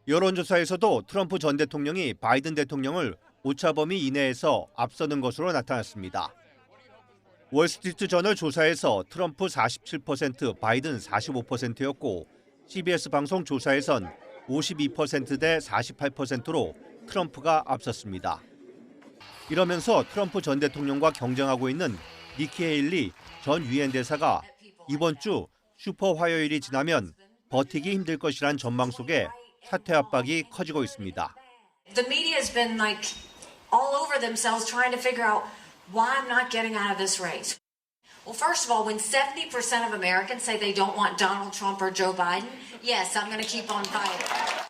여론조사에서도 트럼프 전 대통령이 바이든 대통령을 오차 범위 이내에서 앞서는 것으로 나타났습니다. 월스트리트 저널 조사에서 트럼프 47%, 바이든 45%였고 CBS 방송 조사에선 52%대 48%로 트럼프가 앞섰습니다. 이러면서 트럼프 전 대통령과 경쟁하고 있는 니키 헤일리 전 유엔 대사가 이번 주 슈퍼 화요일이 지나면 버티기 힘들 것이란 전망 속에 사퇴 압박이 커지고 있습니다. The media has been like all over themselves trying to figure out why I'm not getting out of this race. Well, first of all, when 70% of Americans say they don't want Donald Trump or Joe Biden, yes, I'm going to keep on fighting.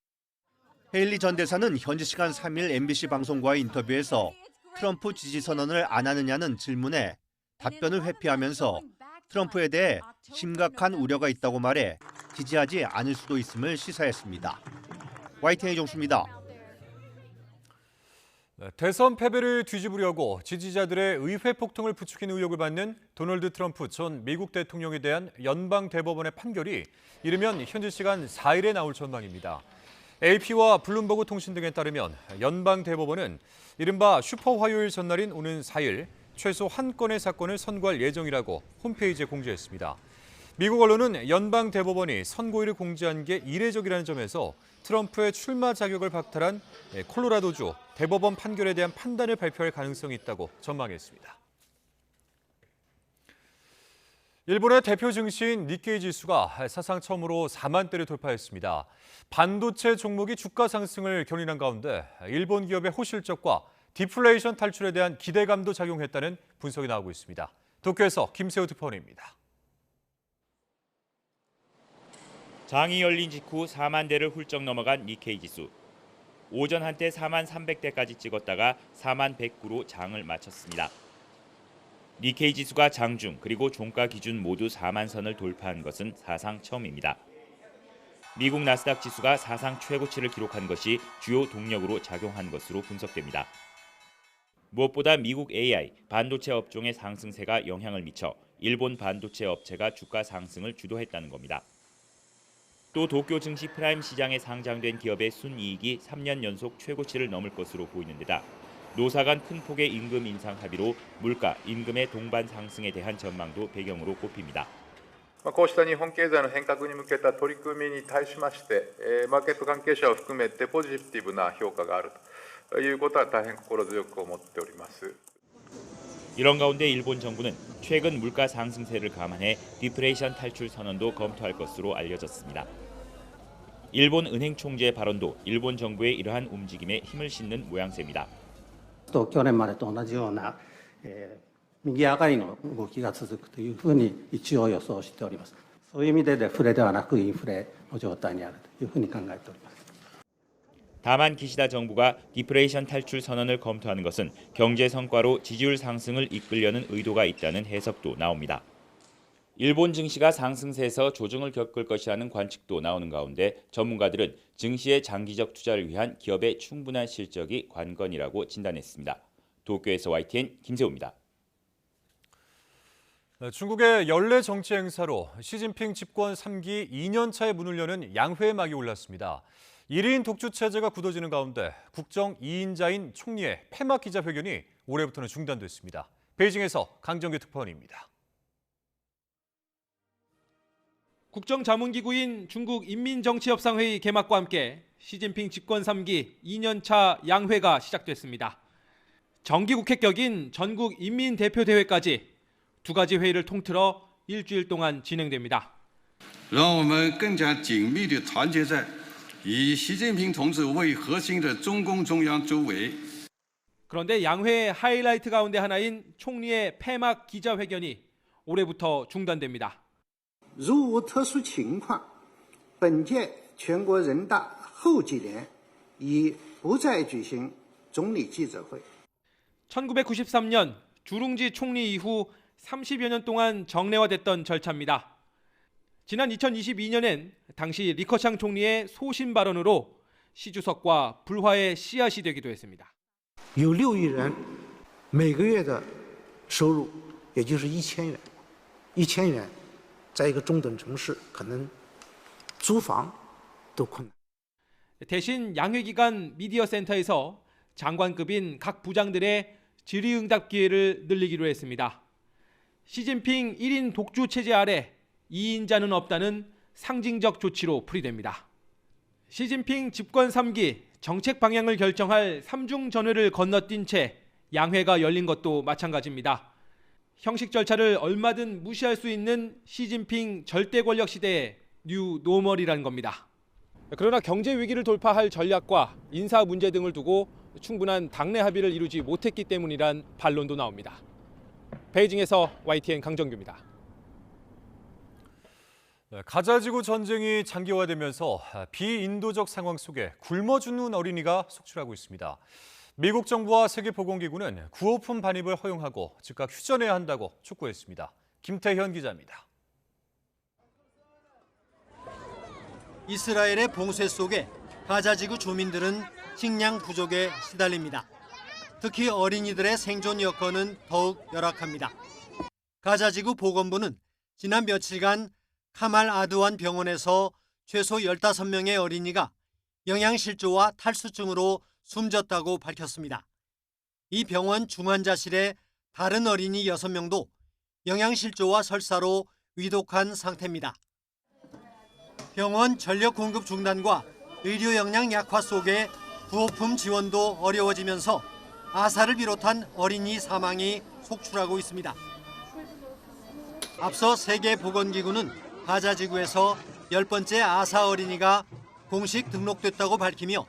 헤일리 전 대사는 현지 시간 3일 MBC 방송과의 인터뷰에서 트럼프 지지 선언을 안 하느냐는 질문에 답변을 회피하면서 트럼프에 대해 심각한 우려가 있다고 말해 지지하지 않을 수도 있음을 시사했습니다. YTN 이종수입니다. 대선 패배를 뒤집으려고 지지자들의 의회 폭동을 부추긴 의혹을 받는 도널드 트럼프 전 미국 대통령에 대한 연방 대법원의 판결이 이르면 현지 시간 4일에 나올 전망입니다. AP와 블룸버그 통신 등에 따르면 연방 대법원은 이른바 슈퍼 화요일 전날인 오는 4일 최소 한 건의 사건을 선고할 예정이라고 홈페이지에 공지했습니다. 미국 언론은 연방 대법원이 선고일을 공지한 게 이례적이라는 점에서 트럼프의 출마 자격을 박탈한 콜로라도주 대법원 판결에 대한 판단을 발표할 가능성이 있다고 전망했습니다. 일본의 대표 증시인 니케이 지수가 사상 처음으로 4만대를 돌파했습니다. 반도체 종목이 주가 상승을 견인한 가운데 일본 기업의 호실적과 디플레이션 탈출에 대한 기대감도 작용했다는 분석이 나오고 있습니다. 도쿄에서 김세호 특파원입니다. 장이 열린 직후 4만 대를 훌쩍 넘어간 니케이 지수. 오전 한때 4만 300대까지 찍었다가 4만 109로 장을 마쳤습니다. 니케이 지수가 장중 그리고 종가 기준 모두 4만 선을 돌파한 것은 사상 처음입니다. 미국 나스닥 지수가 사상 최고치를 기록한 것이 주요 동력으로 작용한 것으로 분석됩니다. 무엇보다 미국 AI, 반도체 업종의 상승세가 영향을 미쳐 일본 반도체 업체가 주가 상승을 주도했다는 겁니다. 또 도쿄 증시 프라임 시장에 상장된 기업의 순이익이 3년 연속 최고치를 넘을 것으로 보이는 데다 노사 간 큰 폭의 임금 인상 합의로 물가, 임금의 동반 상승에 대한 전망도 배경으로 꼽힙니다. こうした日本経済の変革に向けた取り組みに対しまして、マーケット関係者を含めてポジティブな評価があるということは大変心強く思っております。 이런 가운데 일본 정부는 최근 물가 상승세를 감안해 디플레이션 탈출 선언도 검토할 것으로 알려졌습니다. 일본 은행 총재의 발언도 일본 정부의 이러한 움직임에 힘을 싣는 모양새입니다. と去年までと同じような、右上がりの動きが続くというふうに一応予想しております。そういう意味でデフレではなくインフレの状態にあるというふうに考えております。 다만 기시다 정부가 디플레이션 탈출 선언을 검토하는 것은 경제 성과로 지지율 상승을 이끌려는 의도가 있다는 해석도 나옵니다. 일본 증시가 상승세에서 조정을 겪을 것이라는 관측도 나오는 가운데 전문가들은 증시의 장기적 투자를 위한 기업의 충분한 실적이 관건이라고 진단했습니다. 도쿄에서 YTN 김세호입니다. 중국의 연례 정치 행사로 시진핑 집권 3기 2년차의 문을 여는 양회막이 올랐습니다. 1인 독주 체제가 굳어지는 가운데 국정 2인자인 총리의 폐막 기자회견이 올해부터는 중단됐습니다. 베이징에서 강정규 특파원입니다. 국정자문기구인 중국 인민정치협상회의 개막과 함께 시진핑 집권 3기 2년차 양회가 시작됐습니다. 정기국회격인 전국인민대표대회까지 두 가지 회의를 통틀어 일주일 동안 진행됩니다. 让我们更加紧密地团结在以习近平同志为核心的中共中央周围. 그런데 양회의 하이라이트 가운데 하나인 총리의 폐막 기자회견이 올해부터 중단됩니다. 如无特殊情况，本届全国人大后几年已不再举行总理记者会。 1993년 주룽지 총리 이후 30여 년 동안 정례화됐던 절차입니다. 지난 2022년엔 당시 리커창 총리의 소신 발언으로 시 주석과 불화의 씨앗이 되기도 했습니다. 有6亿人每个月的收入也就是1000元，1000元在一个中等城市可能租房都困难。 대신 양회 기간 미디어 센터에서 장관급인 각 부장들의 질의응답 기회를 늘리기로 했습니다. 시진핑 1인 독주 체제 아래 2인자는 없다는 상징적 조치로 풀이됩니다. 시진핑 집권 3기 정책 방향을 결정할 3중 전회를 건너뛴 채 양회가 열린 것도 마찬가지입니다. 형식 절차를 얼마든 무시할 수 있는 시진핑 절대 권력 시대의 뉴 노멀이라는 겁니다. 그러나 경제 위기를 돌파할 전략과 인사 문제 등을 두고 충분한 당내 합의를 이루지 못했기 때문이란 반론도 나옵니다. 베이징에서 YTN 강정규입니다. 가자지구 전쟁이 장기화되면서 비인도적 상황 속에 굶어 죽는 어린이가 속출하고 있습니다. 미국 정부와 세계보건기구는 구호품 반입을 허용하고 즉각 휴전해야 한다고 촉구했습니다. 김태현 기자입니다. 이스라엘의 봉쇄 속에 가자지구 주민들은 식량 부족에 시달립니다. 특히 어린이들의 생존 여건은 더욱 열악합니다. 가자지구 보건부는 지난 며칠간 카말 아드완 병원에서 최소 15명의 어린이가 영양실조와 탈수증으로 숨졌다고 밝혔습니다. 이 병원 중환자실에 다른 어린이 6명도 영양실조와 설사로 위독한 상태입니다. 병원 전력 공급 중단과 의료 역량 약화 속에 구호품 지원도 어려워지면서 아사를 비롯한 어린이 사망이 속출하고 있습니다. 앞서 세계보건기구는 가자지구에서 10번째 아사 어린이가 공식 등록됐다고 밝히며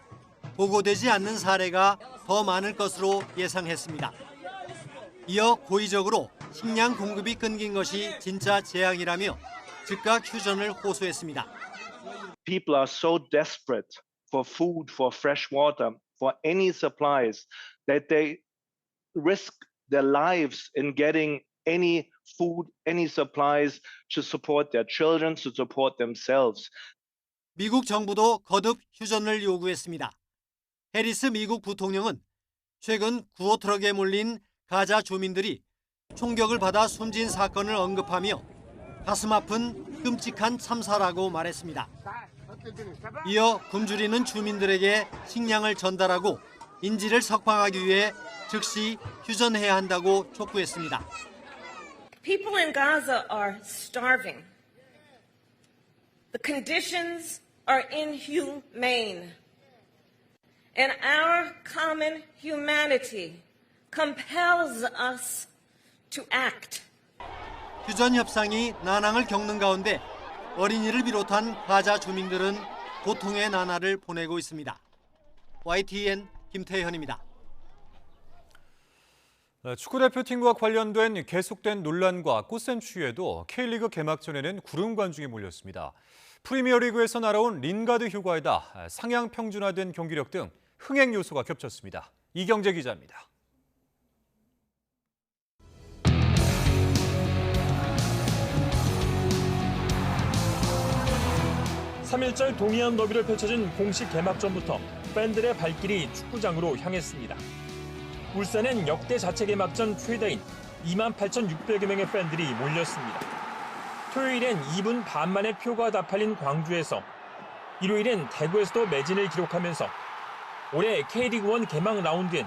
보고되지 않는 사례가 더 많을 것으로 예상했습니다. 이어 고의적으로 식량 공급이 끊긴 것이 진짜 재앙이라며 즉각 휴전을 호소했습니다. People are so desperate for food, for fresh water, for any supplies that they risk their lives in getting any food, any supplies to support their children, to support themselves. 미국 정부도 거듭 휴전을 요구했습니다. 해리스 미국 부통령은 최근 구호 트럭에 몰린 가자 주민들이 총격을 받아 숨진 사건을 언급하며 가슴 아픈 끔찍한 참사라고 말했습니다. 이어 굶주리는 주민들에게 식량을 전달하고 인지를 석방하기 위해 즉시 휴전해야 한다고 촉구했습니다. People in Gaza are starving. The conditions are inhumane. And our common humanity compels us to act. 휴전 협상이 난항을 겪는 가운데 어린이를 비롯한 가자 주민들은 고통의 나날을 보내고 있습니다. YTN 김태현입니다. 축구대표팀과 관련된 계속된 논란과 꽃샘추위에도 K리그 개막전에는 구름 관중이 몰렸습니다. 프리미어리그에서 날아온 린가드 휴가에다 상향 평준화된 경기력 등 흥행 요소가 겹쳤습니다. 이경재 기자입니다. 3일절 동해안 더비를 펼쳐진 공식 개막전부터 팬들의 발길이 축구장으로 향했습니다. 울산엔 역대 자체 개막전 최다인 28,600여 명의 팬들이 몰렸습니다. 토요일엔 2분 반 만에 표가 다 팔린 광주에서, 일요일엔 대구에서도 매진을 기록하면서 올해 K리그1 개막 라운드엔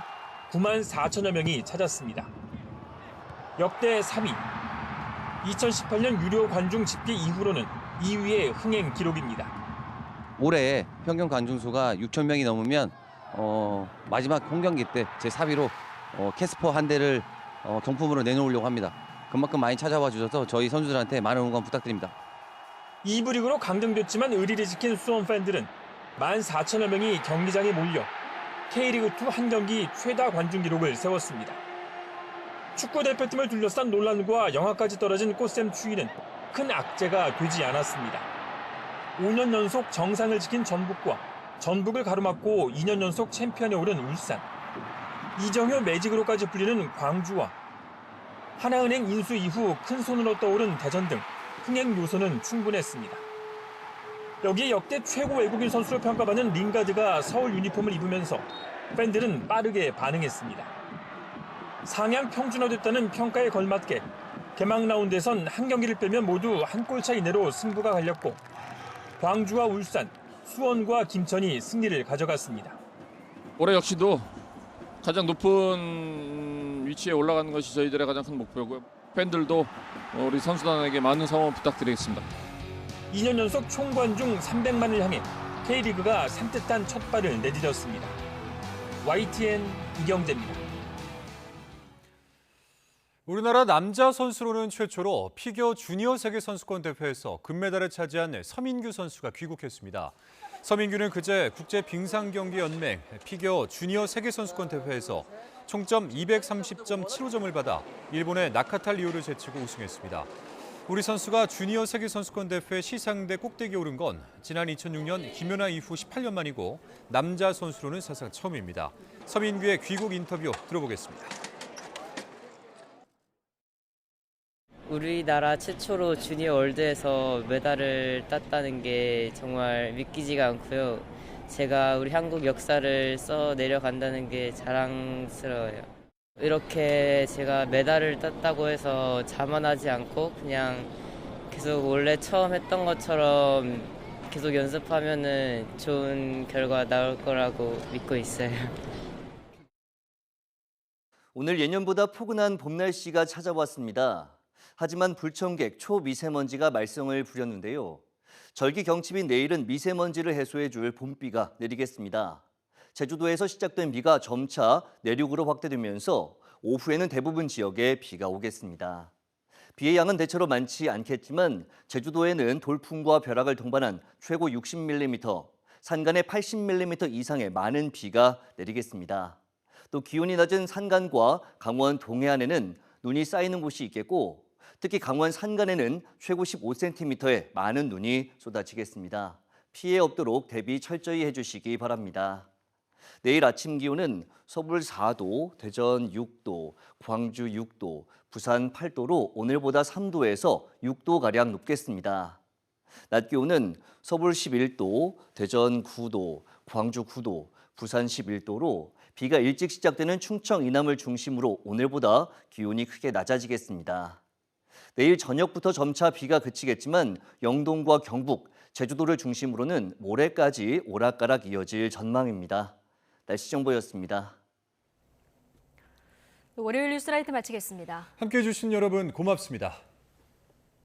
9만 4천여 명이 찾았습니다. 역대 3위, 2018년 유료 관중 집계 이후로는 2위의 흥행 기록입니다. 올해 평균 관중 수가 6천 명이 넘으면 마지막 홈경기 때 제 4위로 캐스퍼 한 대를 경품으로 내놓으려고 합니다. 그만큼 많이 찾아와 주셔서 저희 선수들한테 많은 응원 부탁드립니다. 2부 리그로 강등됐지만 의리를 지킨 수원 팬들은 14,000여 명이 경기장에 몰려 K리그2 한 경기 최다 관중 기록을 세웠습니다. 축구 대표팀을 둘러싼 논란과 영하까지 떨어진 꽃샘추위는 큰 악재가 되지 않았습니다. 5년 연속 정상을 지킨 전북과 전북을 가로막고 2년 연속 챔피언에 오른 울산, 이정효 매직으로까지 불리는 광주와 하나은행 인수 이후 큰 손으로 떠오른 대전 등 흥행 요소는 충분했습니다. 여기에 역대 최고 외국인 선수로 평가받는 링가드가 서울 유니폼을 입으면서 팬들은 빠르게 반응했습니다. 상향 평준화됐다는 평가에 걸맞게 개막 라운드에선 한 경기를 빼면 모두 한 골차 이내로 승부가 갈렸고 광주와 울산, 수원과 김천이 승리를 가져갔습니다. 올해 역시도 가장 높은 위치에 올라가는 것이 저희들의 가장 큰 목표고요. 팬들도 우리 선수단에게 많은 성원 부탁드리겠습니다. 2년 연속 총관중 300만을 향해 K리그가 산뜻한 첫 발을 내디뎠습니다. YTN 이경재입니다. 우리나라 남자 선수로는 최초로 피겨 주니어 세계선수권 대회에서 금메달을 차지한 서민규 선수가 귀국했습니다. 서민규는 그제 국제빙상경기연맹 피겨 주니어 세계선수권 대회에서 총점 230.75점을 받아 일본의 나카타 리오를 제치고 우승했습니다. 우리 선수가 주니어 세계선수권 대회 시상대 꼭대기에 오른 건 지난 2006년 김연아 이후 18년 만이고 남자 선수로는 사상 처음입니다. 서민규의 귀국 인터뷰 들어보겠습니다. 우리나라 최초로 주니어 월드에서 메달을 땄다는 게 정말 믿기지가 않고요. 제가 우리 한국 역사를 써 내려간다는 게 자랑스러워요. 이렇게 제가 메달을 땄다고 해서 자만하지 않고 그냥 계속 원래 처음 했던 것처럼 계속 연습하면은 좋은 결과 나올 거라고 믿고 있어요. 오늘 예년보다 포근한 봄 날씨가 찾아왔습니다. 하지만 불청객 초미세먼지가 말썽을 부렸는데요. 절기 경칩인 내일은 미세먼지를 해소해 줄 봄비가 내리겠습니다. 제주도에서 시작된 비가 점차 내륙으로 확대되면서 오후에는 대부분 지역에 비가 오겠습니다. 비의 양은 대체로 많지 않겠지만 제주도에는 돌풍과 벼락을 동반한 최고 60mm, 산간에 80mm 이상의 많은 비가 내리겠습니다. 또 기온이 낮은 산간과 강원 동해안에는 눈이 쌓이는 곳이 있겠고 특히 강원 산간에는 최고 15cm의 많은 눈이 쏟아지겠습니다. 피해 없도록 대비 철저히 해주시기 바랍니다. 내일 아침 기온은 서울 4도, 대전 6도, 광주 6도, 부산 8도로 오늘보다 3도에서 6도가량 높겠습니다. 낮 기온은 서울 11도, 대전 9도, 광주 9도, 부산 11도로 비가 일찍 시작되는 충청 이남을 중심으로 오늘보다 기온이 크게 낮아지겠습니다. 내일 저녁부터 점차 비가 그치겠지만 영동과 경북, 제주도를 중심으로는 모레까지 오락가락 이어질 전망입니다. 날씨 정보였습니다. 월요일 뉴스라이트 마치겠습니다. 함께해 주신 여러분 고맙습니다.